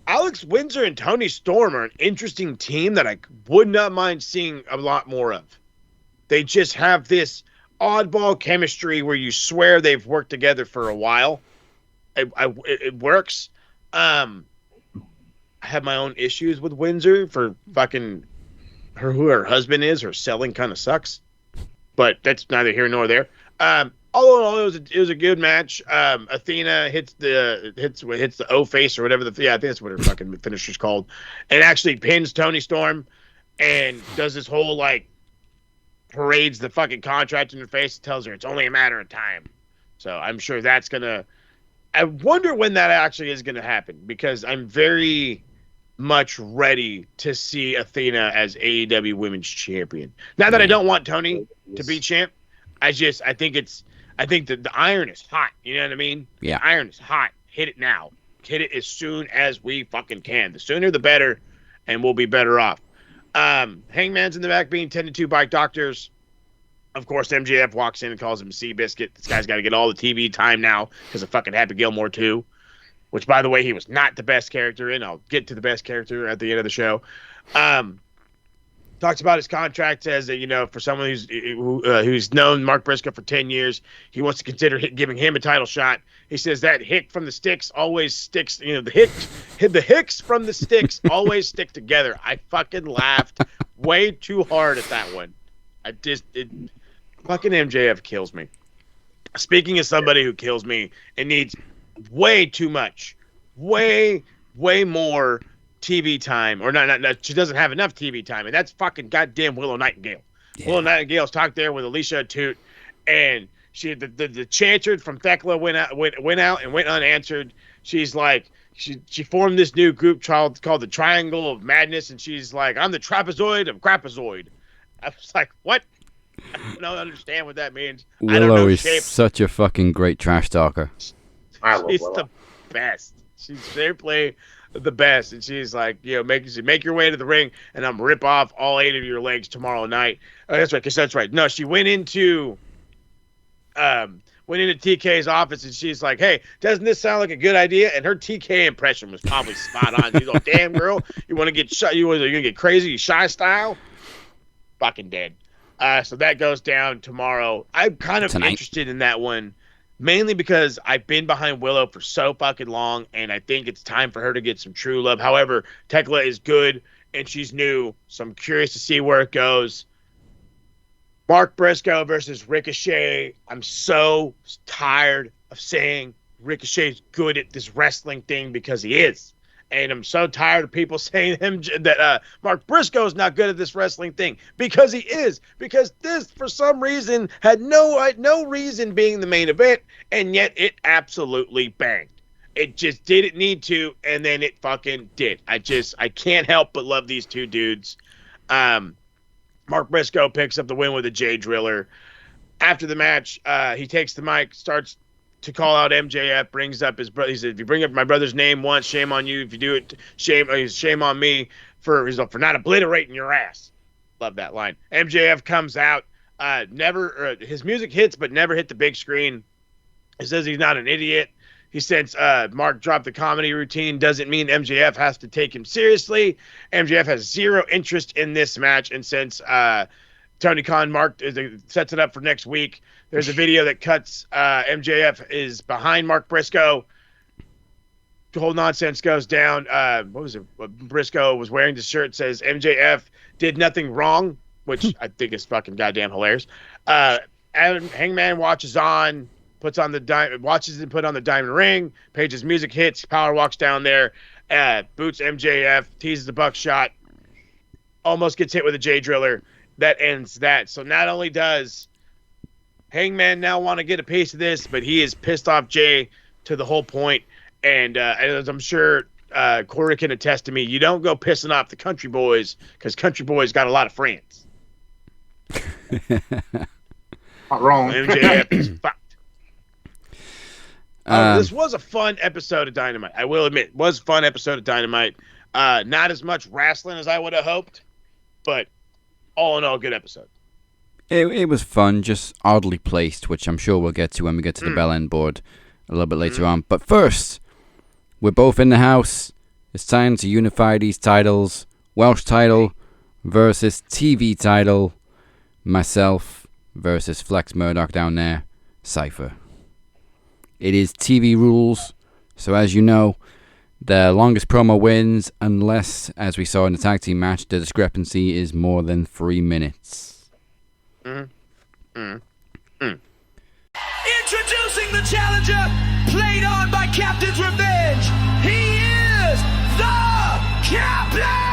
Alex Windsor and Toni Storm are an interesting team that I would not mind seeing a lot more of. They just have this oddball chemistry where you swear they've worked together for a while. It works. I have my own issues with Windsor for fucking who her husband is. Her selling kind of sucks, but that's neither here nor there. All in all, it was a good match. Athena hits the O face or whatever I think that's what her fucking finisher's called, and actually pins Toni Storm and does this whole like parades the fucking contract in her face and tells her it's only a matter of time. So I'm sure that's gonna. I wonder when that actually is gonna happen, because I'm very much ready to see Athena as AEW Women's Champion. Not that I don't want Toni to be champ. I think that the iron is hot. You know what I mean? Yeah. The iron is hot. Hit it now. Hit it as soon as we fucking can. The sooner the better, and we'll be better off. Hangman's in the back being tended to by doctors. Of course, MJF walks in and calls him Seabiscuit. This guy's got to get all the TV time now because of fucking Happy Gilmore 2, which, by the way, he was not the best character in. I'll get to the best character at the end of the show. Talks about his contract, says that, for someone who's known Mark Briscoe for 10 years, he wants to consider giving him a title shot. He says that hick from the sticks always sticks, the hicks from the sticks always stick together. I fucking laughed way too hard at that one. Fucking MJF kills me. Speaking of somebody who kills me, it needs way too much, way more TV time, or not, she doesn't have enough TV time, and that's fucking goddamn Willow Nightingale. Yeah. Willow Nightingale's talked there with Alicia Toot, and the chanter from Thekla went out and went unanswered. She's like, she formed this new group called the Triangle of Madness, and she's like, I'm the trapezoid of Crapazoid. I was like, what? I don't understand what that means. Willow is such a fucking great trash talker. She's the best. She's simply the best, and she's like, make your way to the ring, and I'm rip off all 8 of your legs tomorrow night. Oh, that's right, 'cause that's right. No, she went into TK's office, and she's like, hey, doesn't this sound like a good idea? And her TK impression was probably spot on. She's like, damn girl, you want to get shot? You're gonna get crazy, shy style? Fucking dead. So that goes down tomorrow. I'm kind of interested in that one, mainly because I've been behind Willow for so fucking long, and I think it's time for her to get some true love. However, Thekla is good, and she's new, so I'm curious to see where it goes. Mark Briscoe versus Ricochet. I'm so tired of saying Ricochet's good at this wrestling thing, because he is. And I'm so tired of people saying that Mark Briscoe is not good at this wrestling thing, because he is. Because this, for some reason, had no reason being the main event, and yet it absolutely banged. It just didn't need to, and then it fucking did. I can't help but love these two dudes. Mark Briscoe picks up the win with a J Driller. After the match, he takes the mic, starts to call out MJF, brings up his brother. He said, if you bring up my brother's name once, shame on you. If you do it, shame on me for not obliterating your ass. Love that line. MJF comes out. His music hits, but never hit the big screen. He says he's not an idiot. He says Mark dropped the comedy routine. Doesn't mean MJF has to take him seriously. MJF has zero interest in this match. And since Tony Khan sets it up for next week, there's a video that cuts MJF is behind Mark Briscoe. The whole nonsense goes down. What was it? Briscoe was wearing the shirt, says MJF did nothing wrong, which I think is fucking goddamn hilarious. Hangman watches on, watches him put on the diamond ring. Page's music hits. Power walks down there, boots MJF, teases the buckshot, almost gets hit with a J Driller. That ends that. So not only does Hangman now want to get a piece of this, but he is pissed off Jay to the whole point. And as I'm sure Corey can attest to me, you don't go pissing off the Country Boys, because Country Boys got a lot of friends. Not wrong. MJF is fucked. This was a fun episode of Dynamite. I will admit, it was a fun episode of Dynamite. Not as much wrestling as I would have hoped, but all in all, good episode. It was fun, just oddly placed, which I'm sure we'll get to when we get to the Bell End board a little bit later on. But first, we're both in the house. It's time to unify these titles. Welsh title versus TV title. Myself versus Flex Murdoch down there. Cypher. It is TV rules, so as you know, the longest promo wins, unless, as we saw in the tag team match, the discrepancy is more than 3 minutes. Introducing the challenger, played on by Captain's Revenge. He is the Captain!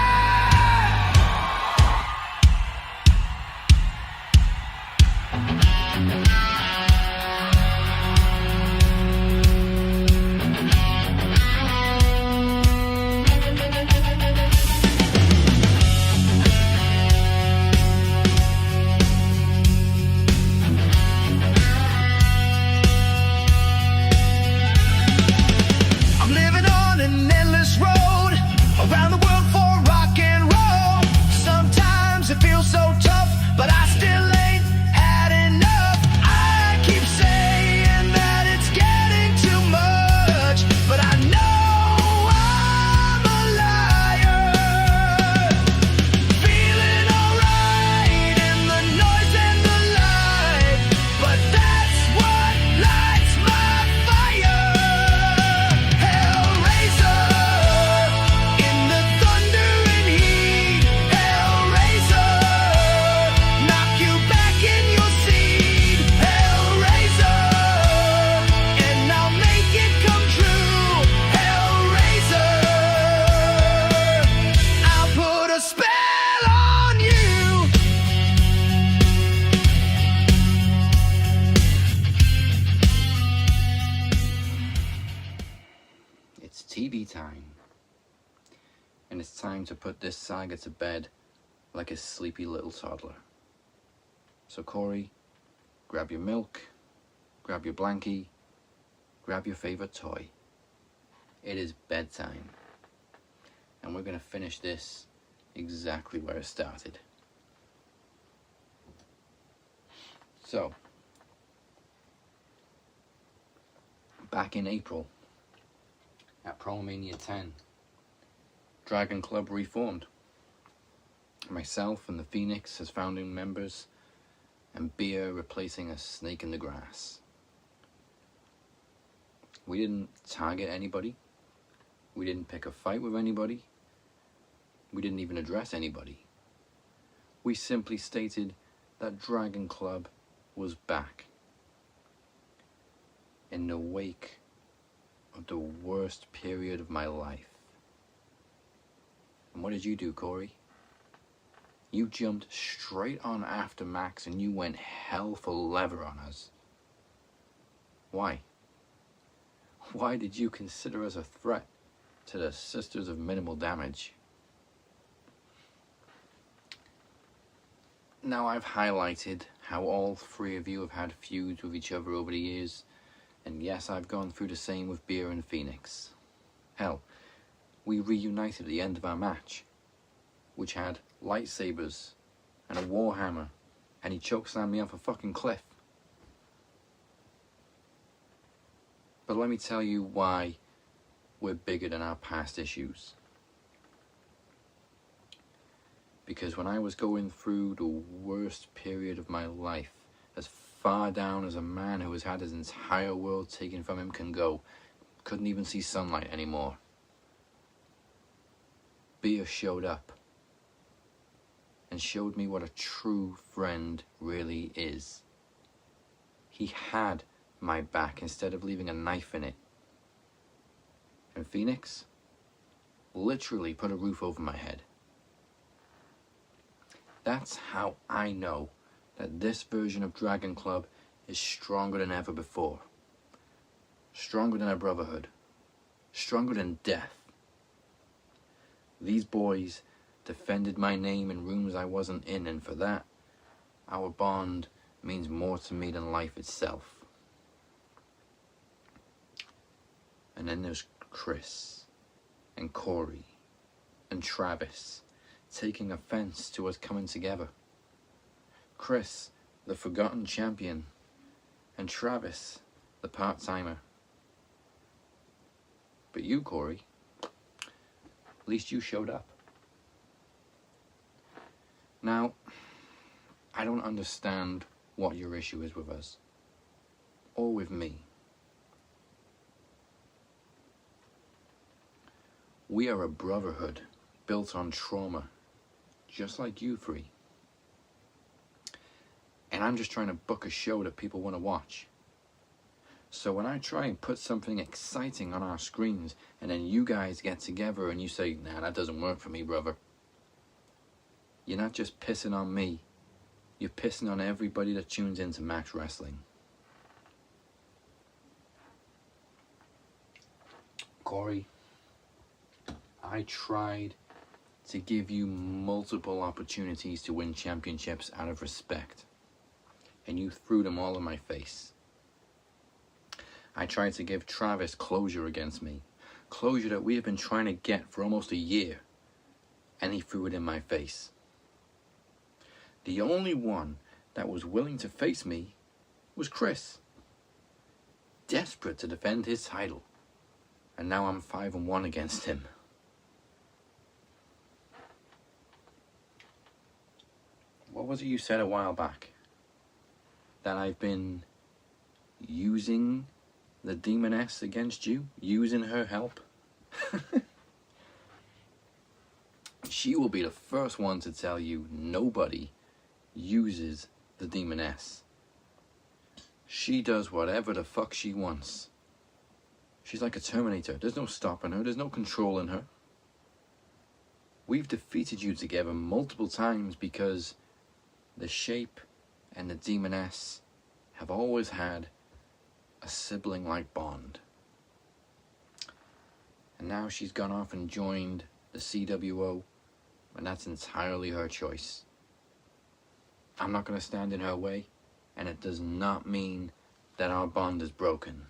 TV time. And it's time to put this saga to bed like a sleepy little toddler. So Corey, grab your milk, grab your blankie, grab your favorite toy. It is bedtime. And we're going to finish this exactly where it started. So, back in April, at PromoMania 10, Dragon Club reformed. Myself and the Phoenix as founding members, and Beer replacing a snake in the grass. We didn't target anybody. We didn't pick a fight with anybody. We didn't even address anybody. We simply stated that Dragon Club was back. In the wake of the worst period of my life. And what did you do, Corey? You jumped straight on after Max and you went hell for leather on us. Why? Why did you consider us a threat to the Sisters of Minimal Damage? Now, I've highlighted how all three of you have had feuds with each other over the years, and yes, I've gone through the same with Beer and Phoenix. Hell, we reunited at the end of our match, which had lightsabers and a warhammer, and he chokeslammed me off a fucking cliff. But let me tell you why we're bigger than our past issues. Because when I was going through the worst period of my life, as far down as a man who has had his entire world taken from him can go, couldn't even see sunlight anymore, Beer showed up and showed me what a true friend really is. He had my back instead of leaving a knife in it. And Phoenix literally put a roof over my head. That's how I know that this version of Dragon Club is stronger than ever before. Stronger than a brotherhood. Stronger than death. These boys defended my name in rooms I wasn't in, and for that, our bond means more to me than life itself. And then there's Chris, and Corey, and Travis, taking offense to us coming together. Chris, the forgotten champion, and Travis, the part-timer. But you, Corey, at least you showed up. Now, I don't understand what your issue is with us, or with me. We are a brotherhood built on trauma, just like you three. And I'm just trying to book a show that people want to watch. So when I try and put something exciting on our screens, and then you guys get together and you say, nah, that doesn't work for me, brother. You're not just pissing on me. You're pissing on everybody that tunes into Max Wrestling. Corey, I tried to give you multiple opportunities to win championships out of respect, and you threw them all in my face. I tried to give Travis closure against me, closure that we have been trying to get for almost a year, and he threw it in my face. The only one that was willing to face me was Chris, desperate to defend his title, and now I'm 5-1 against him. What was it you said a while back? That I've been using the Demoness against you? Using her help? She will be the first one to tell you nobody uses the Demoness. She does whatever the fuck she wants. She's like a Terminator. There's no stopping her. There's no controlling her. We've defeated you together multiple times because the Shape and the Demoness have always had a sibling-like bond. And now she's gone off and joined the c.W.o, and that's entirely her choice. I'm not going to stand in her way, and it does not mean that our bond is broken.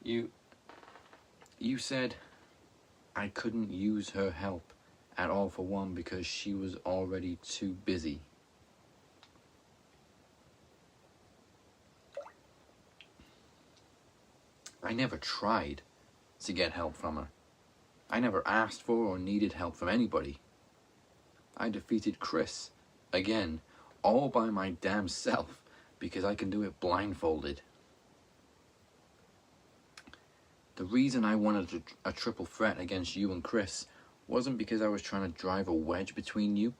You said I couldn't use her help at all for one because she was already too busy. I never tried to get help from her. I never asked for or needed help from anybody. I defeated Chris, again, all by my damn self, because I can do it blindfolded. The reason I wanted a triple threat against you and Chris wasn't because I was trying to drive a wedge between you.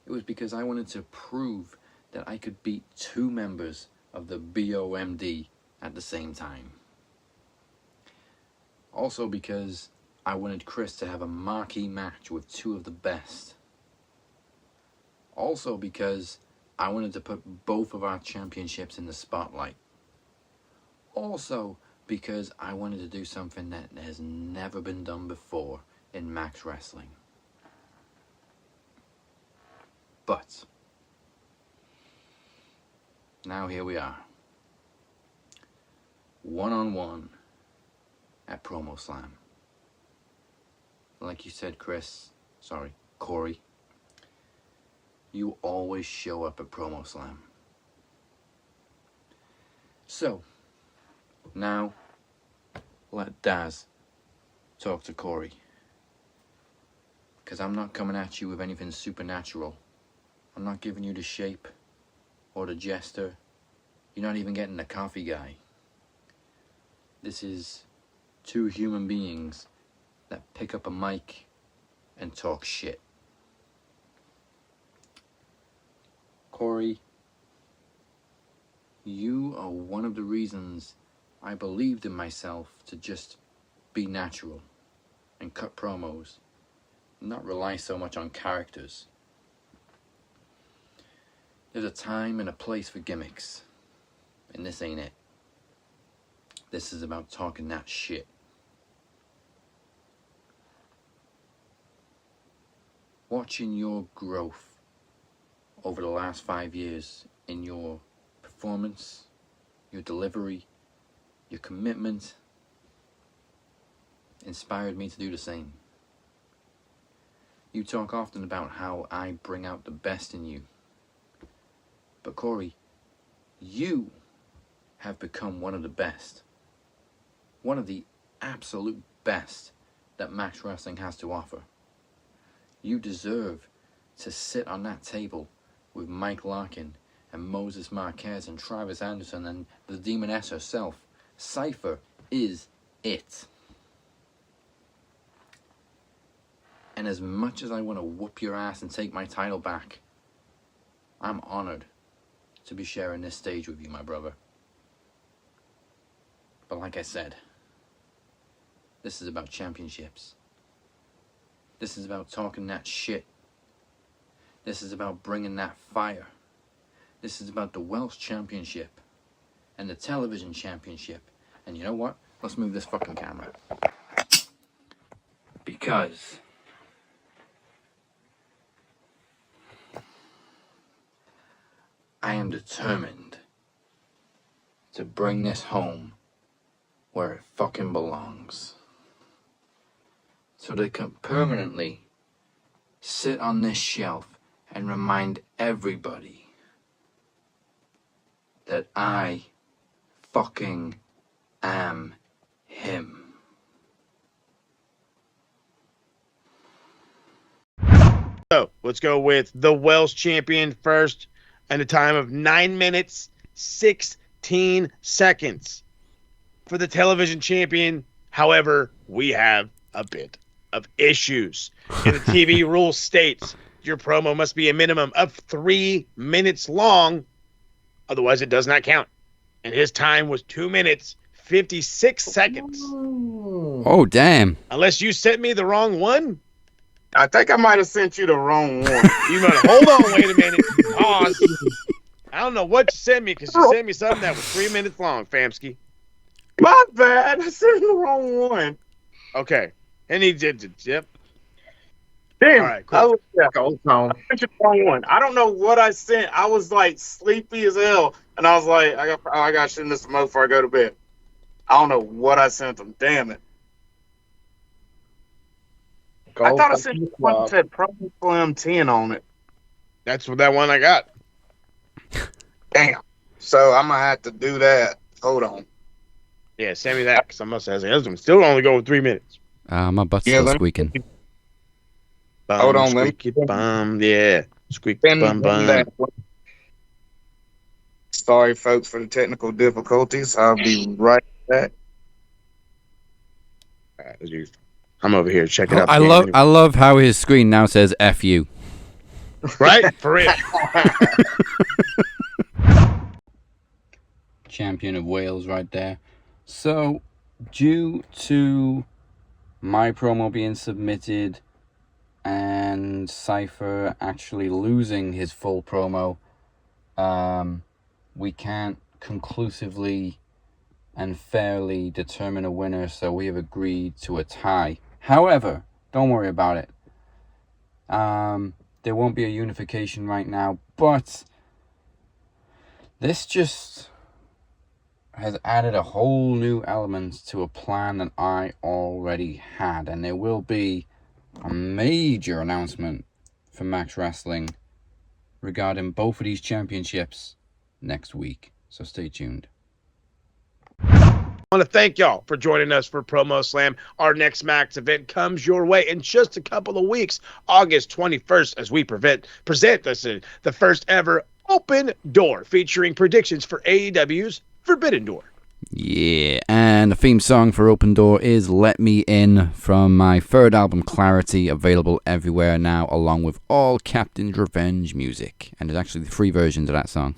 It was because I wanted to prove that I could beat two members of the BOMD at the same time. Also because I wanted Chris to have a marquee match with two of the best. Also because I wanted to put both of our championships in the spotlight. Also because I wanted to do something that has never been done before in Max Wrestling. But now here we are. One-on-one at PromoSlam. Like you said, Corey, you always show up at PromoSlam. So, now, let Daz talk to Corey. Because I'm not coming at you with anything supernatural. I'm not giving you the shape or the jester. You're not even getting the coffee guy. This is two human beings that pick up a mic and talk shit. Corey, you are one of the reasons I believed in myself to just be natural and cut promos, not rely so much on characters. There's a time and a place for gimmicks, and this ain't it. This is about talking that shit. Watching your growth over the last 5 years in your performance, your delivery, your commitment, inspired me to do the same. You talk often about how I bring out the best in you. But Corey, you have become one of the best. One of the absolute best that Max Wrestling has to offer. You deserve to sit on that table with Mike Larkin and Moses Marquez and Travis Anderson and the Demoness herself. Cypher is it. And as much as I want to whoop your ass and take my title back, I'm honored to be sharing this stage with you, my brother. But like I said, this is about championships. This is about talking that shit. This is about bringing that fire. This is about the Welsh Championship and the Television Championship. And you know what? Let's move this fucking camera. Because I am determined to bring this home where it fucking belongs. So they can permanently sit on this shelf and remind everybody that I fucking am him. So let's go with the Welsh champion first, and a time of 9 minutes 16 seconds. For the television champion, however, we have a bit of issues. In the TV rule states your promo must be a minimum of 3 minutes long, otherwise it does not count. And his time was 2 minutes 56 seconds. Oh, damn. Unless you sent me the wrong one. I think I might have sent you the wrong one. You might hold on, wait a minute. Pause. I don't know what you sent me because you sent me something that was 3 minutes long, Famsky. My bad. I sent the wrong one. Okay. And he did it. Yep. Damn. All right, cool. I sent the wrong one. I don't know what I sent. I was like sleepy as hell, and I was like, I got to send this to Mo before I go to bed. I don't know what I sent them. Damn it. I thought I sent you one that said PromoSlam 10 on it. That's that one I got. Damn. So I'm gonna have to do that. Hold on. Yeah, send me that because I must have husband. Still only go 3 minutes. My butt's still squeaking. Bum, Hold on, squeaky bum. Yeah, squeaky bum that bum. one. Sorry, folks, for the technical difficulties. I'll be right back. I'm over here checking out. I love how his screen now says "F you." Right, for real. Champion of Wales right there. So, due to my promo being submitted and Cypher actually losing his full promo, we can't conclusively and fairly determine a winner, so we have agreed to a tie. However, don't worry about it. There won't be a unification right now, but this just has added a whole new element to a plan that I already had, and there will be a major announcement for Max Wrestling regarding both of these championships next week, so stay tuned. I want to thank y'all for joining us for PromoSlam. Our next Max event comes your way in just a couple of weeks, August 21st, as we present the first ever Open Door featuring predictions for AEW's Forbidden Door. Yeah, and the theme song for Open Door is Let Me In from my third album, Clarity, available everywhere now, along with all Captain's Revenge music. And there's actually 3 versions of that song.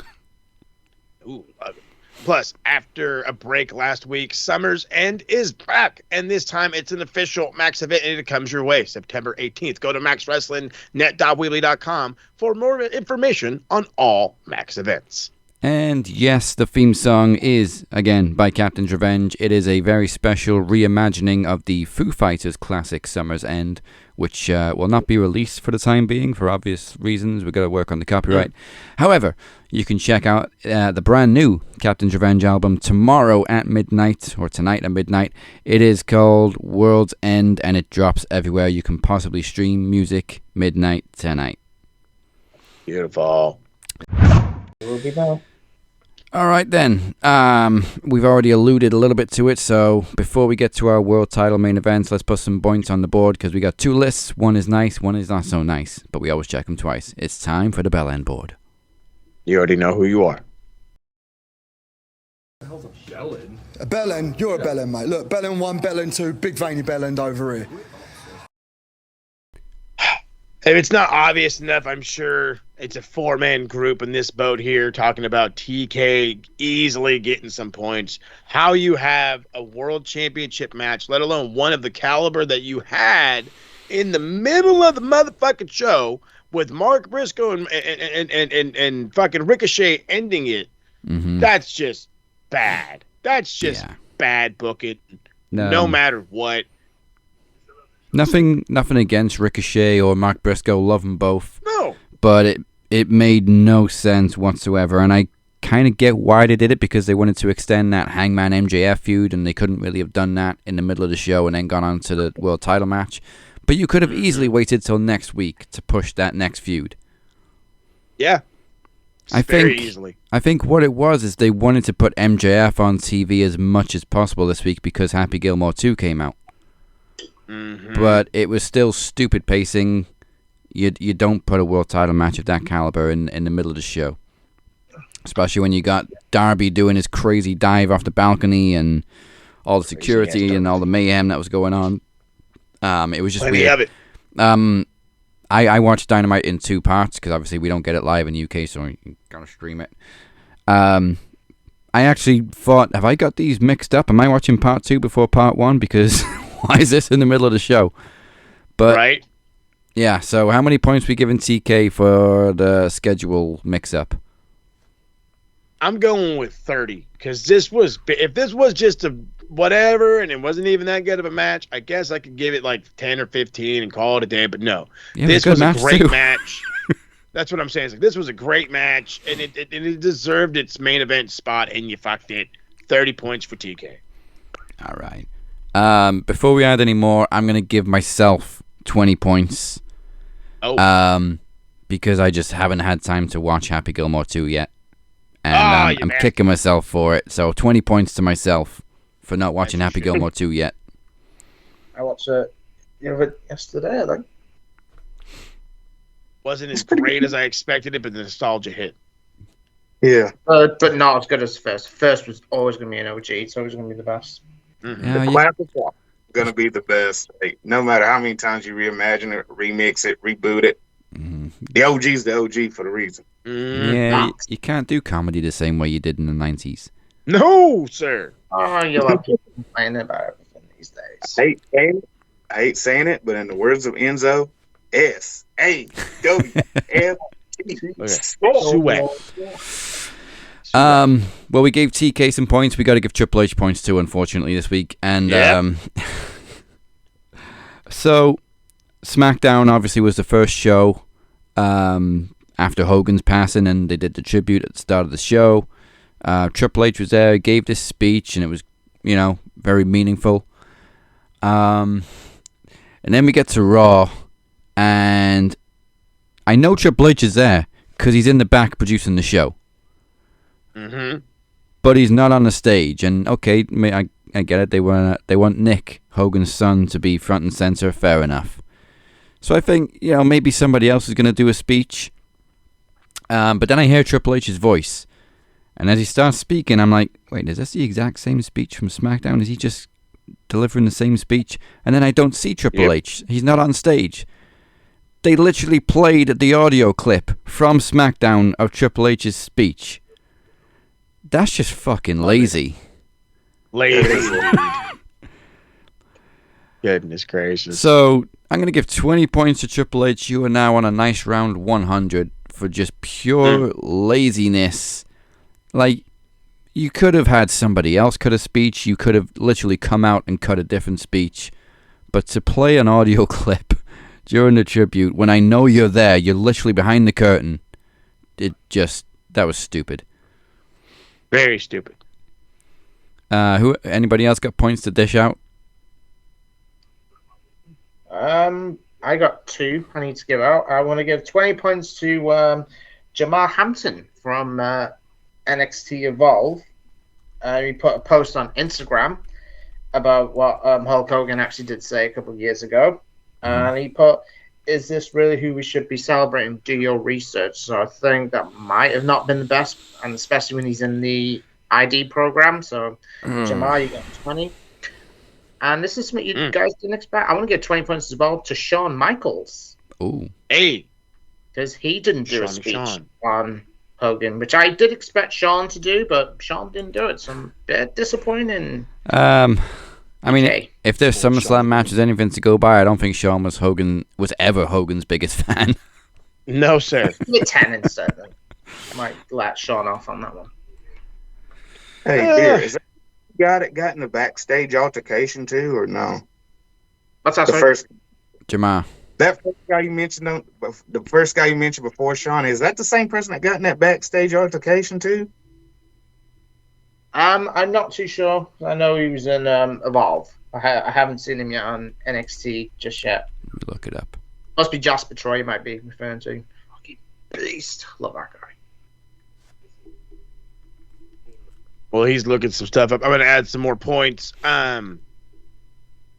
Ooh, love it. Plus, after a break last week, Summer's End is back, and this time it's an official Max event, and it comes your way September 18th. Go to maxwrestlingnet.weebly.com for more information on all Max events. And yes, the theme song is, again, by Captain's Revenge. It is a very special reimagining of the Foo Fighters classic Summer's End, which will not be released for the time being, for obvious reasons. We've got to work on the copyright. However, you can check out the brand new Captain's Revenge album tomorrow at midnight, or tonight at midnight. It is called World's End, and it drops everywhere you can possibly stream music midnight tonight. Beautiful. We'll be back. All right then, we've already alluded a little bit to it, so before we get to our world title main events, let's put some points on the board, because we got 2 lists. One is nice, one is not so nice, but we always check them twice. It's time for the bell end board. You already know who you are. A bellend? You're a bellend, mate. Look, bellend 1, bellend 2, big veiny bellend over here. If it's not obvious enough, I'm sure it's a 4-man group in this boat here talking about TK easily getting some points. How you have a world championship match, let alone one of the caliber that you had in the middle of the motherfucking show with Mark Briscoe and fucking Ricochet ending it. Mm-hmm. That's just bad. That's just bad booking. No matter what. Nothing against Ricochet or Mark Briscoe, love them both. No. But it made no sense whatsoever, and I kind of get why they did it, because they wanted to extend that Hangman MJF feud, and they couldn't really have done that in the middle of the show and then gone on to the world title match. But you could have easily waited till next week to push that next feud. Yeah. Very easily. I think what it was is they wanted to put MJF on TV as much as possible this week because Happy Gilmore 2 came out. Mm-hmm. But it was still stupid pacing. You don't put a world title match of that caliber in the middle of the show. Especially when you got Darby doing his crazy dive off the balcony and all the security and all the mayhem that was going on. It was just Plenty weird. of it. I watched Dynamite in 2 parts because obviously we don't get it live in the UK, so you gotta stream it. I actually thought, have I got these mixed up? Am I watching part 2 before part 1? Because why is this in the middle of the show? But right. Yeah, so how many points we giving TK for the schedule mix-up? I'm going with 30 because if this was just a whatever and it wasn't even that good of a match, I guess I could give it like 10 or 15 and call it a day. But no, Yeah, this was a great too. match. That's what I'm saying. It's like, this was a great match, and it deserved its main event spot, and you fucked it. 30 points for TK. All right. Before we add any more, I'm going to give myself 20 points. Oh. Because I just haven't had time to watch Happy Gilmore 2 yet. And I'm kicking myself for it. So 20 points to myself for not watching Happy Gilmore 2 yet. I watched it yesterday, I think. Wasn't as great as I expected it, but the nostalgia hit. Yeah. But not as good as first. First was always going to be an OG. It's always going to be the best. The classic one is going to be the best. Like, no matter how many times you reimagine it, remix it, reboot it. The OG's the OG for the reason. Yeah, you can't do comedy the same way you did in the 90s. No, sir. Oh, you'll have people complaining about everything these days. I hate saying it, but in the words of Enzo, Well, we gave TK some points. We got to give Triple H points too, unfortunately, this week. And so SmackDown obviously was the first show after Hogan's passing, and they did the tribute at the start of the show. Triple H was there, gave this speech, and it was, very meaningful. And then we get to Raw, and I know Triple H is there because he's in the back producing the show. But he's not on the stage, and okay, I get it. They want Nick, Hogan's son, to be front and center. Fair enough. So I think maybe somebody else is going to do a speech. But then I hear Triple H's voice, and as he starts speaking, I'm like, wait, is this the exact same speech from SmackDown? Is he just delivering the same speech? And then I don't see Triple H. He's not on stage. They literally played the audio clip from SmackDown of Triple H's speech. That's just fucking lazy. Goodness gracious. So I'm going to give 20 points to Triple H. You are now on a nice round 100 for just pure laziness. Like, you could have had somebody else cut a speech. You could have literally come out and cut a different speech. But to play an audio clip during the tribute, when I know you're there, you're literally behind the curtain, that was stupid. Very stupid. Anybody else got points to dish out? I got 2 I need to give out. I want to give 20 points to Jamar Hampton from NXT Evolve. He put a post on Instagram about what Hulk Hogan actually did say a couple of years ago. And he put, is this really who we should be celebrating? Do your research. So I think that might have not been the best, and especially when he's in the ID program. So, Jamar, you got 20. And this is something you guys didn't expect. I want to give 20 points as well to Shawn Michaels. Ooh. Hey. Because he didn't do a speech on Hogan, which I did expect Shawn to do, but Shawn didn't do it. So I'm a bit disappointed. I mean, if there's SummerSlam matches, anything to go by, I don't think Shawn was ever Hogan's biggest fan. No, sir. Give it 10 instead. Then. I might let Shawn off on that one. Hey, Beer, is that got in the backstage altercation too, or no? What's that? The first Jamar. That first guy you mentioned, the first guy you mentioned before, Shawn, is that the same person that got in that backstage altercation too? I'm not too sure. I know he was in Evolve. I haven't seen him yet on NXT just yet. Let me look it up. Must be Jasper Troy you might be referring to. Fucking beast. Love that guy. Well, he's looking some stuff up. I'm going to add some more points.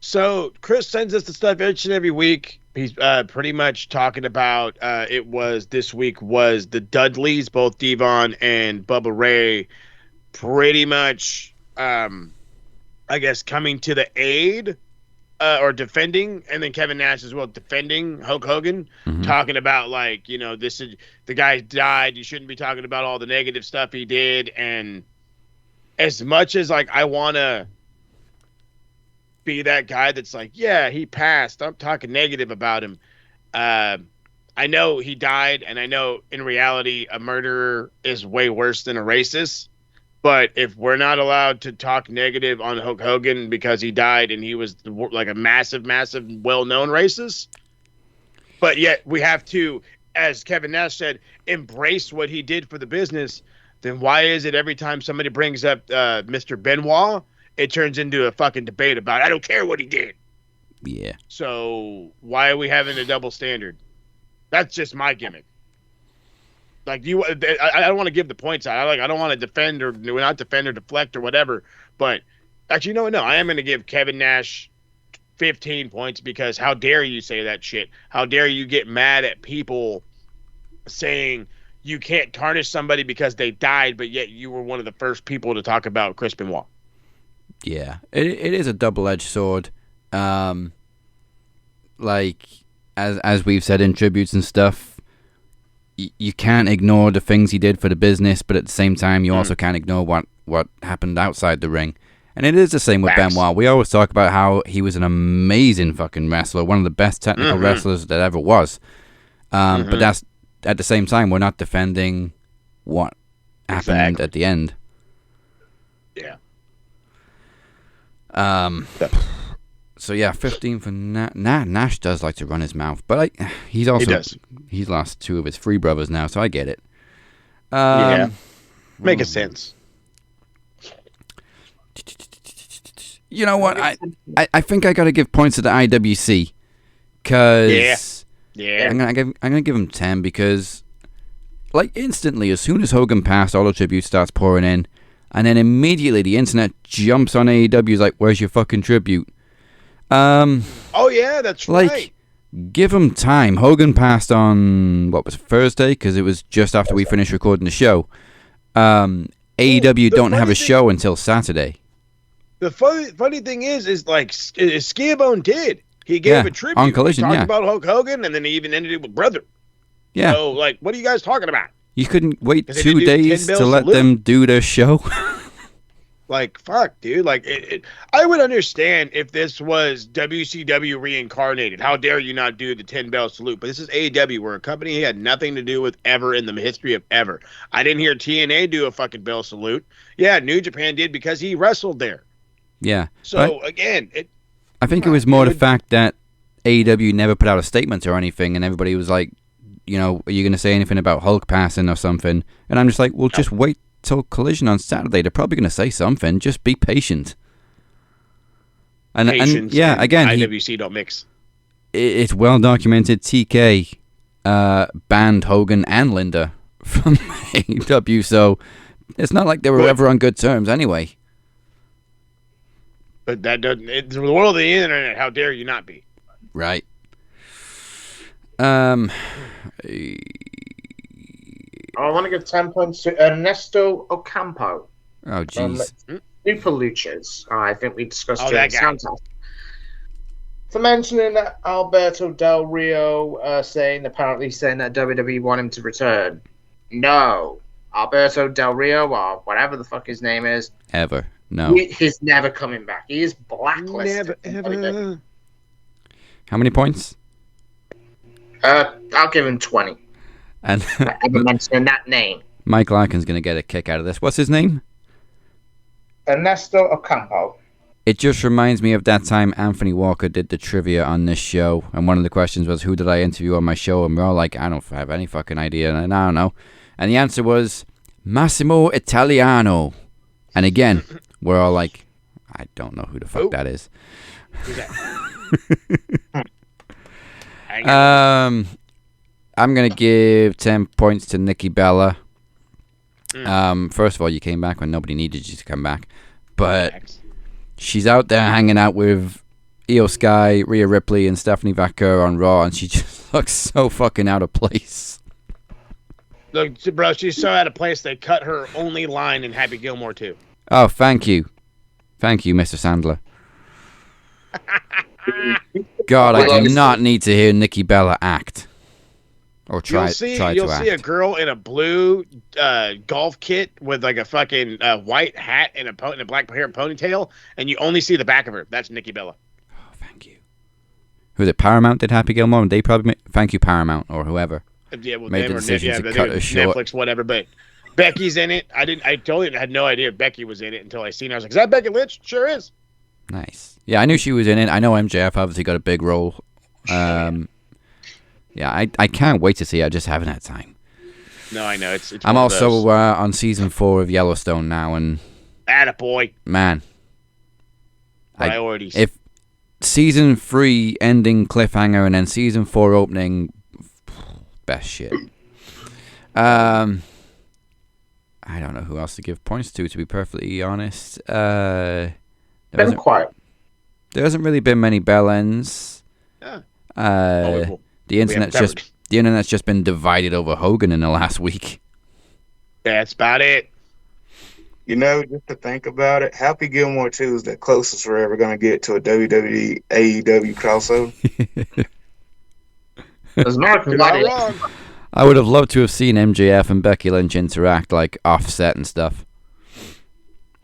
So Chris sends us the stuff each and every week. He's pretty much talking about this week was the Dudleys, both Devon and Bubba Ray, pretty much, I guess, coming to the aid or defending, and then Kevin Nash as well defending Hulk Hogan, talking about, like, this is the guy died. You shouldn't be talking about all the negative stuff he did. And as much as, like, I want to be that guy that's like, yeah, he passed, I'm talking negative about him, I I know he died, and I know in reality a murderer is way worse than a racist. But if we're not allowed to talk negative on Hulk Hogan because he died and he was like a massive, massive, well-known racist, but yet we have to, as Kevin Nash said, embrace what he did for the business, then why is it every time somebody brings up Mr. Benoit, it turns into a fucking debate about, I don't care what he did. Yeah. So why are we having a double standard? That's just my gimmick. Like I don't want to give the points out. I don't want to defend or not defend or deflect or whatever. But actually, no. I am going to give Kevin Nash 15 points because how dare you say that shit? How dare you get mad at people saying you can't tarnish somebody because they died, but yet you were one of the first people to talk about Chris Benoit. Yeah, it is a double-edged sword. Like as we've said in tributes and stuff. You can't ignore the things he did for the business, but at the same time, you also can't ignore what happened outside the ring. And it is the same with Benoit. We always talk about how he was an amazing fucking wrestler, one of the best technical wrestlers that ever was. But that's at the same time, we're not defending what happened at the end. Yeah. So yeah, 15 for Nash does like to run his mouth, but he's lost 2 of his 3 brothers now, so I get it. Yeah, making sense. You know what? I think I gotta give points to the IWC because I'm gonna give him 10 because like instantly as soon as Hogan passed, all the tribute starts pouring in, and then immediately the internet jumps on AEW's like, "Where's your fucking tribute?" Oh yeah, that's right. Give him time. Hogan passed on what was it, Thursday because it was just after we finished recording the show. AEW don't have a show until Saturday. The funny thing is like c.W.o did. He gave a tribute on Collision. He talked about Hulk Hogan, and then he even ended it with Brother. Yeah. So like, what are you guys talking about? You couldn't wait 2 days to let them do their show. Like, fuck, dude. Like, I would understand if this was WCW reincarnated. How dare you not do the 10-bell salute? But this is AEW, where a company he had nothing to do with ever in the history of ever. I didn't hear TNA do a fucking bell salute. Yeah, New Japan did because he wrestled there. Yeah. So, again, I think it was more the fact that AEW never put out a statement or anything, and everybody was like, you know, are you going to say anything about Hulk passing or something? And I'm just like, well, just wait till Collision on Saturday. They're probably going to say something. Just be patient. And yeah, again, IWC don't mix. It's well documented. TK banned Hogan and Linda from AEW, so it's not like they were ever on good terms anyway. But that doesn't. It's the world of the internet. How dare you not be? Right. I want to give 10 points to Ernesto Ocampo. Oh, jeez. Super Luchas. I think we discussed that guy. For mentioning Alberto Del Rio saying that WWE want him to return. No. Alberto Del Rio, or whatever the fuck his name is. Ever. No. He's never coming back. He is blacklisted. Never, ever. How many points? I'll give him 20. And ever mentioning that name. Mike Larkin's going to get a kick out of this. What's his name? Ernesto Ocampo. It just reminds me of that time Anthony Walker did the trivia on this show, and one of the questions was, who did I interview on my show? And we're all like, I don't have any fucking idea, and I don't know. And the answer was Massimo Italiano. And again, we're all like, I don't know who the fuck that is. Who's that? I'm going to give 10 points to Nikki Bella. First of all, you came back when nobody needed you to come back. But she's out there hanging out with Io Sky, Rhea Ripley, and Stephanie Vaquer on Raw, and she just looks so fucking out of place. Look, bro, she's so out of place they cut her only line in Happy Gilmore too. Oh, thank you. Thank you, Mr. Sandler. God, I do not need to hear Nikki Bella act. Or try you'll see a girl in a blue golf kit with like a fucking white hat and a black hair ponytail, and you only see the back of her. That's Nikki Bella. Oh, thank you. Who was it? Paramount did Happy Gilmore, and they probably thank you Paramount or whoever. Yeah, well, made the decision to cut it short. Netflix, whatever. But Becky's in it. I totally had no idea Becky was in it until I seen her. I was like, "Is that Becky Lynch?" Sure is. Nice. Yeah, I knew she was in it. I know MJF obviously got a big role. Yeah, I can't wait to see it. I just haven't had time. No, I know. It's I'm also on season 4 of Yellowstone now, and attaboy. Man, priorities. If season 3 ending cliffhanger and then season 4 opening, best shit. I don't know who else to give points to be perfectly honest. Been quiet. There hasn't really been many bell ends. Yeah. The internet's just been divided over Hogan in the last week. That's about it. You know, just to think about it, Happy Gilmore 2 is the closest we're ever going to get to a WWE AEW crossover. There's American Gladiator. I would have loved to have seen MJF and Becky Lynch interact, like offset and stuff.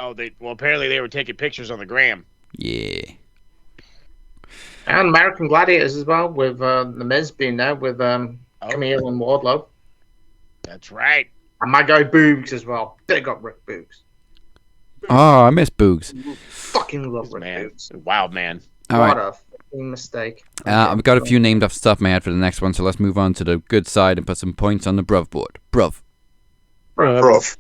Oh, apparently they were taking pictures on the gram. Yeah. And American Gladiators as well, with The Miz being there with Camille and Wardlow. That's right. And my guy Boogs as well. Big up Rick Boogs. Oh, I miss Boogs. Fucking love Rick Boogs. Wild man. All what right. a fucking mistake. I've got a few named off stuff in my head for the next one, so let's move on to the good side and put some points on the bruv board. Bruv. Bruv.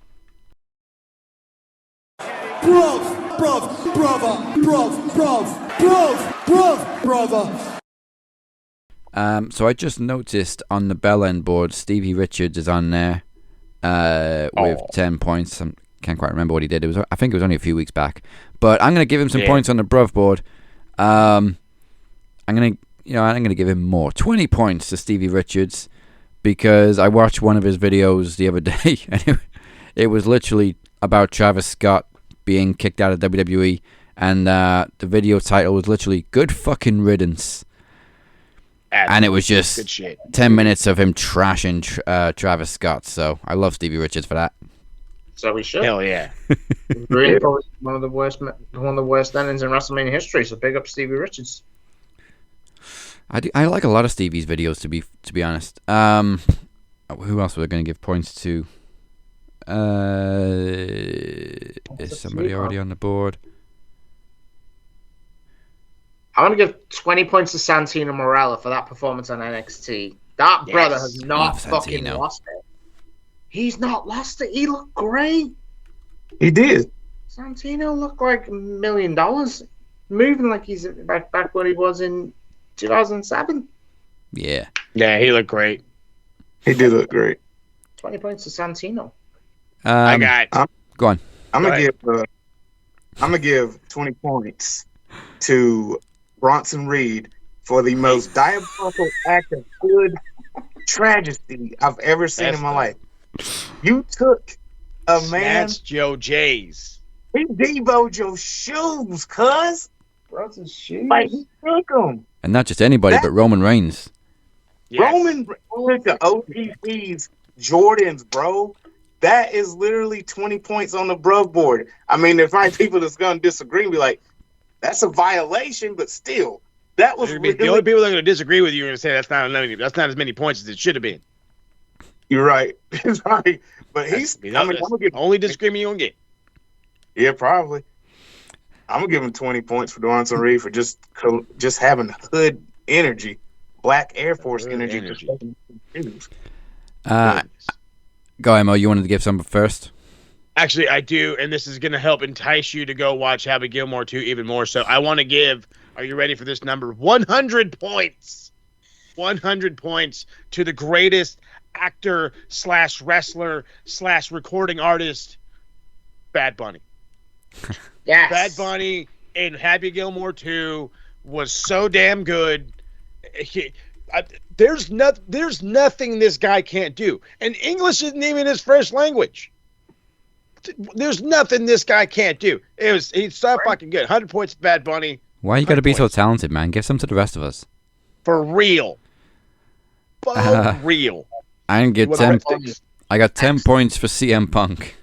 Brother. So I just noticed on the bell end board, Stevie Richards is on there with 10 points. I can't quite remember what he did. I think it was only a few weeks back. But I'm going to give him some points on the bruv board. I'm going to give him more. 20 points to Stevie Richards because I watched one of his videos the other day and it was literally about Travis Scott being kicked out of WWE, and the video title was literally "Good fucking riddance," and it was just 10 minutes of him trashing Travis Scott. So I love Stevie Richards for that. So we should. Hell yeah! Really, probably one of the worst endings in WrestleMania history. So big up Stevie Richards. I like a lot of Stevie's videos to be honest. Who else were we going to give points to? Is somebody already on the board? I want to give 20 points to Santino Marella for that performance on NXT. That brother has not fucking lost it. He's not lost it. He looked great. He did. Santino looked like $1 million, moving like he's back when he was in 2007. Yeah. Yeah, he looked great. He did look great. 20 points to Santino. I got. Go on. I'm gonna give 20 points to Bronson Reed for the most diabolical act of good tragedy I've ever seen in my life. You took a man. That's Joe J's. He deboed your shoes, cuz. Bronson's shoes. Like, he took them. And not just anybody, but Roman Reigns. Yes. Roman took the OTC's Jordans, bro. That is literally 20 points on the bruv board. I mean, there might be people that's going to disagree and be like, that's a violation, but still, that was really... The only people that are going to disagree with you are going to say that's not as many points as it should have been. You're right. It's right. But he's... I'm gonna give only disagreement you're going to get. Yeah, probably. I'm going to give him 20 points for Bronson Reed for just having hood energy, black Air Force energy. Go, Mo. You wanted to give some first? Actually, I do, and this is going to help entice you to go watch Happy Gilmore 2 even more. So I want to give, are you ready for this number? 100 points. 100 points to the greatest actor / wrestler / recording artist, Bad Bunny. Yes. Bad Bunny in Happy Gilmore 2 was so damn good. There's nothing this guy can't do. And English isn't even his first language. There's nothing this guy can't do. He's so fucking good. 100 points to Bad Bunny. Why you got to be so talented, man? Give some to the rest of us. For real. For real. I didn't get 10. I got 10 points for CM Punk.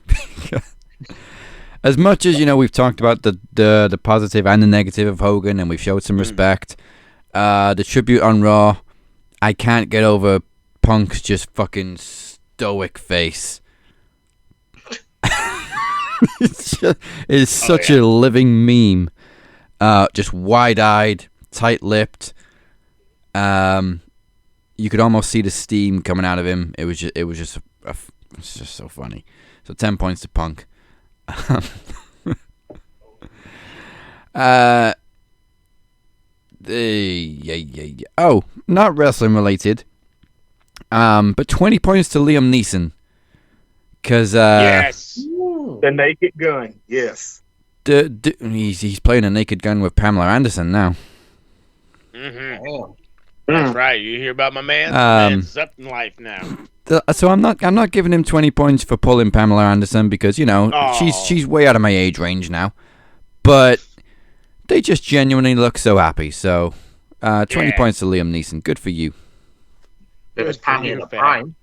As much as, we've talked about the positive and the negative of Hogan, and we've showed some respect, The tribute on Raw. I can't get over Punk's just fucking stoic face. It's such a living meme. Just wide-eyed, tight-lipped. You could almost see the steam coming out of him. It was just so funny. So 10 points to Punk. Oh, not wrestling related. But 20 points to Liam Neeson. Cause yes, the Naked Gun. Yes, he's playing a Naked Gun with Pamela Anderson now. Mm-hmm. That's right. You hear about my man? Man's up in life now. So I'm not giving him 20 points for pulling Pamela Anderson because she's way out of my age range now. But they just genuinely look so happy. So 20 points to Liam Neeson. Good for you. It was Pammy in the prime.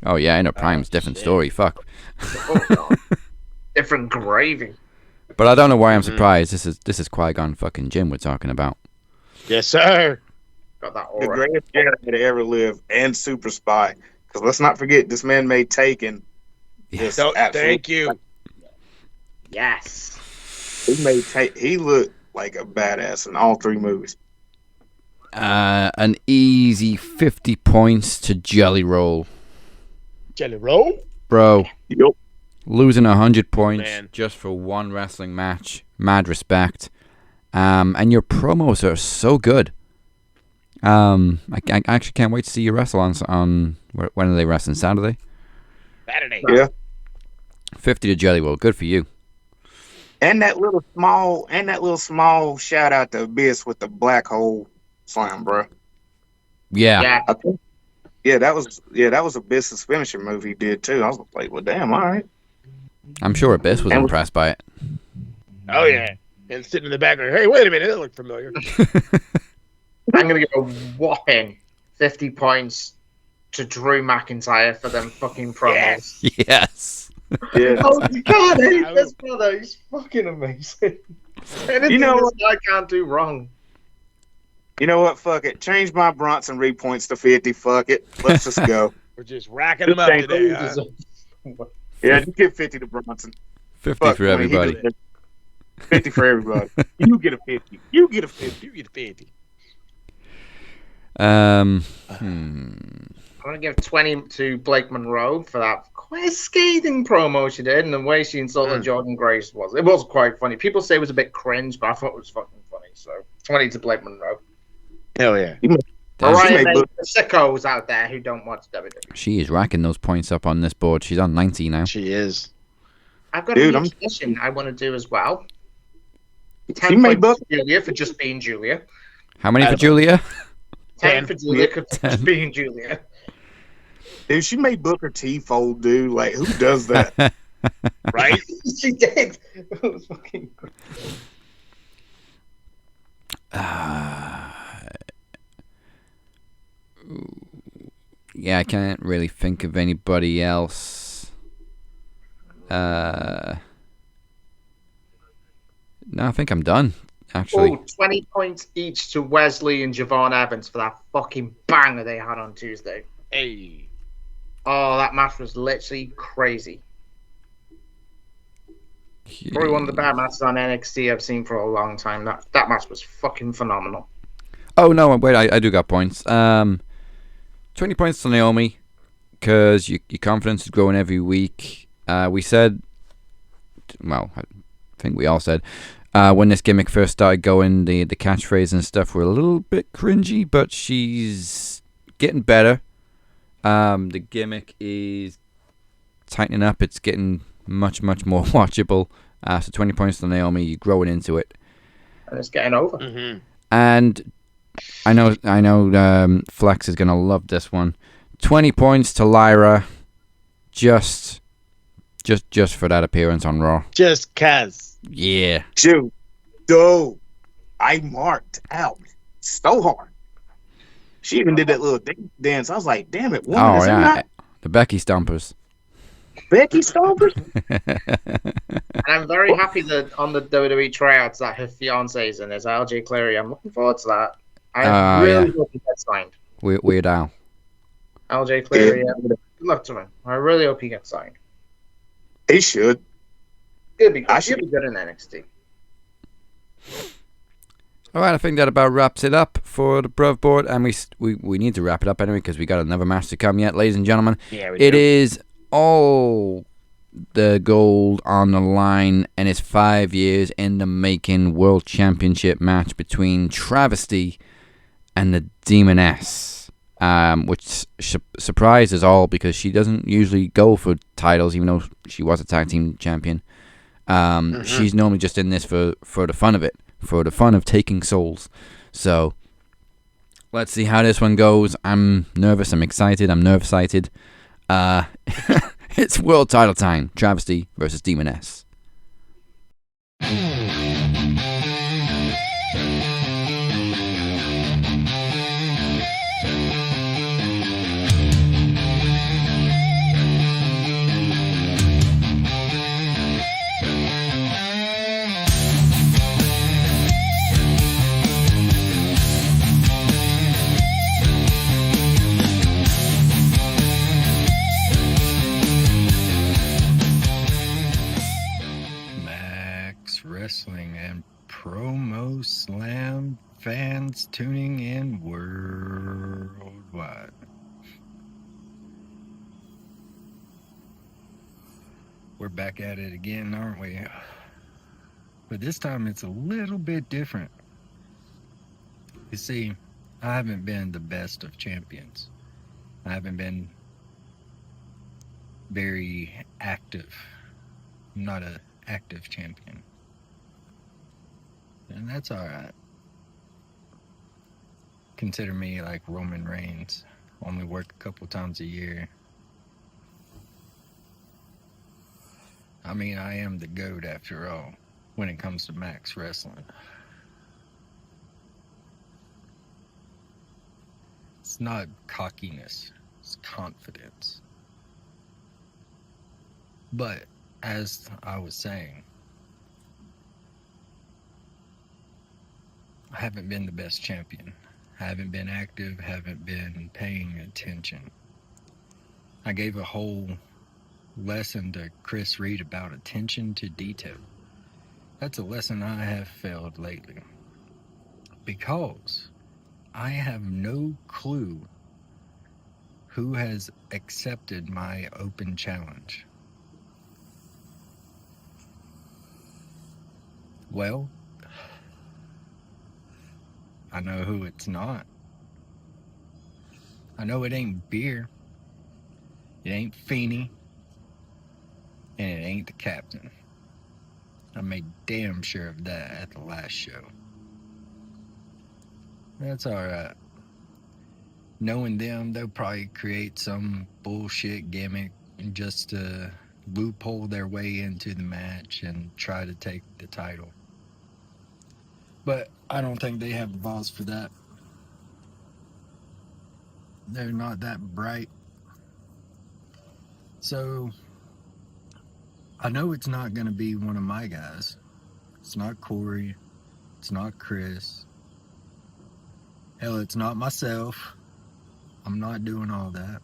Oh yeah, in her prime's different story. Fuck. Different gravy. But I don't know why I'm surprised. This is Qui-Gon fucking Jinn we're talking about. Yes, sir. Got that the greatest Jedi to ever live and Super Spy. Because let's not forget, this man made Taken. Yes. Thank you. Yes. He looked like a badass in all three movies. An easy 50 points to Jelly Roll. Jelly Roll? Bro. Yep. Losing 100 points just for one wrestling match. Mad respect. And your promos are so good. I actually can't wait to see you wrestle on when are they wrestling? Saturday? Yeah. 50 to Jelly Roll. Good for you. And that little small shout out to Abyss with the black hole slam, bro. Yeah. That was Abyss's finisher move he did too. I was like, well, damn, all right. I'm sure Abyss was impressed by it. Oh yeah, and sitting in the background. Hey, wait a minute, that looked familiar. I'm gonna give a whopping 50 points to Drew McIntyre for them fucking promos. Yes. Yeah. Oh God, I hate this brother. He's fucking amazing. Anything You know this what? guy can't do wrong. You know what? Fuck it. Change my Bronson Reed points to 50. Fuck it. Let's just go. We're just racking them up today, huh? Yeah, just give 50 to Bronson. 50 for everybody. 50 for everybody. You get a 50. You get a 50. You get a 50. I'm gonna give 20 to Blake Monroe for that quite scathing promo she did, and the way she insulted Jordan Grace was. It was quite funny. People say it was a bit cringe, but I thought it was fucking funny. So 20 to Blake Monroe. Hell yeah. Mariah made the sickos out there who don't watch WWE. She is racking those points up on this board. She's on 90 now. She is. I've got a new tradition I want to do as well. 10 points to Julia for just being Julia. How many for Julia? 10 for Julia for just being Julia. Dude, she made Booker T fold, dude. Like, who does that? Right? She did. It was fucking great. Yeah, I can't really think of anybody else. No, I think I'm done, actually. 20 points each to Wesley and Javon Evans for that fucking banger they had on Tuesday. Hey. Oh, that match was literally crazy. Probably one of the best matches on NXT I've seen for a long time. That match was fucking phenomenal. Oh, no, wait, I do got points. 20 points to Naomi, because your confidence is growing every week. We said, well, I think we all said, when this gimmick first started going, the catchphrase and stuff were a little bit cringy, but she's getting better. The gimmick is tightening up. It's getting much, much more watchable. So 20 points to Naomi. You're growing into it. And it's getting over. Mm-hmm. And I know Flex is going to love this one. 20 points to Lyra. Just for that appearance on Raw. Just cuz. Yeah. Dude, I marked out so hard. She even did that little dance. I was like, damn it, woman, is it not? The Becky Stompers. Becky Stalvers? And I'm very happy that on the WWE tryouts that her fiance is in is LJ Cleary. I'm looking forward to that. I really hope he gets signed. Weird Al. LJ Cleary, good luck to him. I really hope he gets signed. He should. He'll be good in NXT. All right, I think that about wraps it up for the Bruv Board, and we need to wrap it up anyway because we got another match to come yet, ladies and gentlemen. Yeah, we it do. is all the gold on the line, and it's 5 years in the making World Championship match between Travisty and the Demoness, which surprised us all because she doesn't usually go for titles, even though she was a tag team champion. She's normally just in this for the fun of it. For the fun of taking souls. So, let's see how this one goes. I'm nervous, I'm excited, I'm nerve-sighted. It's world title time. Travesty versus Demoness. Wrestling and PromoSlam fans tuning in worldwide. We're back at it again, aren't we? But this time it's a little bit different. You see, I haven't been the best of champions. I haven't been very active. I'm not an active champion. And that's alright. Consider me like Roman Reigns. Only work a couple times a year. I mean, I am the GOAT after all, when it comes to Max Wrestling. It's not cockiness, it's confidence. But, as I was saying, I haven't been the best champion. I haven't been active, haven't been paying attention. I gave a whole lesson to Chris Reid about attention to detail. That's a lesson I have failed lately. Because I have no clue who has accepted my open challenge. Well, I know who it's not. I know it ain't Beer. It ain't Feeney. And it ain't the Captain. I made damn sure of that at the last show. That's alright. Knowing them, they'll probably create some bullshit gimmick just to loophole their way into the match and try to take the title. But I don't think they have the balls for that. They're not that bright. So, I know it's not going to be one of my guys. It's not Corey. It's not Chris. Hell, it's not myself. I'm not doing all that.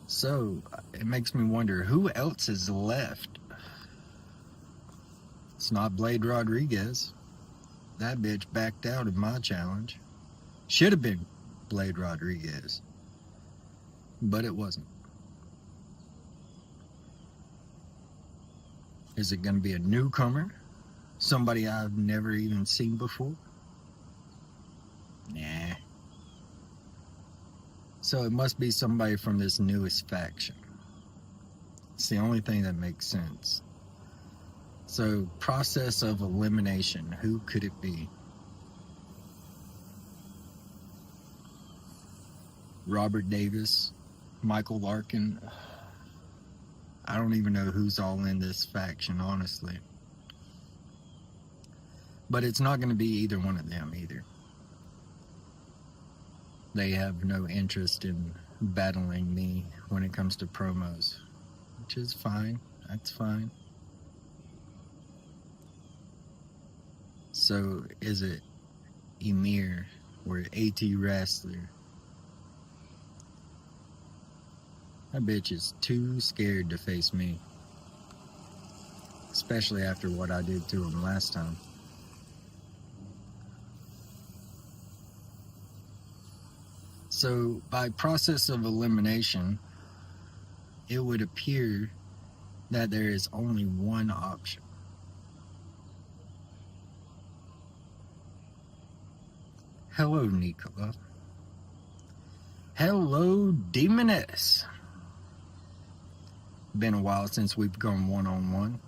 So, it makes me wonder, who else is left? It's not Blade Rodriguez. That bitch backed out of my challenge. Should have been Blade Rodriguez. But it wasn't. Is it going to be a newcomer? Somebody I've never even seen before? Nah. So it must be somebody from this newest faction. It's the only thing that makes sense. So, process of elimination. Who could it be? Robert Davis, Michael Larkin. I don't even know who's all in this faction, honestly. But it's not going to be either one of them either. they have no interest in battling me when it comes to promos, which is fine. That's fine. So is it Emir or AT Wrestler? That bitch is too scared to face me. Especially after what I did to him last time. So, by process of elimination, it would appear that there is only one option. Hello, Nicola. Hello, Demoness. Been a while since we've gone one-on-one.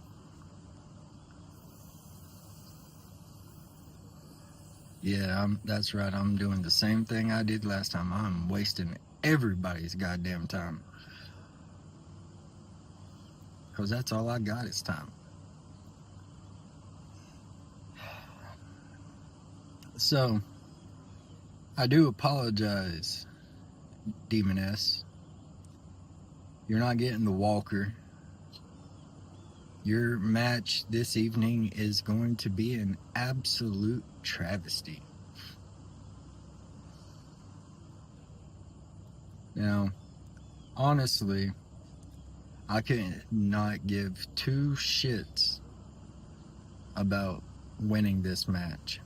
Yeah, that's right. I'm doing the same thing I did last time. I'm wasting everybody's goddamn time. Because that's all I got is time. So, I do apologize, Demoness. You're not getting the walker. Your match this evening is going to be an absolute travesty. Now, honestly, I could not give two shits about winning this match.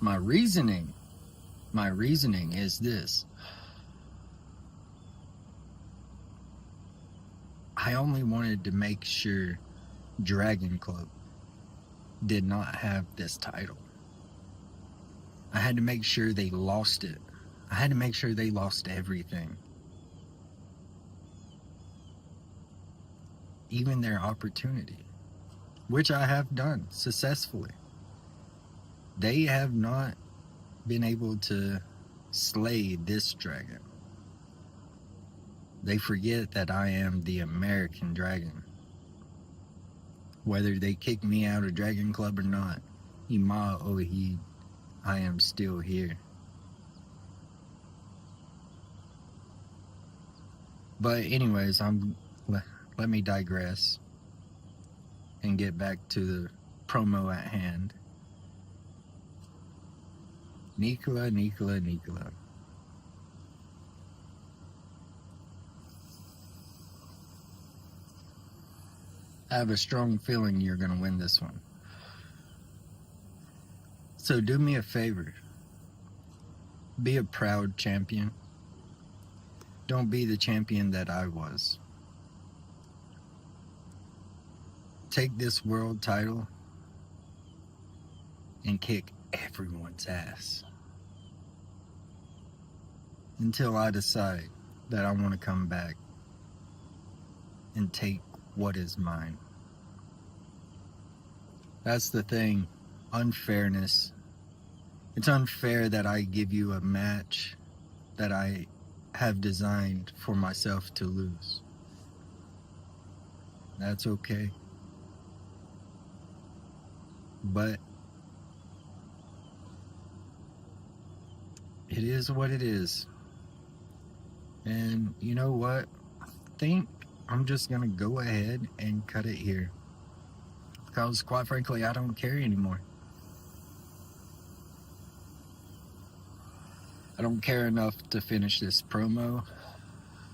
My reasoning is this. I only wanted to make sure Dragon Club did not have this title. I had to make sure they lost it. I had to make sure they lost everything. Even their opportunity, which I have done successfully. They have not been able to slay this dragon. They forget that I am the American Dragon. Whether they kick me out of Dragon Club or not, Ima Ohi, I am still here. But anyways, let me digress and get back to the promo at hand. Nicola. I have a strong feeling you're going to win this one. So do me a favor. Be a proud champion. Don't be the champion that I was. Take this world title and kick everyone's ass. Until I decide that I want to come back and take what is mine. That's the thing. Unfairness. It's unfair that I give you a match that I have designed for myself to lose. That's okay. But it is what it is. And you know what? I think I'm just gonna go ahead and cut it here. Because quite frankly, I don't care anymore. I don't care enough to finish this promo.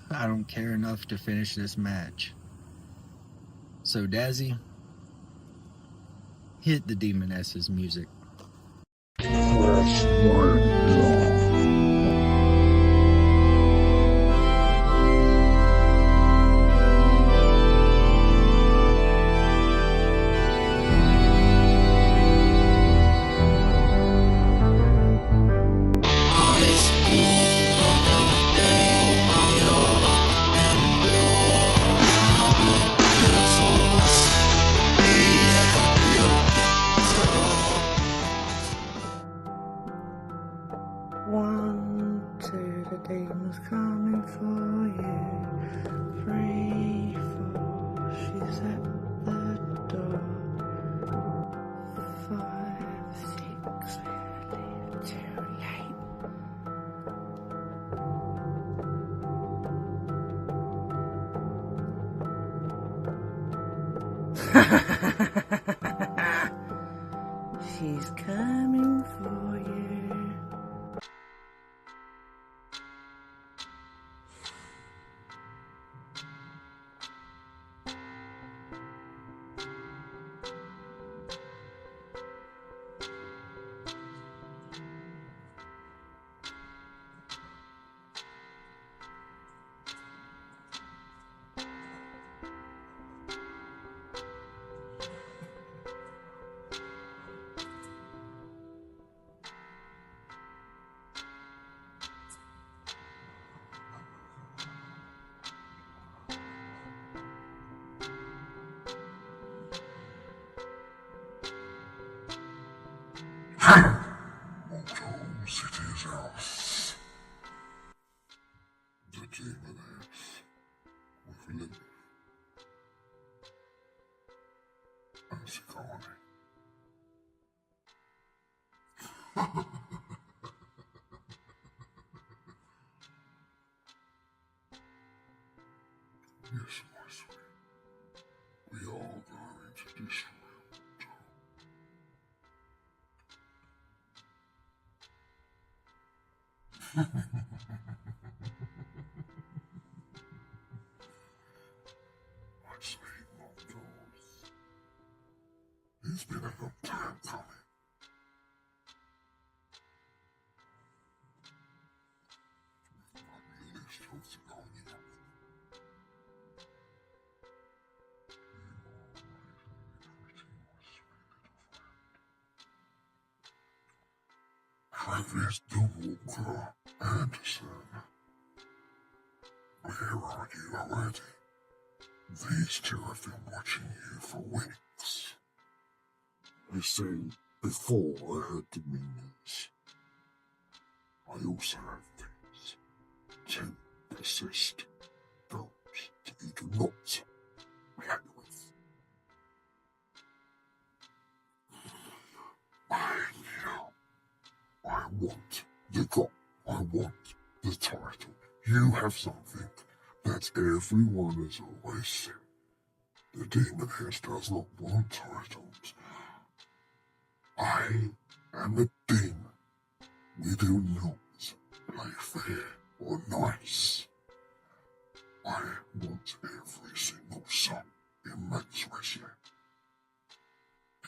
I don't care enough to finish this match. So Dazzy, hit the Demoness's music. She's coming for you. City's house. The Demoness with Lily and Sigourney. Yes, my sweet. We are going to destroy my sweet Mongols. It's been a long time coming. I'm really focusing on you. Travisty Walker Anderson. Where are you already? These two have been watching you for weeks. You see, before I had dominions, I also have things to persist, those that you do not react with. I want the goal. I want the title. You have something that everyone has always said. The Demoness does not want titles. I am a demon. We do not play fair or nice. I want every single son in men's wrestling.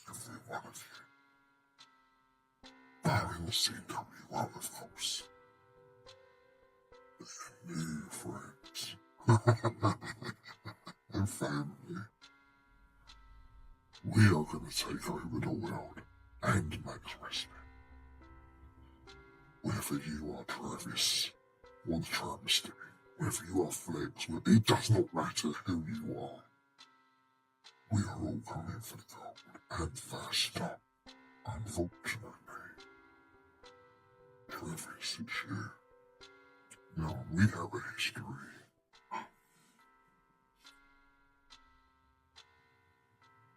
Every one of you. Barring the c.w.o, of course. Their new friends. And family. We are going to take over the world and men's wrestling. Whether you are Travis or the Travisty, whether you are Flex, it does not matter who you are. We are all coming for the gold and fast up. Unfortunately, Travis, it's you. Now, we have a history.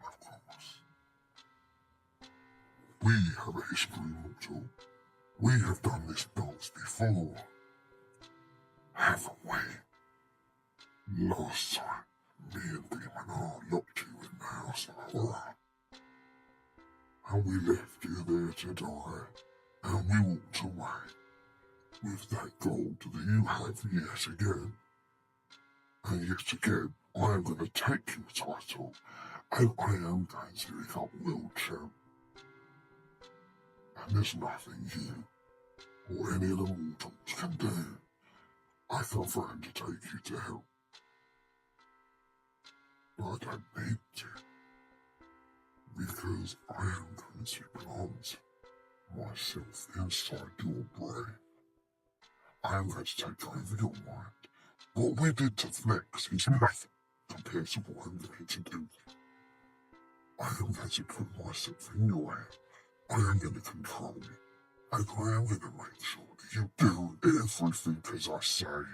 Of course. We have a history, Mortal. We have done this dance before. Haven't we? Last time, me and Demoness locked you in the house of horror. And we left you there to die. And we walked away with that gold that you have yet again. And yet again, I am going to take your title, and I am going to become world champ. And there's nothing you or any of the mortals can do. I can find to take you to hell. But I don't need to. Because I am going to plant myself inside your brain. I am going to take over your mind. What we did to Flex is nothing compared to what I'm going to do. I am going to put myself in your head. I am going to control you. And I am going to make sure that you do everything as I say.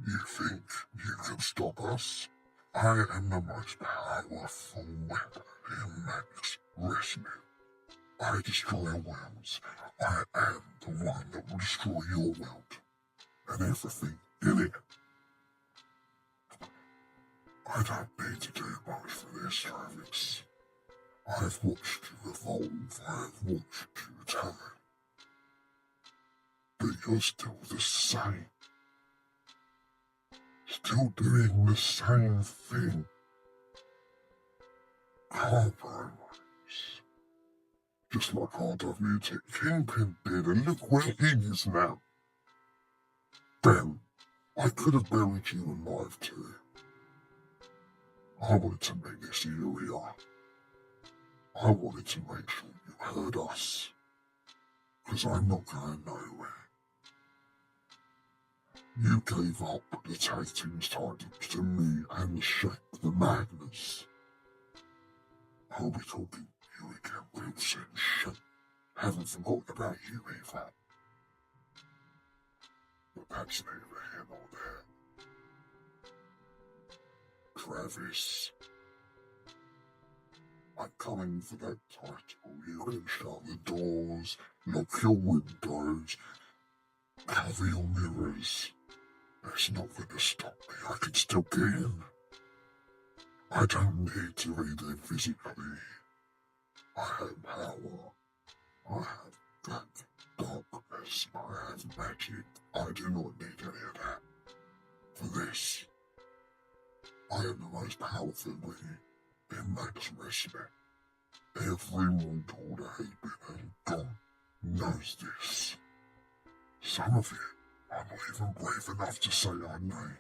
You think you can stop us? I am the most powerful weapon in men's wrestling. I destroy worlds. I am the one that will destroy your world. And everything in it. I don't need to do much for this, Travis. I've watched you evolve, I've watched you turn. But you're still the same. Still doing the same thing. Car promos. Just like RWT Kingpin did, and look where he is now. Ben, I could have buried you alive too. I wanted to make this area. I wanted to make sure you heard us. Because I'm not going nowhere. You gave up the tag team's titles to me and Shaq the Magnus. I'll be talking to you again, Wilson. Shit. Haven't forgotten about you either. But that's neither here nor there. Travis, I'm coming for that title. You can shut the doors, lock your windows, cover your mirrors. That's not going to stop me. I can still get in. I don't need to be there physically. I have power. I have black darkness. I have magic. I do not need any of that. For this, I am the most powerful being in Max Wrestling. Every mortal that has been and gone knows this. Some of you are not even brave enough to say our name.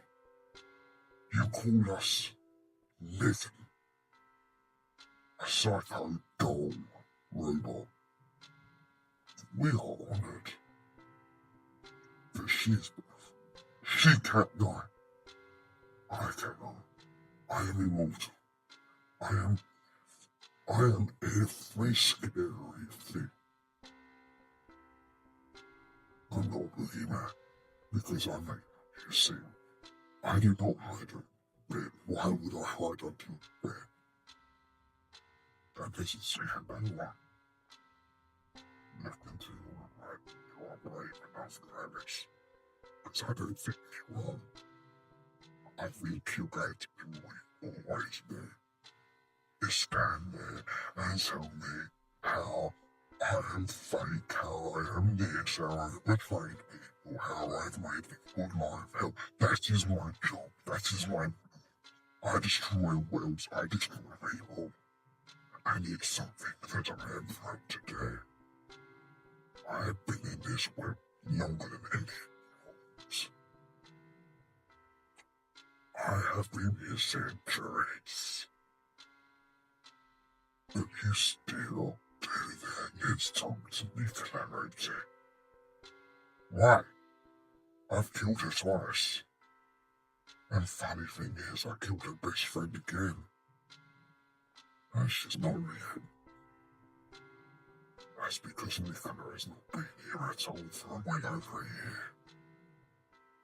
You call us living. A psycho doll robot. We are honored. But she can't die. I cannot. I am immortal. I am every scary thing. I'm not a boogeyman because I make you sing. I do not hide it. But why would I hide under your bed? That doesn't seem anyone. Nothing to you are brave enough, Travis. Because I don't think you are. I think you're going to be what you've always been. You stand there and tell me how I am fake, how I am this, how I've betrayed people, how I've made people life hell. That is my job. That is my... I destroy worlds. I destroy people. And it's something that I am proud to do. I have been in this world longer than any else. I have been here centuries. But you still do that. It's time to be clarity. Why? I've killed her twice. And funny thing is, I killed her best friend again. That's just not real. That's because Nicola has not been here at all for way over a year.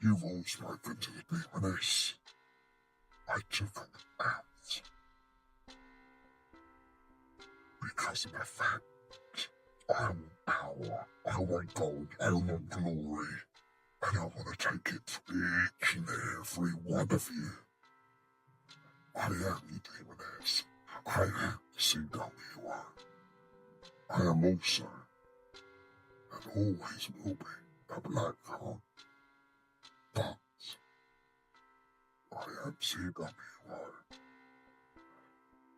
You've all spoken to the Demoness. I took her out. Because of the fact I want power, I want gold, I want glory, and I want to take it to each and every one of you. I am the Demoness. I am c.w.o. I am also, and always will be, a black heart. But I am c.w.o.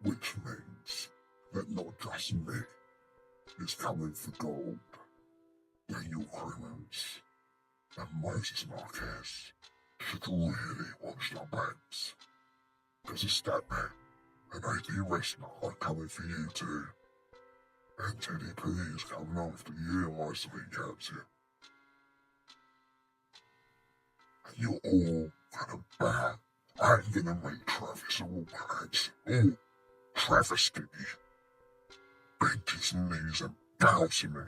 Which means that not just me is coming for gold. Daniel Crimmins and Moses Marquez should really watch their backs. Because a Statman and AD Wrestler are coming for you too. And Teddy P is coming after you, my sweet captain. And you're all gonna bow. I'm gonna make Travis all hands. All Travisty. Bend his knees and bow to me.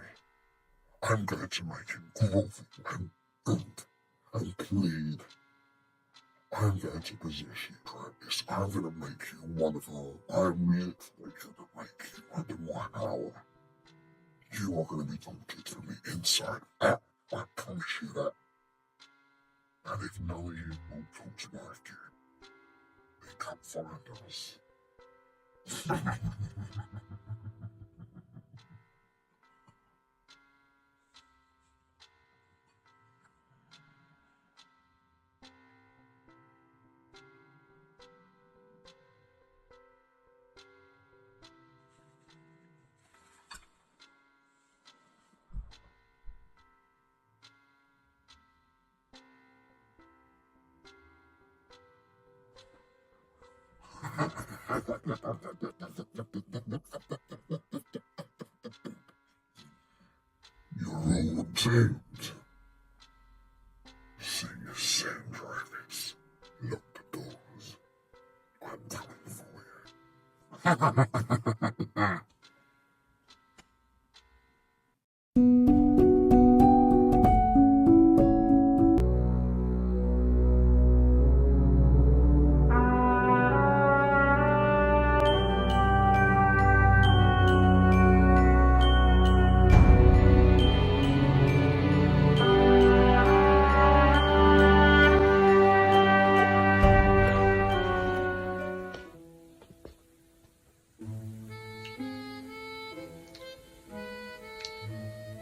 I'm going to make him grovel and bend and plead. I'm going to possess you, Travis. I'm going to make you one of our. I'm literally going to make you under my power. You are going to be tortured from the inside out. I promise you that. And if none of you will talk to me again, then come find us. You're all tamed. See you soon, Travis. Lock the doors. I'm coming for you.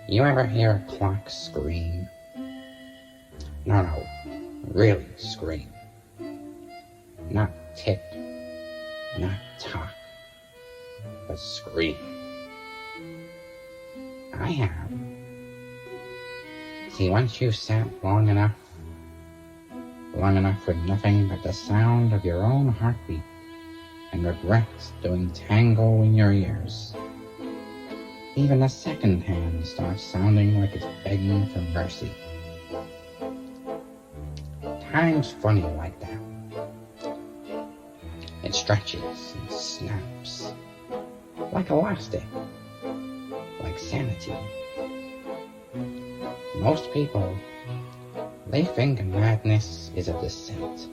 You ever hear a clock scream? No, really scream. Not tick, not tock, but scream. I have. See, once you've sat long enough with nothing but the sound of your own heartbeat and regrets doing tango in your ears, even the second hand starts sounding like it's begging for mercy. Time's funny like that. It stretches and snaps, like elastic, like sanity. Most people, they think madness is a descent,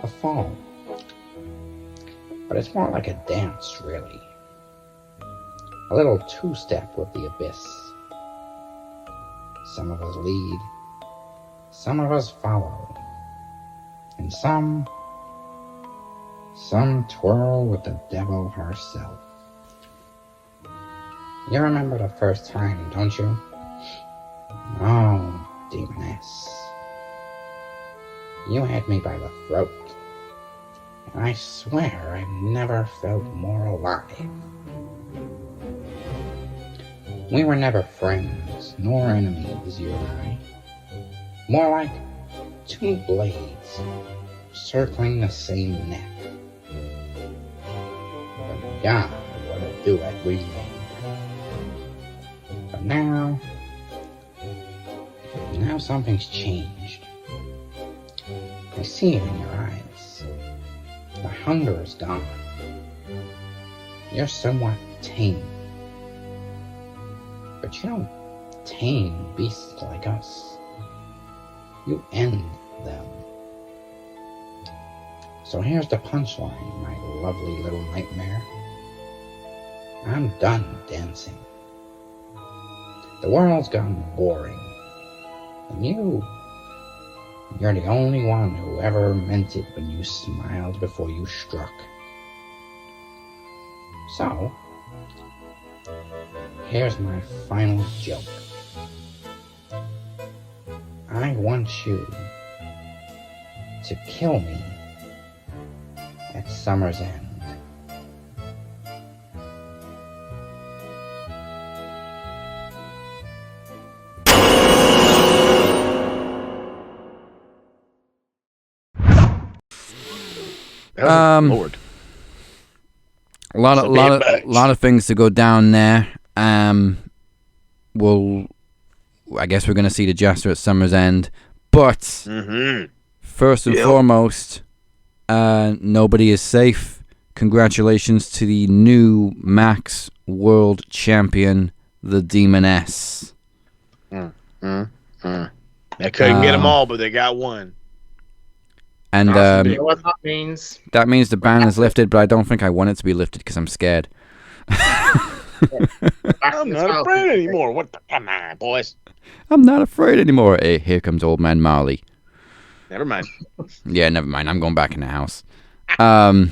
a fall. But it's more like a dance, really. A little two-step with the abyss. Some of us lead, some of us follow, and some twirl with the devil herself. You remember the first time, don't you? Oh, Demoness. You had me by the throat, and I swear I've never felt more alive. We were never friends, nor enemies, you and I. More like two blades circling the same neck. But God, what a duet we made. But now something's changed. I see it in your eyes. The hunger is gone. You're somewhat tame. But you don't tame beasts like us. You end them. So here's the punchline, my lovely little nightmare. I'm done dancing. The world's gotten boring. And you're the only one who ever meant it when you smiled before you struck. So, here's my final joke. I want you to kill me at summer's end. Lord. A lot of things to go down there. I guess we're gonna see the Jester at Summer's End, but first and foremost, nobody is safe. Congratulations to the new Max World Champion, the Demoness. They couldn't get them all, but they got one. And you know what that means? That means the ban is lifted, but I don't think I want it to be lifted because I'm scared. I'm not afraid anymore. Come on, boys. I'm not afraid anymore. Hey, here comes old man Marley. Never mind. Yeah, never mind. I'm going back in the house. Yeah,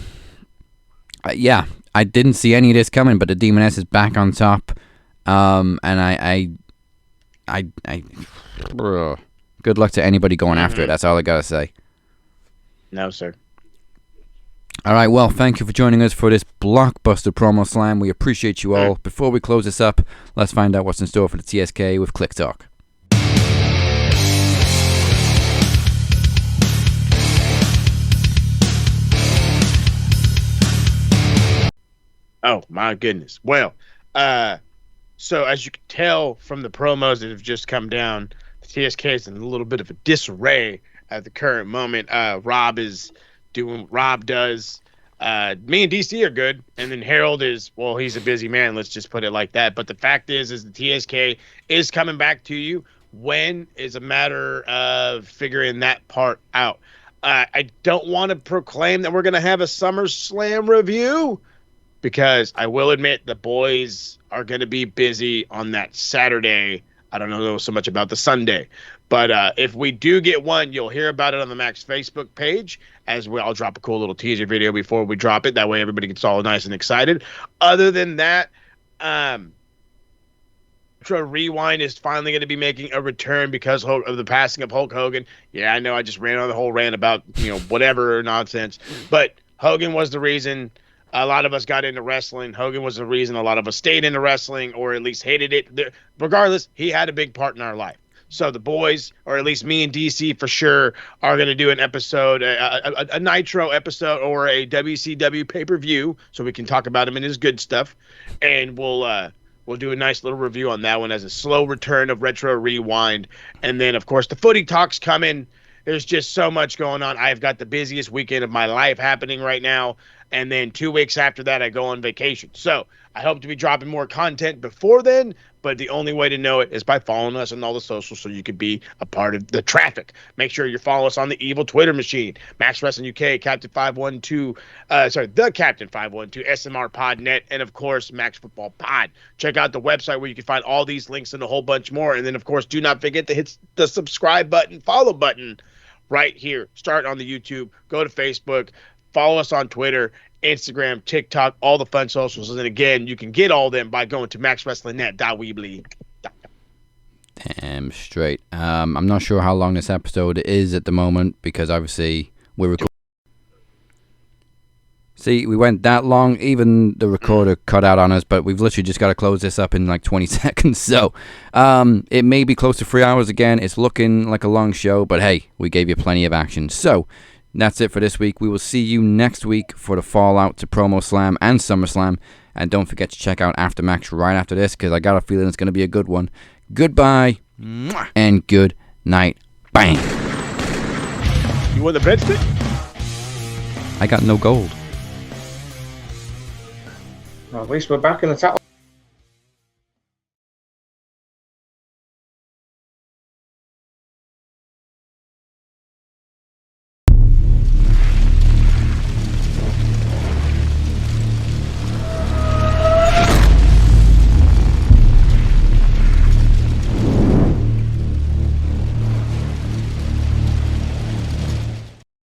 I didn't see any of this coming, but the Demoness is back on top. And good luck to anybody going after it. That's all I gotta say. No, sir. All right, well, thank you for joining us for this blockbuster promo slam. We appreciate you all. Before we close this up, let's find out what's in store for the TSK with Click Talk. Oh, my goodness. Well, so as you can tell from the promos that have just come down, the TSK is in a little bit of a disarray at the current moment. Rob is doing what Rob does. Me and DC are good, and then Harold is, well, he's a busy man, let's just put it like that. But the fact is the TSK is coming back to you. When is a matter of figuring that part out. I don't want to proclaim that we're going to have a SummerSlam review, because I will admit the boys are going to be busy on that Saturday. I don't know so much about the Sunday. But if we do get one, you'll hear about it on the Max Facebook page. As well, I'll drop a cool little teaser video before we drop it. That way everybody gets all nice and excited. Other than that, Retro Rewind is finally going to be making a return because of the passing of Hulk Hogan. Yeah, I know I just ran on the whole rant about, whatever nonsense. But Hogan was the reason a lot of us got into wrestling. Hogan was the reason a lot of us stayed into wrestling, or at least hated it. Regardless, he had a big part in our life. So the boys, or at least me and DC for sure, are going to do an episode, a Nitro episode or a WCW pay-per-view, so we can talk about him and his good stuff. And we'll do a nice little review on that one as a slow return of Retro Rewind. And then, of course, the Footy Talk's coming. There's just so much going on. I've got the busiest weekend of my life happening right now. And then 2 weeks after that, I go on vacation. So I hope to be dropping more content before then, but the only way to know it is by following us on all the socials so you could be a part of the traffic. Make sure you follow us on the evil Twitter machine, Max Wrestling UK, Captain 512, the Captain 512, SMR Podnet, and of course, Max Football Pod. Check out the website where you can find all these links and a whole bunch more. And then, of course, do not forget to hit the subscribe button, follow button right here. Start on the YouTube, go to Facebook, follow us on Twitter, Instagram, TikTok, all the fun socials. And again, you can get all them by going to maxwrestlingnet.weebly.com. Damn straight. I'm not sure how long this episode is at the moment, because obviously we're recording. See, we went that long. Even the recorder cut out on us, but we've literally just got to close this up in like 20 seconds. So it may be close to 3 hours again. It's looking like a long show, but hey, we gave you plenty of action. So that's it for this week. We will see you next week for the fallout to PromoSlam and SummerSlam. And don't forget to check out Aftermax right after this, because I got a feeling it's going to be a good one. Goodbye and good night. Bang. You want the breadstick? I got no gold. Well, at least we're back in the title.